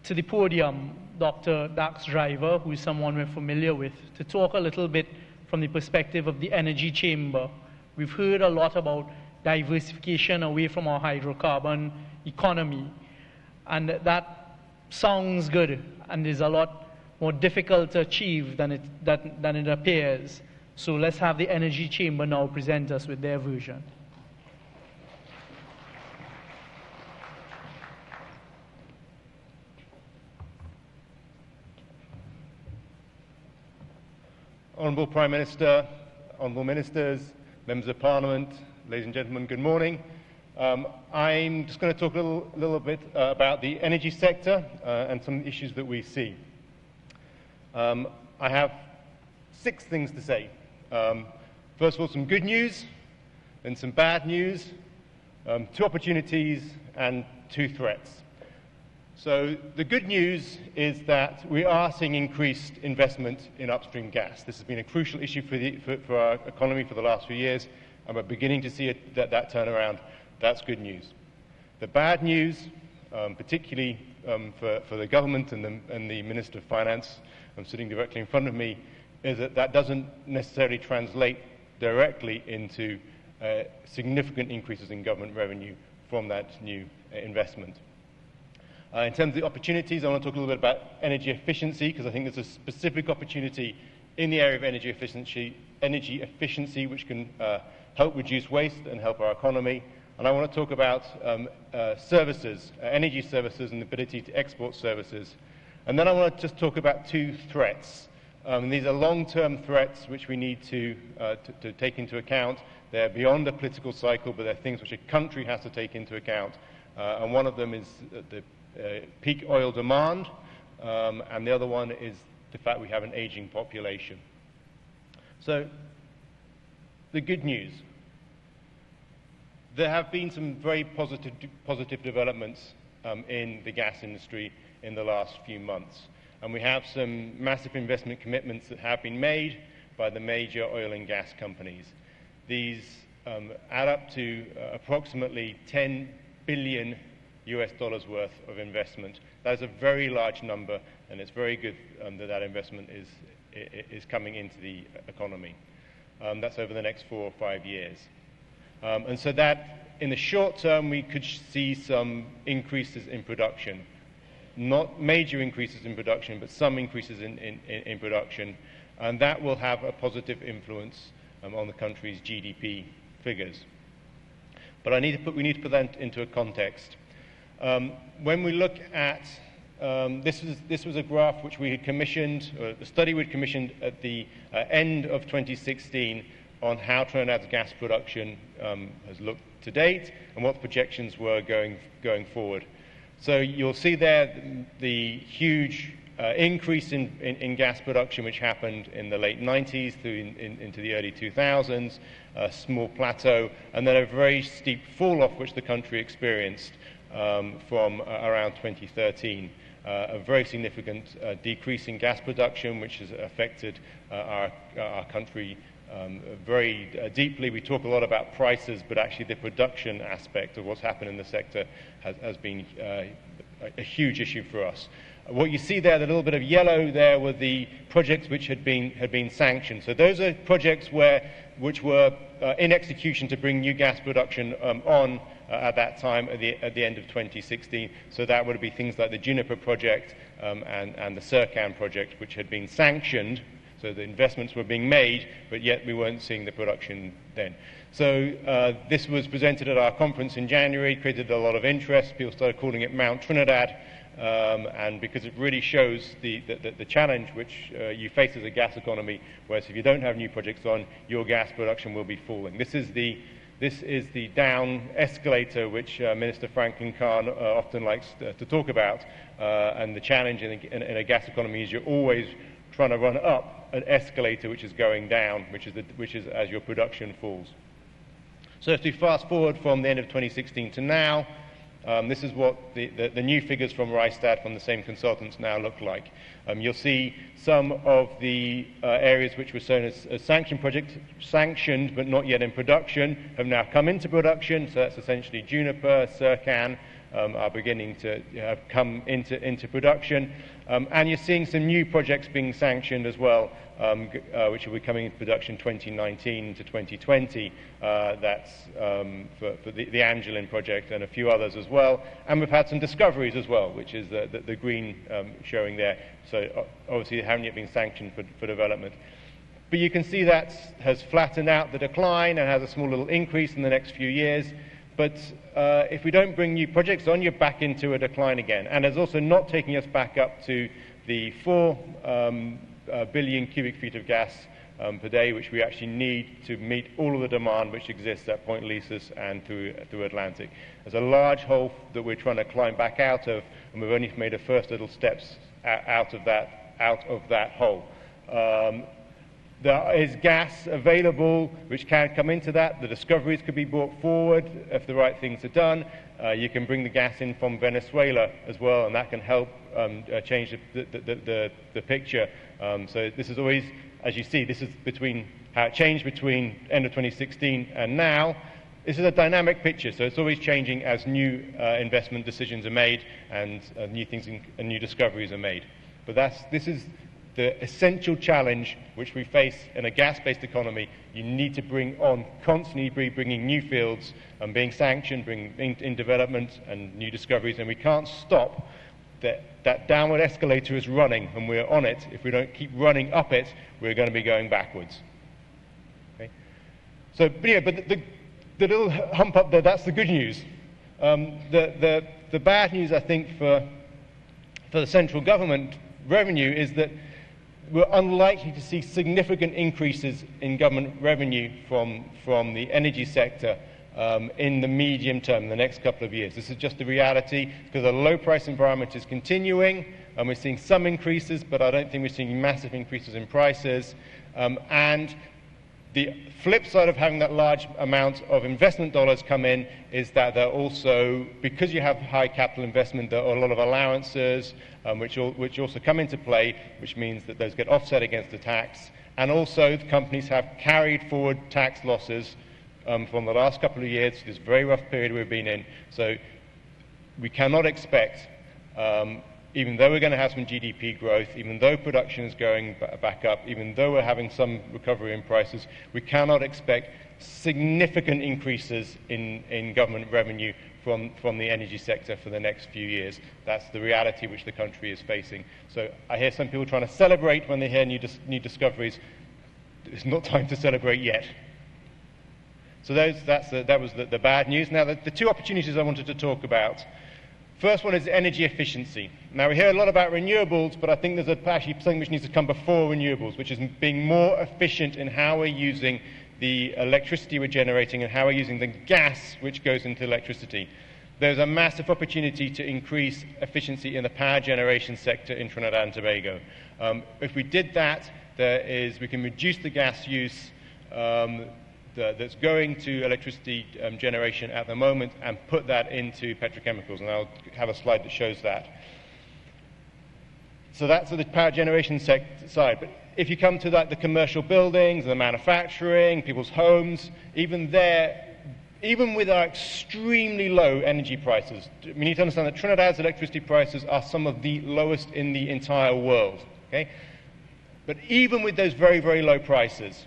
to the podium Dr. Dax Driver, who is someone we're familiar with, to talk a little bit from the perspective of the energy chamber. We've heard a lot about diversification away from our hydrocarbon economy, and that sounds good and is a lot more difficult to achieve than it appears. So let's have the energy chamber now present us with their version. Honourable Prime Minister, Honourable Ministers, Members of Parliament, ladies and gentlemen, good morning. I'm just going to talk a little bit about the energy sector and some issues that we see. I have 6 things to say. First of all, some good news, then some bad news, 2 opportunities, and 2 threats. So the good news is that we are seeing increased investment in upstream gas. This has been a crucial issue for our economy for the last few years, and we're beginning to see that turnaround. That's good news. The bad news, particularly for the government and the Minister of Finance, I'm sitting directly in front of me, is that doesn't necessarily translate directly into significant increases in government revenue from that new investment. In terms of the opportunities, I want to talk a little bit about energy efficiency, because I think there's a specific opportunity in the area of energy efficiency which can help reduce waste and help our economy. And I want to talk about services, energy services, and the ability to export services. And then I want to just talk about 2 threats. These are long-term threats which we need to take into account. They're beyond the political cycle, but they're things which a country has to take into account. And one of them is the peak oil demand, and the other one is the fact we have an aging population. So, the good news. There have been some very positive developments in the gas industry in the last few months. And we have some massive investment commitments that have been made by the major oil and gas companies. These add up to approximately $10 billion US dollars worth of investment. That is a very large number, and it's very good that that investment is coming into the economy. That's over the next 4 or 5 years. And so that, in the short term, we could see some increases in production. Not major increases in production, but some increases in production. And that will have a positive influence on the country's GDP figures. But we need to put that into a context. When we look at, this was a graph which we had commissioned, or the study we had commissioned at the end of 2016 on how Trinidad's gas production has looked to date and what the projections were going forward. So you'll see there the huge increase in gas production which happened in the late 90s through into the early 2000s, a small plateau, and then a very steep fall-off which the country experienced from around 2013. A very significant decrease in gas production which has affected our country very deeply. We talk a lot about prices, but actually the production aspect of what's happened in the sector has been a huge issue for us. What you see there, the little bit of yellow there, were the projects which had been sanctioned. So those are projects which were in execution to bring new gas production on at that time, at the end of 2016. So that would be things like the Juniper project and the Sercan project, which had been sanctioned. So the investments were being made, but yet we weren't seeing the production then. So this was presented at our conference in January, created a lot of interest. People started calling it Mount Trinidad, and because it really shows the challenge which you face as a gas economy, whereas if you don't have new projects on, your gas production will be falling. This is the down escalator which Minister Franklin Khan often likes to talk about, and the challenge in a gas economy is you're always trying to run up an escalator which is going down, which is as your production falls. So if we fast forward from the end of 2016 to now, this is what the new figures from Rystad from the same consultants now look like. You'll see some of the areas which were shown as sanctioned projects, sanctioned but not yet in production, have now come into production. So that's essentially Juniper, Sercan, are beginning to have come into production. And you're seeing some new projects being sanctioned as well, which will be coming into production 2019 to 2020. That's for the Angelin project and a few others as well. And we've had some discoveries as well, which is the green showing there. So obviously they haven't yet been sanctioned for development. But you can see that has flattened out the decline and has a small little increase in the next few years. But if we don't bring new projects on, you're back into a decline again. And it's also not taking us back up to the 4 billion cubic feet of gas per day, which we actually need to meet all of the demand which exists at Point Lisas and through Atlantic. There's a large hole that we're trying to climb back out of, and we've only made the first little steps out of that hole. There is gas available which can come into that. The discoveries could be brought forward if the right things are done. You can bring the gas in from Venezuela as well, and that can help change the picture. So this is always, as you see, this is how it changed between end of 2016 and now. This is a dynamic picture, so it's always changing as new investment decisions are made and new things and new discoveries are made. But this is the essential challenge which we face in a gas-based economy. You need to constantly bringing new fields and being sanctioned, bringing in development and new discoveries, and we can't stop. That downward escalator is running, and we're on it. If we don't keep running up it, we're going to be going backwards. Okay? So, but the little hump up there, that's the good news. The bad news, I think, for the central government revenue is that we're unlikely to see significant increases in government revenue from the energy sector in the medium term, the next couple of years. This is just the reality, because the low price environment is continuing, and we're seeing some increases, but I don't think we're seeing massive increases in prices. And the flip side of having that large amount of investment dollars come in is that they're also, because you have high capital investment, there are a lot of allowances which also come into play, which means that those get offset against the tax. And also the companies have carried forward tax losses from the last couple of years, this very rough period we've been in. So we cannot expect, even though we're going to have some GDP growth, even though production is going back up, even though we're having some recovery in prices, we cannot expect significant increases in government revenue from the energy sector for the next few years. That's the reality which the country is facing. So I hear some people trying to celebrate when they hear new discoveries. It's not time to celebrate yet. So that was the bad news. Now, the two opportunities I wanted to talk about. First one is energy efficiency. Now, we hear a lot about renewables, but I think there's actually something which needs to come before renewables, which is being more efficient in how we're using the electricity we're generating and how we're using the gas which goes into electricity. There's a massive opportunity to increase efficiency in the power generation sector in Trinidad and Tobago. If we did that, we can reduce the gas use that's going to electricity generation at the moment and put that into petrochemicals. And I'll have a slide that shows that. So that's the power generation side. But if you come to the commercial buildings, the manufacturing, people's homes, even there, even with our extremely low energy prices, we need to understand that Trinidad's electricity prices are some of the lowest in the entire world. Okay? But even with those very, very low prices,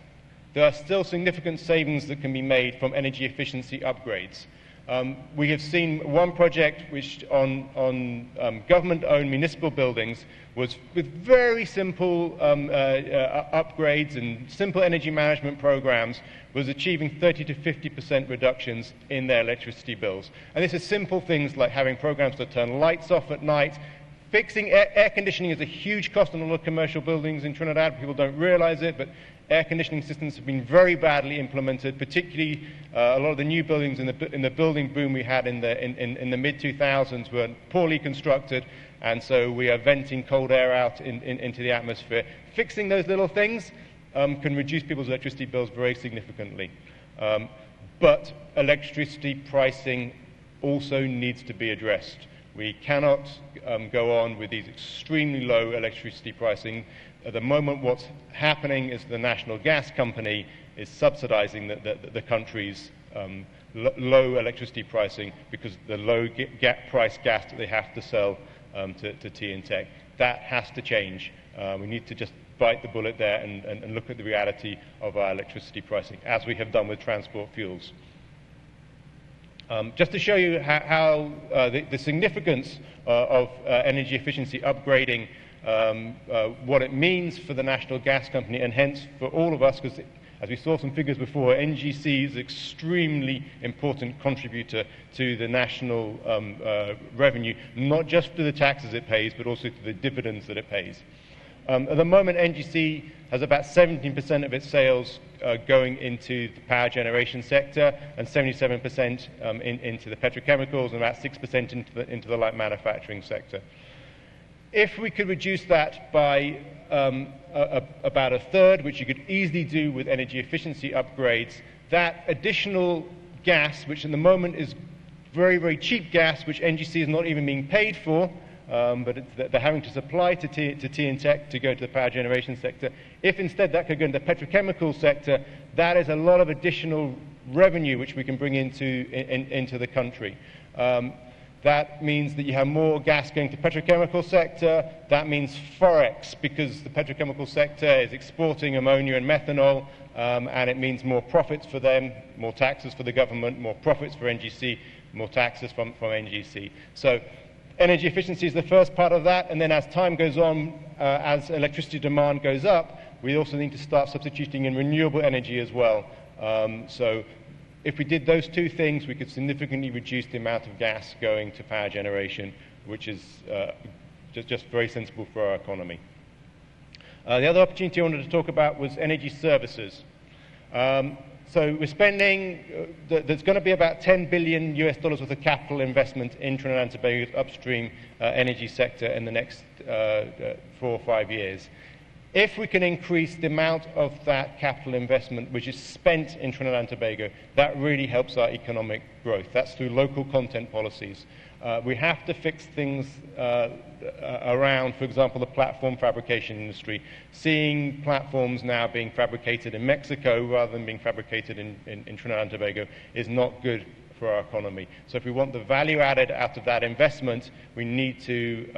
there are still significant savings that can be made from energy efficiency upgrades. We have seen one project which on government-owned municipal buildings was with very simple upgrades and simple energy management programs was achieving 30 to 50% reductions in their electricity bills. And this is simple things like having programs to turn lights off at night. Fixing air conditioning is a huge cost on a lot of commercial buildings in Trinidad. People don't realize it, but air conditioning systems have been very badly implemented, particularly a lot of the new buildings in the building boom we had in the mid-2000s were poorly constructed, and so we are venting cold air out into the atmosphere. Fixing those little things can reduce people's electricity bills very significantly. But electricity pricing also needs to be addressed. We cannot go on with these extremely low electricity pricing. At the moment, what's happening is the national gas company is subsidizing the country's low electricity pricing because the low price gas that they have to sell to T&Tech. That has to change. We need to just bite the bullet there and look at the reality of our electricity pricing, as we have done with transport fuels. Just to show you how the significance of energy efficiency upgrading, what it means for the national gas company and hence for all of us, because as we saw some figures before, NGC is an extremely important contributor to the national revenue, not just to the taxes it pays, but also to the dividends that it pays. At the moment, NGC has about 17% of its sales going into the power generation sector and 77% into the petrochemicals and about 6% into the light manufacturing sector. If we could reduce that by about a third, which you could easily do with energy efficiency upgrades, that additional gas, which at the moment is very, very cheap gas, which NGC is not even being paid for, but they're having to supply to T&Tech to go to the power generation sector. If instead that could go into the petrochemical sector, that is a lot of additional revenue which we can bring into the country. That means that you have more gas going to the petrochemical sector. That means Forex, because the petrochemical sector is exporting ammonia and methanol, and it means more profits for them, more taxes for the government, more profits for NGC, more taxes from NGC. So energy efficiency is the first part of that, and then as time goes on, as electricity demand goes up, we also need to start substituting in renewable energy as well. So if we did those two things, we could significantly reduce the amount of gas going to power generation, which is just very sensible for our economy. The other opportunity I wanted to talk about was energy services. So we're spending, there's going to be about $10 billion US worth of capital investment in Trinidad and Tobago's upstream energy sector in the next 4 or 5 years. If we can increase the amount of that capital investment which is spent in Trinidad and Tobago, that really helps our economic growth. That's through local content policies. We have to fix things around, for example, the platform fabrication industry. Seeing platforms now being fabricated in Mexico rather than being fabricated in Trinidad and Tobago is not good for our economy. So if we want the value added out of that investment, we need to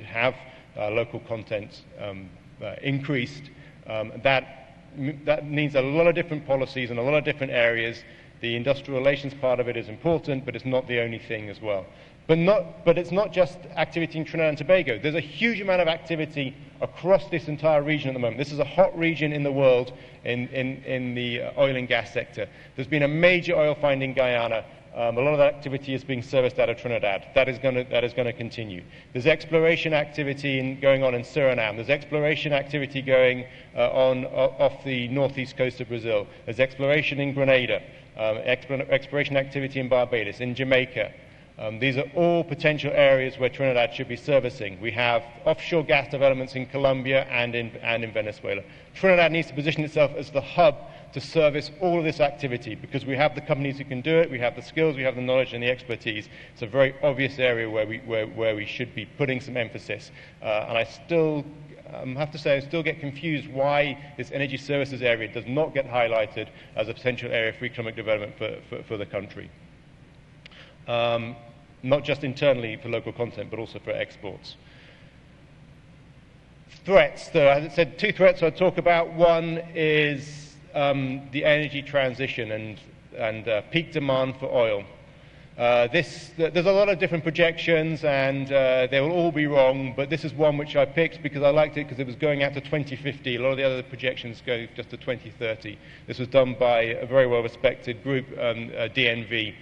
have local content increased. That needs a lot of different policies in a lot of different areas. The industrial relations part of it is important, but it's not the only thing as well. But it's not just activity in Trinidad and Tobago. There's a huge amount of activity across this entire region at the moment. This is a hot region in the world in the oil and gas sector. There's been a major oil find in Guyana. A lot of that activity is being serviced out of Trinidad. That is going to continue. There's exploration activity going on in Suriname. There's exploration activity going on off the northeast coast of Brazil. There's exploration in Grenada, exploration activity in Barbados, in Jamaica. These are all potential areas where Trinidad should be servicing. We have offshore gas developments in Colombia and in Venezuela. Trinidad needs to position itself as the hub to service all of this activity because we have the companies who can do it, we have the skills, we have the knowledge and the expertise. It's a very obvious area where we should be putting some emphasis. And I still have to say I still get confused why this energy services area does not get highlighted as a potential area for economic development for the country. Not just internally for local content, but also for exports. Threats, though, as I said, two threats I'll talk about. One is the energy transition and peak demand for oil. There's a lot of different projections, and they will all be wrong, but this is one which I picked because I liked it because it was going out to 2050. A lot of the other projections go just to 2030. This was done by a very well-respected group, DNV.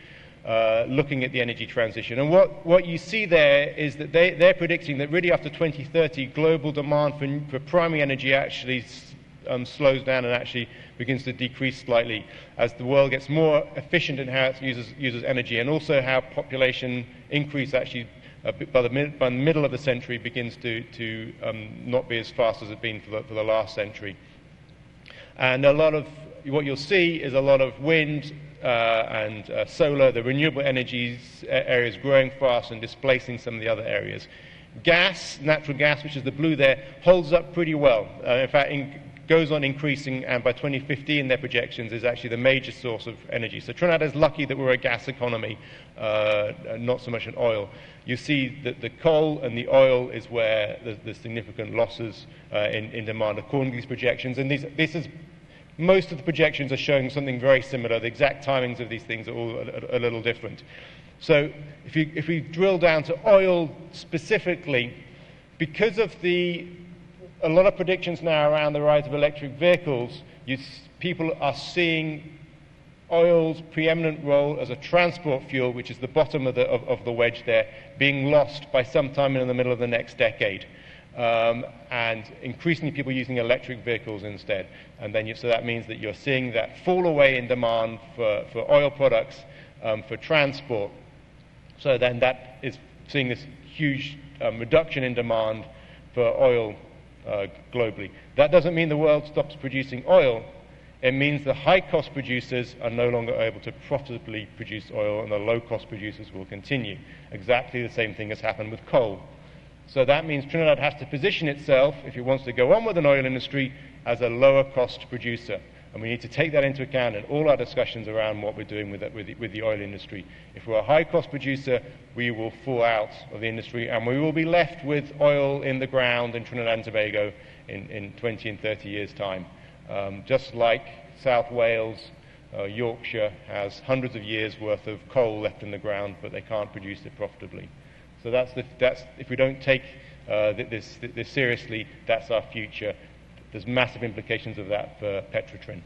Looking at the energy transition. And what you see there is that they're predicting that really after 2030, global demand for primary energy actually slows down and actually begins to decrease slightly as the world gets more efficient in how it uses energy, and also how population increase actually by the middle of the century begins to not be as fast as it's been for the last century. And a lot of what you'll see is a lot of wind and solar, the renewable energies areas growing fast and displacing some of the other areas. Gas, natural gas, which is the blue there, holds up pretty well. In fact, goes on increasing, and by 2050 in their projections is actually the major source of energy. So Trinidad is lucky that we're a gas economy, not so much an oil. You see that the coal and the oil is where there's significant losses in demand according to these projections, and this is most of the projections are showing something very similar. The exact timings of these things are all a little different. So if we drill down to oil specifically, because of a lot of predictions now around the rise of electric vehicles, people are seeing oil's preeminent role as a transport fuel, which is the bottom of the wedge there, being lost by sometime in the middle of the next decade. And increasingly people using electric vehicles instead. And then so that means that you're seeing that fall away in demand for oil products for transport. So then that is seeing this huge reduction in demand for oil globally. That doesn't mean the world stops producing oil. It means the high-cost producers are no longer able to profitably produce oil, and the low-cost producers will continue. Exactly the same thing has happened with coal. So that means Trinidad has to position itself, if it wants to go on with an oil industry, as a lower-cost producer. And we need to take that into account in all our discussions around what we're doing with the oil industry. If we're a high-cost producer, we will fall out of the industry, and we will be left with oil in the ground in Trinidad and Tobago in 20 and 30 years' time. Just like South Wales, Yorkshire has hundreds of years' worth of coal left in the ground, but they can't produce it profitably. So that's if we don't take this seriously, that's our future. There's massive implications of that for Petrotrin.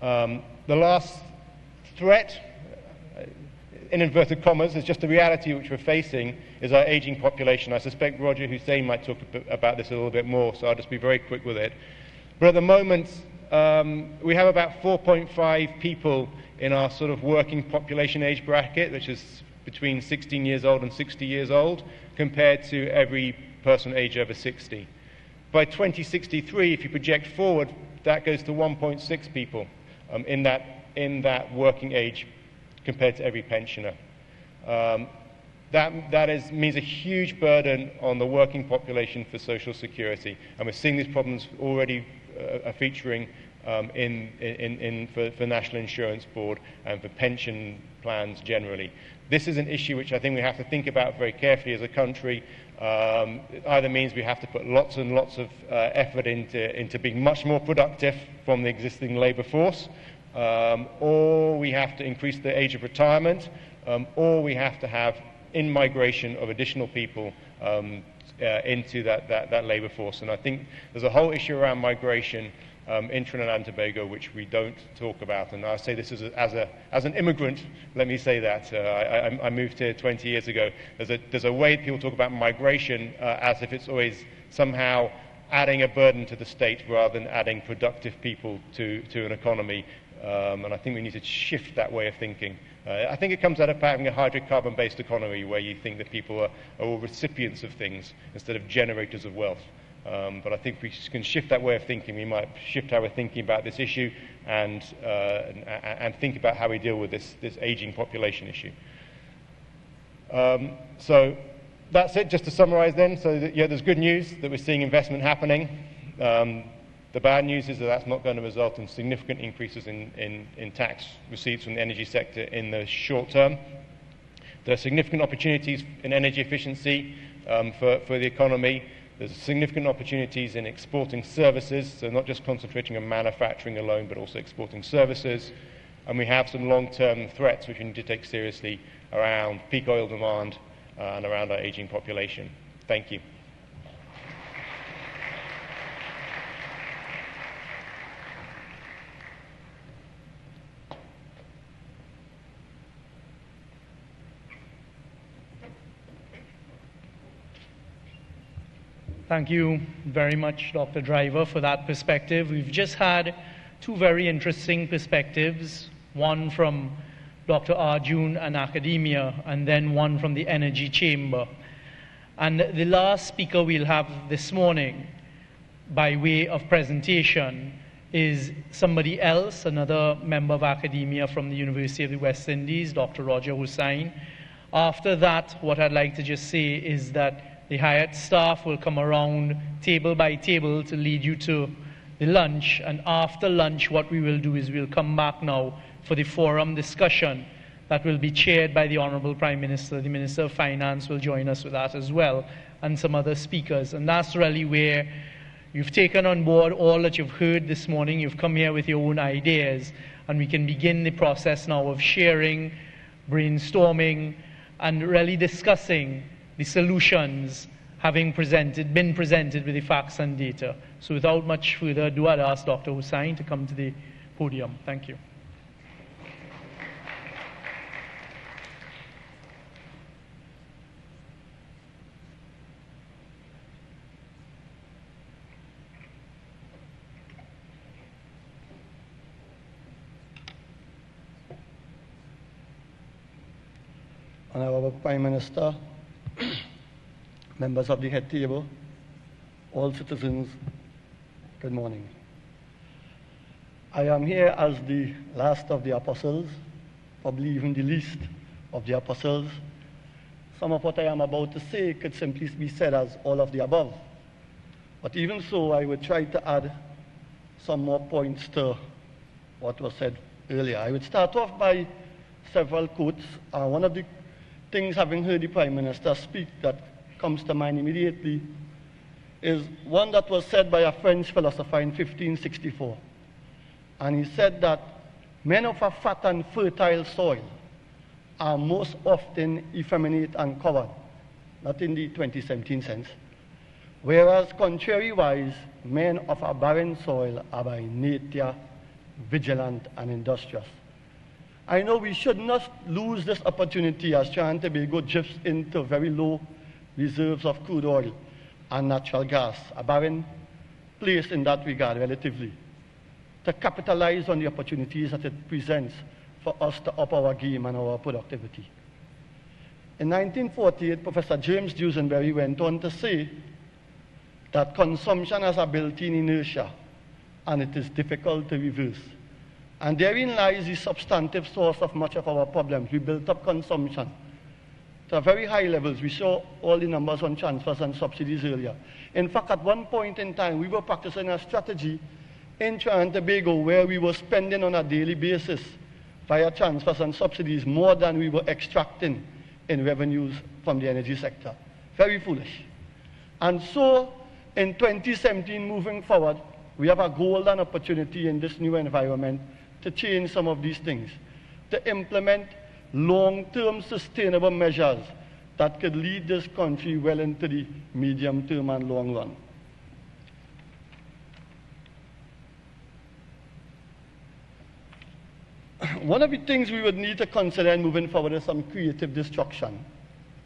The last threat, in inverted commas, is just the reality which we're facing, is our aging population. I suspect Roger Hussein might talk about this a little bit more, so I'll just be very quick with it. But at the moment, we have about 4.5 people in our sort of working population age bracket, which is between 16 years old and 60 years old, compared to every person age over 60. By 2063, if you project forward, that goes to 1.6 people in that working age compared to every pensioner. That means a huge burden on the working population for Social Security, and we're seeing these problems already featuring for National Insurance Board and for pension plans generally. This is an issue which I think we have to think about very carefully as a country. It either means we have to put lots and lots of effort into being much more productive from the existing labour force, or we have to increase the age of retirement, or we have to have in-migration of additional people into that labour force. And I think there's a whole issue around migration in Trinidad and Tobago which we don't talk about. And I say this as an immigrant, let me say that. I moved here 20 years ago. There's a way people talk about migration as if it's always somehow adding a burden to the state rather than adding productive people to an economy. And I think we need to shift that way of thinking. I think it comes out of having a hydrocarbon-based economy where you think that people are all recipients of things instead of generators of wealth. But I think if we can shift that way of thinking, we might shift how we're thinking about this issue and think about how we deal with this aging population issue. So that's it, just to summarize then. So yeah, there's good news that we're seeing investment happening. The bad news is that that's not going to result in significant increases in tax receipts from the energy sector in the short term. There are significant opportunities in energy efficiency for the economy. There's significant opportunities in exporting services, so not just concentrating on manufacturing alone, but also exporting services. And we have some long-term threats which we need to take seriously around peak oil demand and around our aging population. Thank you. Thank you very much, Dr. Driver, for that perspective. We've just had two very interesting perspectives, one from Dr. Arjun and academia, and then one from the Energy Chamber. And the last speaker we'll have this morning, by way of presentation, is somebody else, another member of academia from the University of the West Indies, Dr. Roger Hussain. After that, what I'd like to just say is that the Hyatt staff will come around table by table to lead you to the lunch, and after lunch what we will do is we'll come back now for the forum discussion that will be chaired by the Honourable Prime Minister. The Minister of Finance will join us with that as well, and some other speakers. And that's really where you've taken on board all that you've heard this morning. You've come here with your own ideas, and we can begin the process now of sharing, brainstorming, and really discussing the solutions having been presented with the facts and data. So without much further ado, I'd ask Dr. Hussain to come to the podium. Thank you. Honourable Prime Minister, members of the head table, all citizens, good morning. I am here as the last of the apostles, probably even the least of the apostles. Some of what I am about to say could simply be said as all of the above. But even so, I would try to add some more points to what was said earlier. I would start off by several quotes. One of the things, having heard the Prime Minister speak, that comes to mind immediately is one that was said by a French philosopher in 1564. And he said that men of a fat and fertile soil are most often effeminate and coward, not in the 2017 sense, whereas contrariwise, men of a barren soil are by nature vigilant and industrious. I know we should not lose this opportunity as Trinidad and Tobago drifts into very low reserves of crude oil and natural gas, a barren place in that regard relatively, to capitalize on the opportunities that it presents for us to up our game and our productivity. In 1948, Professor James Dusenberry went on to say that consumption has a built-in inertia and it is difficult to reverse. And therein lies the substantive source of much of our problems. We built up consumption to very high levels. We saw all the numbers on transfers and subsidies earlier. In fact, at one point in time, we were practicing a strategy in Trinidad and Tobago where we were spending on a daily basis via transfers and subsidies more than we were extracting in revenues from the energy sector. Very foolish. And so, in 2017, moving forward, we have a golden opportunity in this new environment to change some of these things, to implement long-term sustainable measures that could lead this country well into the medium term and long run. One of the things we would need to consider in moving forward is some creative destruction.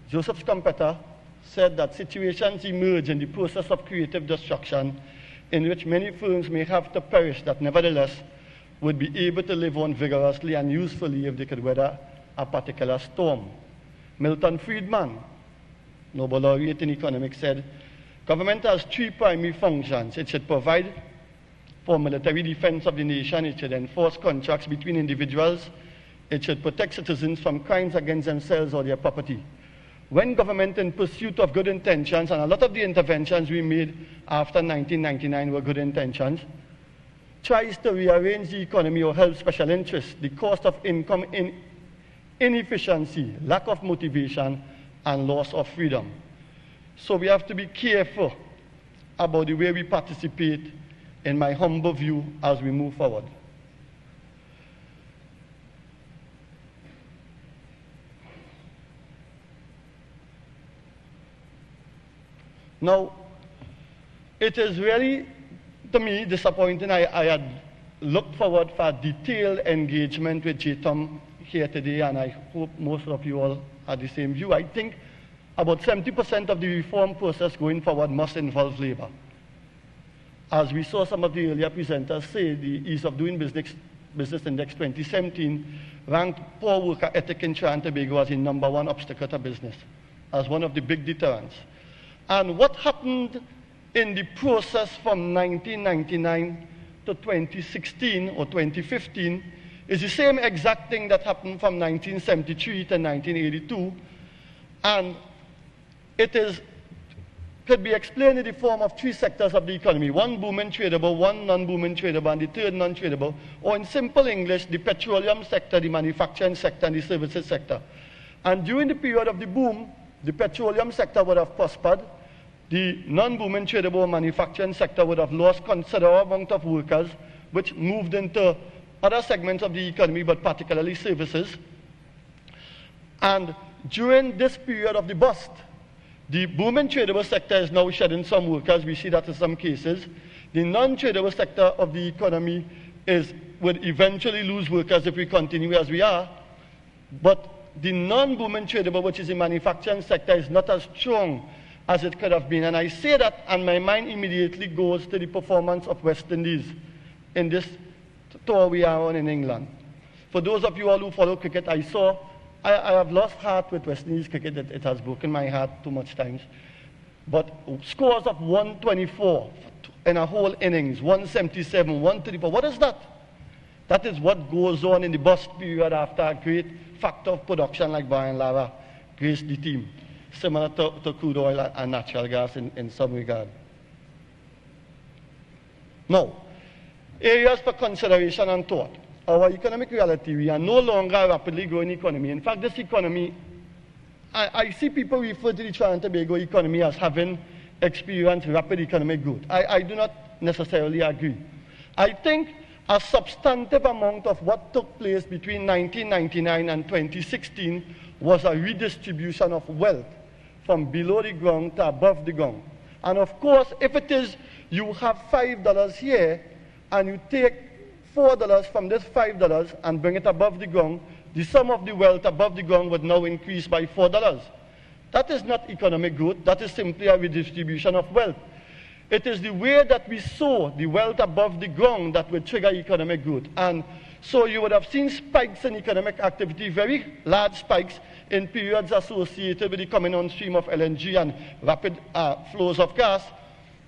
Joseph's competitor said that situations emerge in the process of creative destruction in which many firms may have to perish that nevertheless would be able to live on vigorously and usefully if they could weather a particular storm. Milton Friedman, Nobel laureate in economics, said, government has three primary functions. It should provide for military defense of the nation, it should enforce contracts between individuals, it should protect citizens from crimes against themselves or their property. When government, in pursuit of good intentions, and a lot of the interventions we made after 1999 were good intentions, tries to rearrange the economy or help special interests, the cost of income in inefficiency, lack of motivation, and loss of freedom. So we have to be careful about the way we participate, in my humble view, as we move forward. Now, it is really, to me, disappointing. I had looked forward for detailed engagement with JTOM here today, and I hope most of you all had the same view. I think about 70% of the reform process going forward must involve labor. As we saw some of the earlier presenters say, the Ease of Doing Business Index 2017 ranked poor worker ethic in Trinidad and Tobago as the #1 obstacle to business, as one of the big deterrents. And what happened in the process from 1999 to 2016 or 2015 is the same exact thing that happened from 1973 to 1982, and it could be explained in the form of three sectors of the economy: one booming tradable, one non-booming tradable, and the third non-tradable, or in simple English, the petroleum sector, the manufacturing sector, and the services sector. And during the period of the boom, the petroleum sector would have prospered, the non-booming tradable manufacturing sector would have lost considerable amount of workers, which moved into other segments of the economy, but particularly services. And during this period of the bust, the booming tradable sector is now shedding some workers. We see that in some cases. The non-tradable sector of the economy would eventually lose workers if we continue as we are. But the non-booming tradable, which is the manufacturing sector, is not as strong as it could have been. And I say that, and my mind immediately goes to the performance of West Indies in this tour we are on in England. For those of you all who follow cricket, I have lost heart with West Indies cricket. It has broken my heart too much times. But scores of 124 in a whole innings, 177, 134, what is that? That is what goes on in the bust period after a great factor of production like Brian Lara graced the team, similar to crude oil and natural gas in some regard. Now, areas for consideration and thought. Our economic reality, we are no longer a rapidly growing economy. In fact, this economy, I see people refer to the Trinidad and Tobago economy as having experienced rapid economic growth. I do not necessarily agree. I think a substantive amount of what took place between 1999 and 2016 was a redistribution of wealth from below the ground to above the ground. And of course, if it is you have $5 here and you take $4 from this $5 and bring it above the ground, the sum of the wealth above the ground would now increase by $4. That is not economic growth, that is simply a redistribution of wealth. It is the way that we sow the wealth above the ground that would trigger economic growth. And so you would have seen spikes in economic activity, very large spikes in periods associated with the coming on stream of LNG and rapid flows of gas.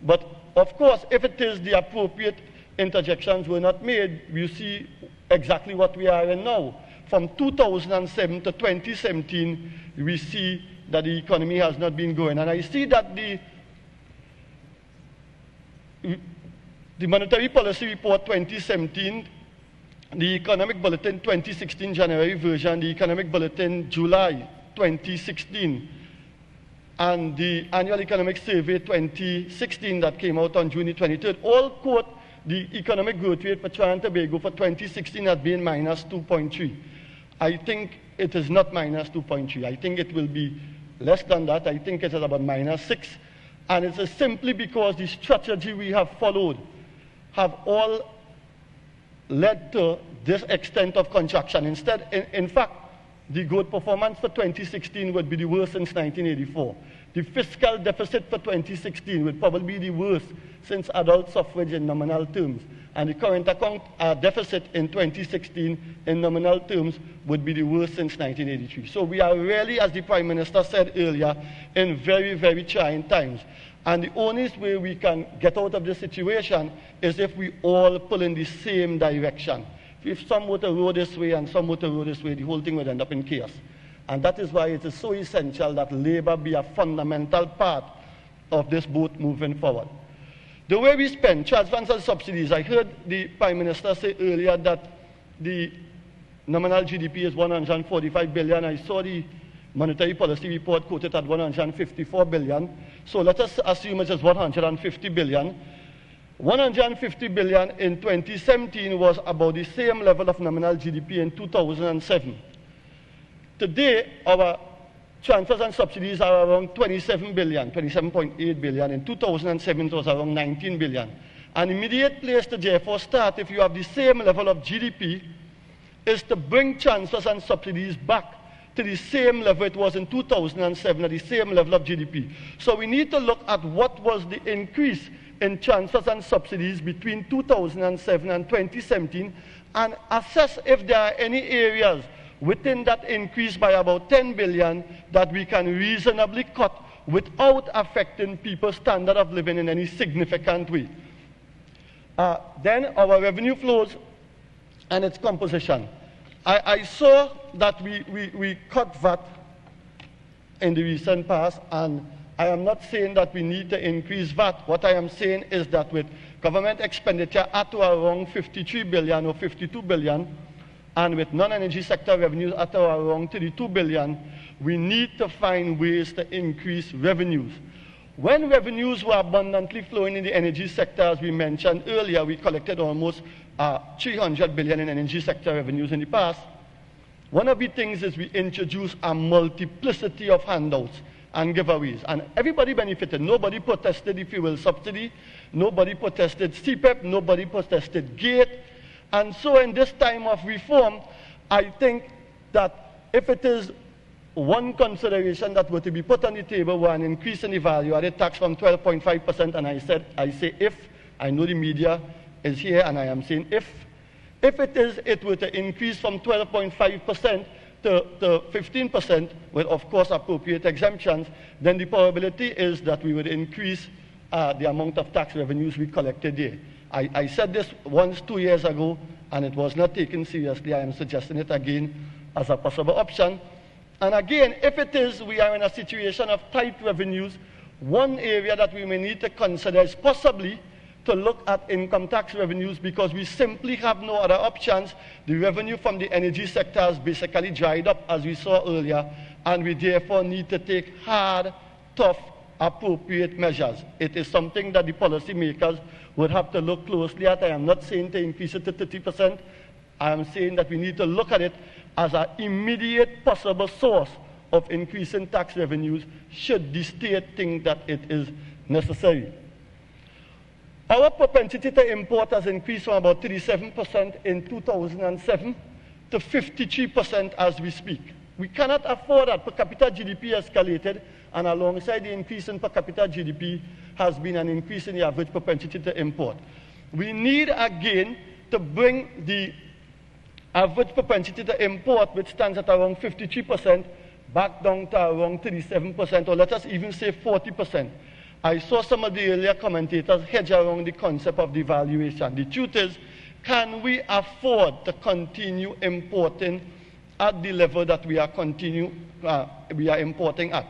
But of course, if it is the appropriate interjections were not made, you see exactly what we are in now. From 2007 to 2017, we see that the economy has not been growing. And I see that The Monetary Policy Report 2017, the Economic Bulletin 2016 January version, the Economic Bulletin July 2016, and the Annual Economic Survey 2016 that came out on June 23rd, all quote the economic growth rate for Trinidad and Tobago for 2016 as being minus 2.3. I think it is not minus 2.3. I think it will be less than that. I think it is about minus 6. And it is simply because the strategy we have followed have all led to this extent of contraction. Instead, in fact, the growth performance for 2016 would be the worst since 1984. The fiscal deficit for 2016 would probably be the worst since adult suffrage in nominal terms. And the current account deficit in 2016 in nominal terms would be the worst since 1983. So we are really, as the Prime Minister said earlier, in very, very trying times. And the only way we can get out of this situation is if we all pull in the same direction. If some were to row this way and some were to row this way, the whole thing would end up in chaos. And that is why it is so essential that labor be a fundamental part of this boat moving forward. The way we spend transfers and subsidies, I heard the Prime Minister say earlier that the nominal GDP is 145 billion. I saw the Monetary Policy Report quoted at 154 billion. So let us assume it is 150 billion. 150 billion in 2017 was about the same level of nominal GDP in 2007. Today, our transfers and subsidies are around 27 billion, 27.8 billion. In 2007, it was around 19 billion. An immediate place to therefore start, if you have the same level of GDP, is to bring transfers and subsidies back to the same level it was in 2007, at the same level of GDP. So we need to look at what was the increase in transfers and subsidies between 2007 and 2017 and assess if there are any areas within that increase by about 10 billion that we can reasonably cut without affecting people's standard of living in any significant way. Then our revenue flows and its composition. I saw that we cut VAT in the recent past, and I am not saying that we need to increase VAT. What I am saying is that with government expenditure at around 53 billion or 52 billion, and with non-energy sector revenues at around 32 billion, we need to find ways to increase revenues. When revenues were abundantly flowing in the energy sector, as we mentioned earlier, we collected almost 300 billion in energy sector revenues in the past. One of the things is we introduced a multiplicity of handouts and giveaways, and everybody benefited. Nobody protested the fuel subsidy, nobody protested CPEP, nobody protested GATE. And so in this time of reform, I think that if it is one consideration that were to be put on the table were an increase in the value-added tax from 12.5%, and I say if, I know the media is here and I am saying if it were to increase from 12.5% to 15% with, of course, appropriate exemptions, then the probability is that we would increase the amount of tax revenues we collected there. I said this once 2 years ago, and it was not taken seriously. I am suggesting it again as a possible option. And again, if it is, we are in a situation of tight revenues, one area that we may need to consider is possibly to look at income tax revenues, because we simply have no other options. The revenue from the energy sector has basically dried up, as we saw earlier, and we therefore need to take hard, tough, appropriate measures. It is something that the policymakers would have to look closely at. I am not saying to increase it to 30%. I am saying that we need to look at it as an immediate possible source of increasing tax revenues should the state think that it is necessary. Our propensity to import has increased from about 37% in 2007 to 53% as we speak. We cannot afford that. Per capita GDP escalated, and alongside the increase in per capita GDP has been an increase in the average propensity to import. We need, again, to bring the average propensity to import, which stands at around 53%, back down to around 37%, or let us even say 40%. I saw some of the earlier commentators hedge around the concept of devaluation. The truth is, can we afford to continue importing at the level that we are importing at?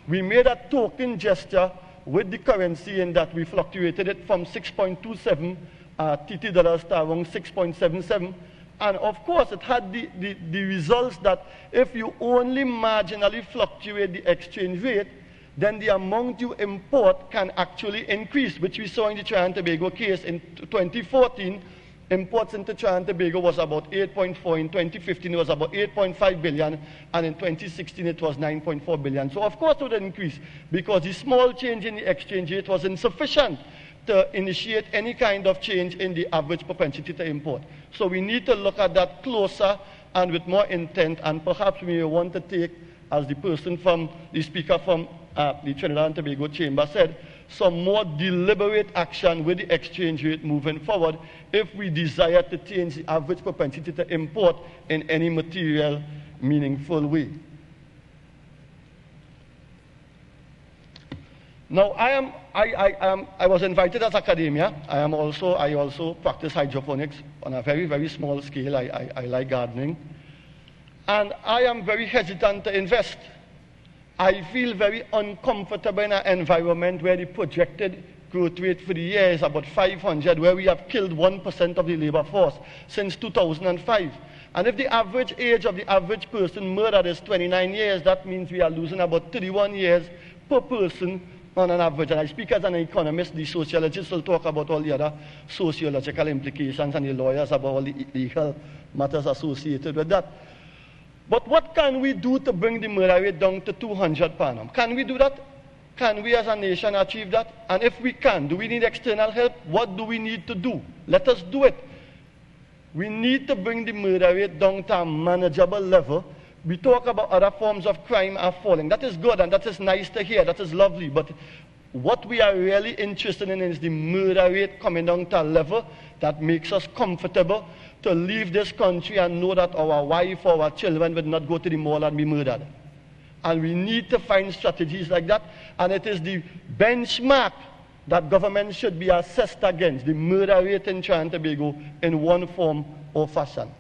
We made a token gesture with the currency in that we fluctuated it from 6.27 TT dollars to around 6.77. And of course, it had the results that if you only marginally fluctuate the exchange rate, then the amount you import can actually increase, which we saw in the Trinidad and Tobago case. In 2014, imports into Trinidad and Tobago was about 8.4, in 2015 it was about 8.5 billion, and in 2016 it was 9.4 billion. So of course it would increase, because the small change in the exchange rate was insufficient to initiate any kind of change in the average propensity to import. So we need to look at that closer and with more intent, and perhaps we may want to take, as the speaker from the Trinidad and Tobago Chamber said, some more deliberate action with the exchange rate moving forward if we desire to change the average propensity to import in any material, meaningful way. Now, I was invited as academia. I also practice hydroponics on a very, very small scale. I like gardening. And I am very hesitant to invest. I feel very uncomfortable in an environment where the projected growth rate for the year is about 500, where we have killed 1% of the labor force since 2005. And if the average age of the average person murdered is 29 years, that means we are losing about 31 years per person on an average. And I speak as an economist. The sociologists will talk about all the other sociological implications, and the lawyers about all the legal matters associated with that. But what can we do to bring the murder rate down to 200 per annum? Can we do that? Can we as a nation achieve that? And if we can, do we need external help? What do we need to do? Let us do it. We need to bring the murder rate down to a manageable level. We talk about other forms of crime are falling. That is good and that is nice to hear. That is lovely. But what we are really interested in is the murder rate coming down to a level that makes us comfortable to leave this country and know that our wife or our children would not go to the mall and be murdered. And we need to find strategies like that. And it is the benchmark that government should be assessed against, the murder rate in Trinidad and Tobago, in one form or fashion.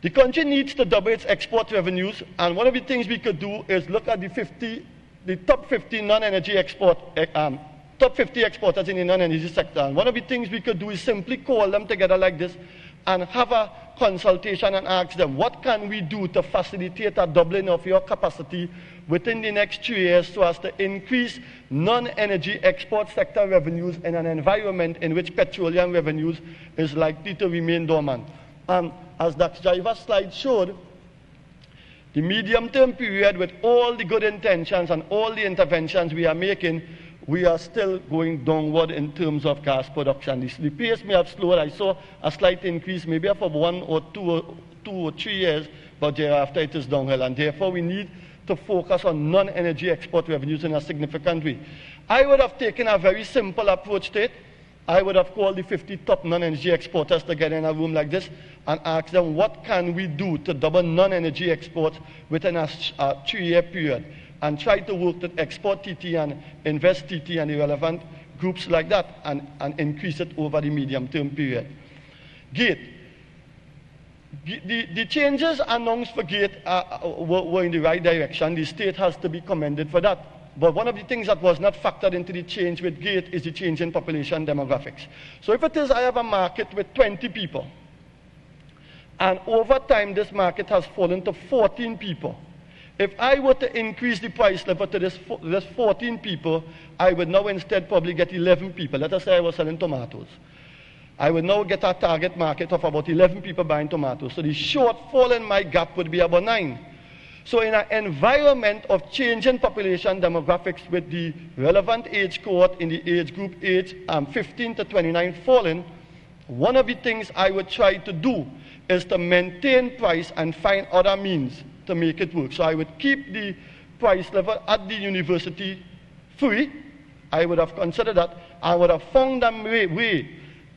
The country needs to double its export revenues, and one of the things we could do is look at the top 50 non-energy top 50 exporters in the non-energy sector. And one of the things we could do is simply call them together like this and have a consultation and ask them, what can we do to facilitate a doubling of your capacity within the next 2 years so as to increase non-energy export sector revenues in an environment in which petroleum revenues is likely to remain dormant. As Dr. Jiva's slide showed, the medium-term period, with all the good intentions and all the interventions we are making, we are still going downward in terms of gas production. The pace may have slowed. I saw a slight increase maybe for 1 or 2 or 3 years, but thereafter it is downhill. And therefore we need to focus on non-energy export revenues in a significant way. I would have taken a very simple approach to it. I would have called the 50 top non-energy exporters together in a room like this and asked them, what can we do to double non-energy exports within a 3-year period? And try to work with Export TT and Invest TT and the relevant groups like that and increase it over the medium-term period. GATE. The changes announced for GATE were in the right direction. The state has to be commended for that. But one of the things that was not factored into the change with GATE is the change in population demographics. So if it is I have a market with 20 people, and over time this market has fallen to 14 people, if I were to increase the price level to this 14 people, I would now instead probably get 11 people. Let us say I was selling tomatoes. I would now get a target market of about 11 people buying tomatoes. So the shortfall in my gap would be about 9. So in an environment of changing population demographics with the relevant age cohort in the age group age 15 to 29 falling, one of the things I would try to do is to maintain price and find other means to make it work. So I would keep the price level at the university free. I would have considered that. I would have found a way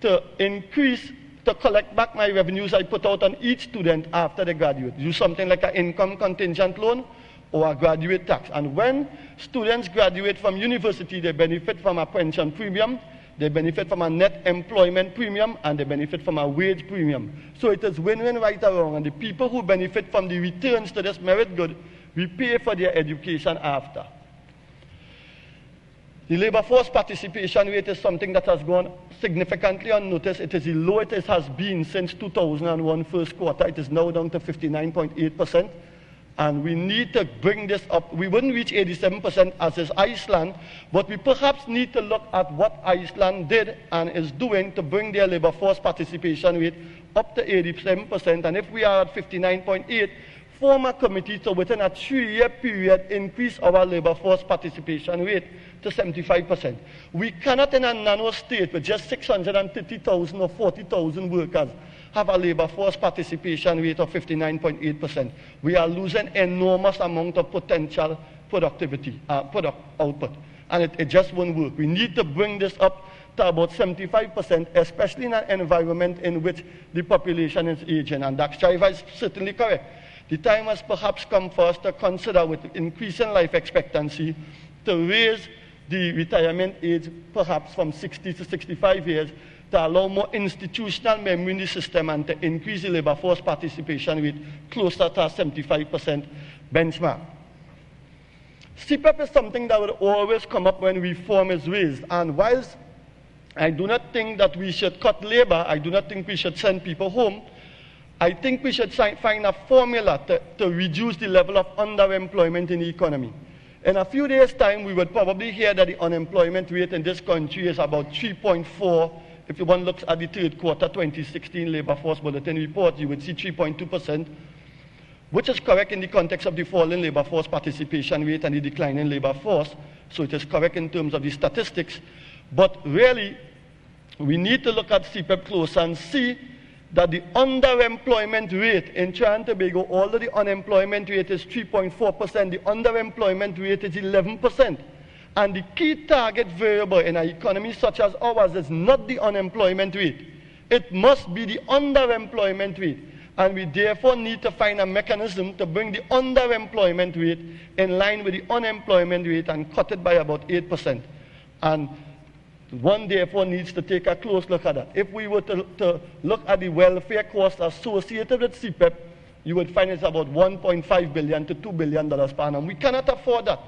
to increase, to collect back my revenues I put out on each student after they graduate. Do something like an income contingent loan or a graduate tax. And when students graduate from university, they benefit from a pension premium, they benefit from a net employment premium, and they benefit from a wage premium. So it is win-win right around, and the people who benefit from the returns to this merit good, we pay for their education after. The labor force participation rate is something that has gone significantly unnoticed. It is the lowest it has been since 2001 first quarter. It is now down to 59.8%. And we need to bring this up. We wouldn't reach 87% as is Iceland, but we perhaps need to look at what Iceland did and is doing to bring their labor force participation rate up to 87%. And if we are at 59.8%, form a committee to, within a 3-year period, increase our labor force participation rate to 75%. We cannot, in a nano state with just 630,000 or 40,000 workers, have a labor force participation rate of 59.8%. We are losing enormous amount of potential productivity, product output, and it just won't work. We need to bring this up to about 75%, especially in an environment in which the population is aging, and Dr. Shriver is certainly correct. The time has perhaps come for us to consider, with increasing life expectancy, to raise the retirement age perhaps from 60 to 65 years to allow more institutional memory in the system and to increase the labor force participation rate closer to a 75% benchmark. CPEP is something that will always come up when reform is raised, and whilst I do not think that we should cut labor, I do not think we should send people home, I think we should find a formula to reduce the level of underemployment in the economy. In a few days' time, we would probably hear that the unemployment rate in this country is about 3.4. If one looks at the third quarter 2016 labor force bulletin report, you would see 3.2%, which is correct in the context of the fall in labor force participation rate and the decline in labor force. So it is correct in terms of the statistics. But really, we need to look at CPEP close and see that the underemployment rate in Trinidad and Tobago, although the unemployment rate is 3.4%, the underemployment rate is 11%. And the key target variable in an economy such as ours is not the unemployment rate. It must be the underemployment rate. And we therefore need to find a mechanism to bring the underemployment rate in line with the unemployment rate and cut it by about 8%. And one therefore needs to take a close look at that. If we were to look at the welfare costs associated with CPEP, you would find it's about $1.5 billion to $2 billion per annum. We cannot afford that.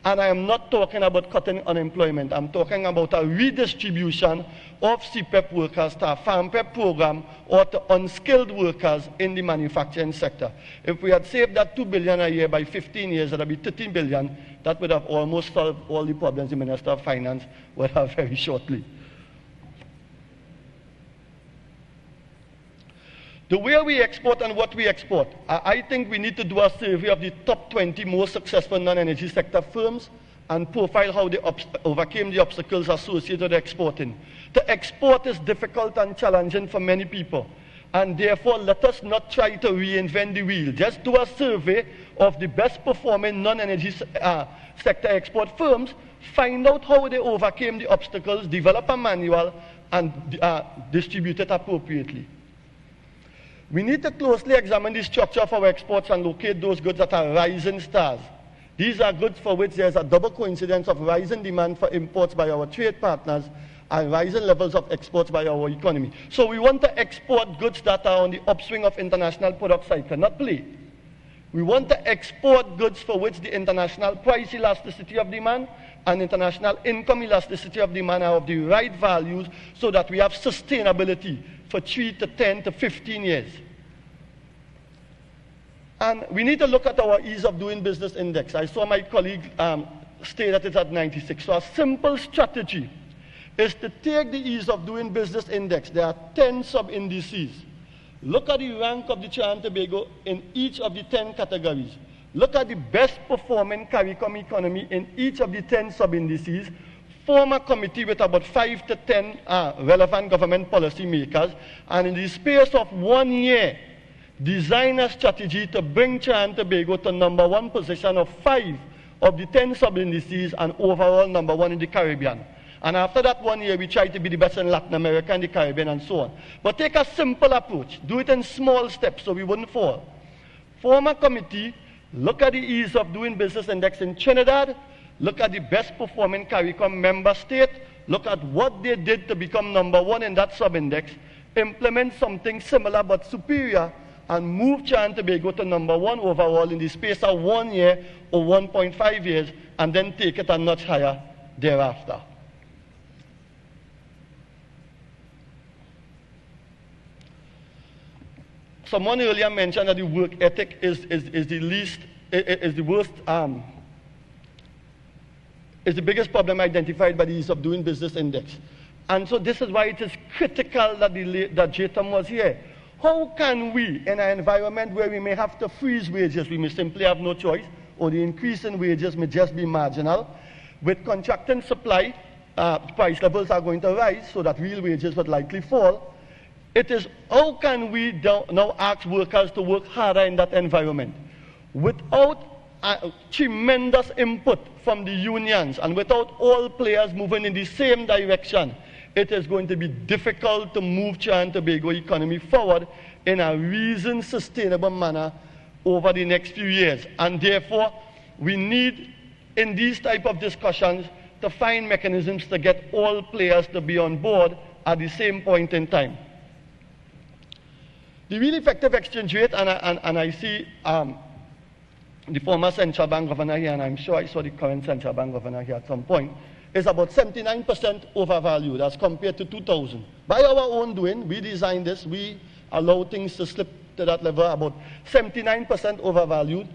And I am not talking about cutting unemployment. I'm talking about a redistribution of CPEP workers to a farm prep program or to unskilled workers in the manufacturing sector. If we had saved that $2 billion a year by 15 years, that would be $13 billion. That would have almost solved all the problems the Minister of Finance would have very shortly. The way we export and what we export, I think we need to do a survey of the top 20 most successful non-energy sector firms and profile how they overcame the obstacles associated with exporting. To export is difficult and challenging for many people, and therefore let us not try to reinvent the wheel. Just do a survey of the best performing non-energy sector export firms, find out how they overcame the obstacles, develop a manual, and distribute it appropriately. We need to closely examine the structure of our exports and locate those goods that are rising stars. These are goods for which there's a double coincidence of rising demand for imports by our trade partners and rising levels of exports by our economy. So we want to export goods that are on the upswing of international product cycle, not play. We want to export goods for which the international price elasticity of demand and international income elasticity of demand are of the right values so that we have sustainability for 3 to 10 to 15 years. And we need to look at our ease of doing business index. I saw my colleague state that it's at 96. So a simple strategy is to take the ease of doing business index. There are 10 sub-indices. Look at the rank of the Trinidad and Tobago in each of the 10 categories. Look at the best performing CARICOM economy in each of the 10 sub-indices. Form a committee with about 5 to 10 relevant government policy makers, and in the space of 1 year, design a strategy to bring Trinidad and Tobago to #1 position of 5 of the 10 sub-indices and overall #1 in the Caribbean. And after that 1 year, we try to be the best in Latin America and the Caribbean and so on. But take a simple approach. Do it in small steps so we wouldn't fall. Form a committee, look at the ease of doing business index in Trinidad, look at the best performing CARICOM member state, look at what they did to become #1 in that sub-index, implement something similar but superior, and move Trinidad and Tobago to #1 overall in the space of 1 year or 1.5 years, and then take it a notch higher thereafter. Someone earlier mentioned that the work ethic is the worst, is the biggest problem identified by the Ease of Doing Business Index. And so this is why it is critical that JTOM was here. How can we, in an environment where we may have to freeze wages, we may simply have no choice, or the increase in wages may just be marginal, with contracting supply, price levels are going to rise so that real wages would likely fall. It is how can we now ask workers to work harder in that environment without tremendous input from the unions and without all players moving in the same direction. It is going to be difficult to move Trinidad and Tobago economy forward in a reasoned, sustainable manner over the next few years. And therefore, we need, in these type of discussions, to find mechanisms to get all players to be on board at the same point in time. The real effective exchange rate, and I see the former central bank governor here, and I'm sure I saw the current central bank governor here at some point, is about 79% overvalued as compared to 2000. By our own doing, we designed this, we allow things to slip to that level, about 79% overvalued.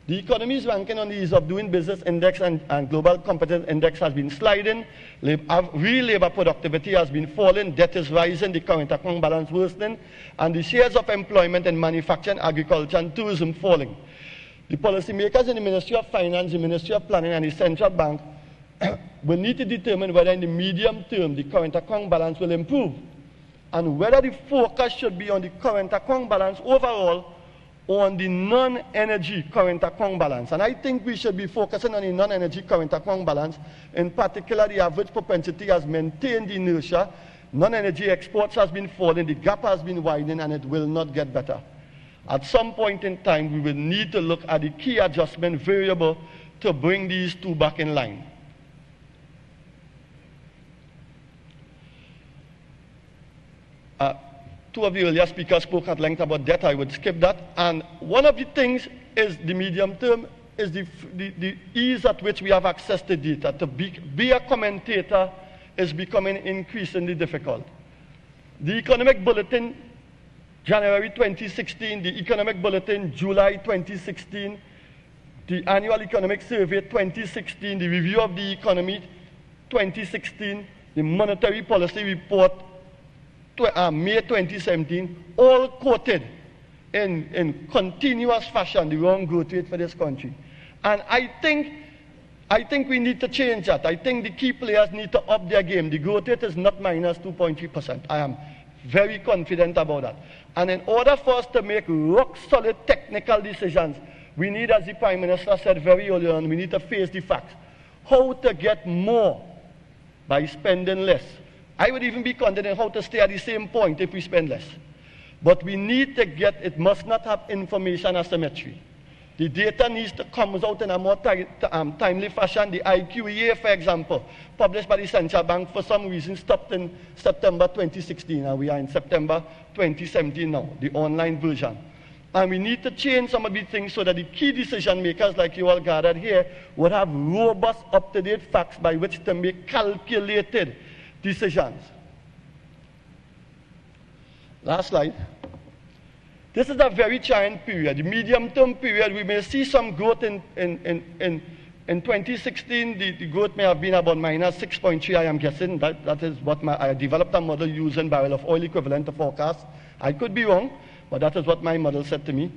The economy's ranking on the Ease of Doing Business Index and Global Competitiveness Index has been sliding. Real labor productivity has been falling. Debt is rising. The current account balance worsening. And the shares of employment in manufacturing, agriculture, and tourism falling. The policymakers in the Ministry of Finance, the Ministry of Planning, and the Central Bank will need to determine whether in the medium term the current account balance will improve and whether the focus should be on the current account balance overall or on the non-energy current account balance. And I think we should be focusing on the non-energy current account balance. In particular, the average propensity has maintained inertia. Non-energy exports has been falling, the gap has been widening, and it will not get better. At some point in time, we will need to look at the key adjustment variable to bring these two back in line. Two of the earlier speakers spoke at length about debt. I would skip that. And one of the things is the medium term, is the ease at which we have access to data. To be a commentator is becoming increasingly difficult. The Economic Bulletin, January 2016, the Economic Bulletin, July 2016, the Annual Economic Survey 2016, the Review of the Economy 2016, the Monetary Policy Report May 2017, all quoted in continuous fashion the wrong growth rate for this country. And I think we need to change that. I think the key players need to up their game. The growth rate is not minus 2.3%. I am very confident about that. And in order for us to make rock-solid technical decisions, we need, as the Prime Minister said very early on, we need to face the facts. How to get more by spending less. I would even be confident how to stay at the same point if we spend less. But we need to get, it must not have information asymmetry. The data needs to come out in a more timely fashion. The IQEA, for example, published by the Central Bank, for some reason stopped in September 2016, and we are in September 2017 now, the online version. And we need to change some of these things so that the key decision makers, like you all gathered here, would have robust, up-to-date facts by which to make calculated decisions. Last slide. This is a very trying period. The medium-term period, we may see some growth in 2016. The growth may have been about minus 6.3, I am guessing. That is what I developed a model using barrel of oil equivalent to forecast. I could be wrong, but that is what my model said to me.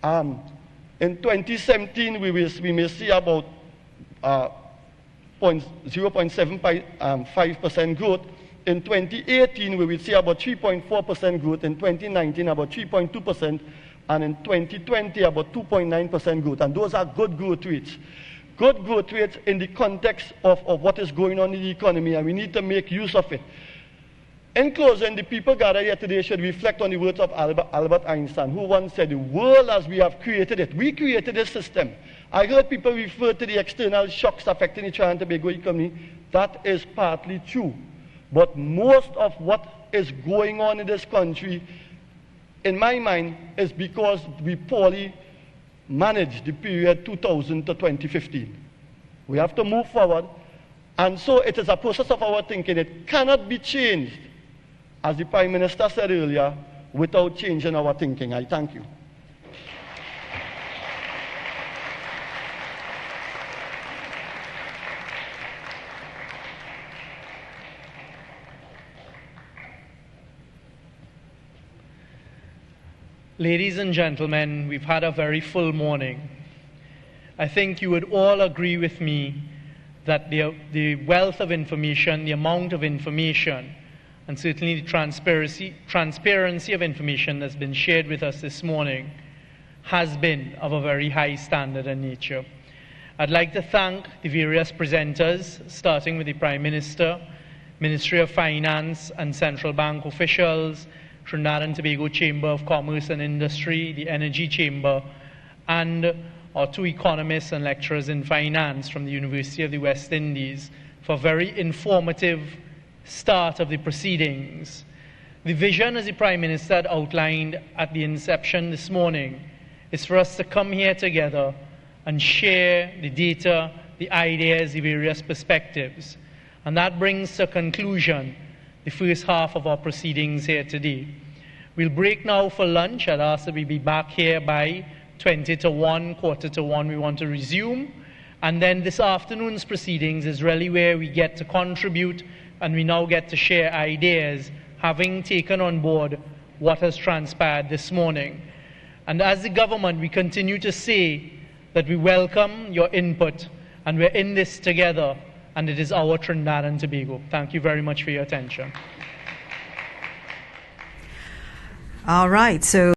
In 2017, we may see about 0.75% growth. In 2018, we will see about 3.4% growth. In 2019, about 3.2%. And in 2020, about 2.9% growth. And those are good growth rates. Good growth rates in the context of what is going on in the economy, and we need to make use of it. In closing, the people gathered here today should reflect on the words of Albert Einstein, who once said, the world as we have created it. We created this system. I heard people refer to the external shocks affecting the Trinidad and Tobago economy. That is partly true. But most of what is going on in this country, in my mind, is because we poorly managed the period 2000 to 2015. We have to move forward, And so it is a process of our thinking. It cannot be changed, as the Prime Minister said earlier, without changing our thinking. I thank you. Ladies and gentlemen, we've had a very full morning. I think you would all agree with me that the wealth of information, the amount of information, and certainly the transparency of information that's been shared with us this morning has been of a very high standard and nature. I'd like to thank the various presenters, starting with the Prime Minister, Ministry of Finance and Central Bank officials, Trinidad and Tobago Chamber of Commerce and Industry, the Energy Chamber, and our two economists and lecturers in finance from the University of the West Indies for a very informative start of the proceedings. The vision, as the Prime Minister had outlined at the inception this morning, is for us to come here together and share the data, the ideas, the various perspectives. And that brings to conclusion the first half of our proceedings here today. We'll break now for lunch. I'd ask that we be back here by 20 to 1, quarter to 1, we want to resume. And then this afternoon's proceedings is really where we get to contribute and we now get to share ideas, having taken on board what has transpired this morning. And as the government, we continue to say that we welcome your input and we're in this together, and it is our Trinidad and Tobago. Thank you very much for your attention. All right, so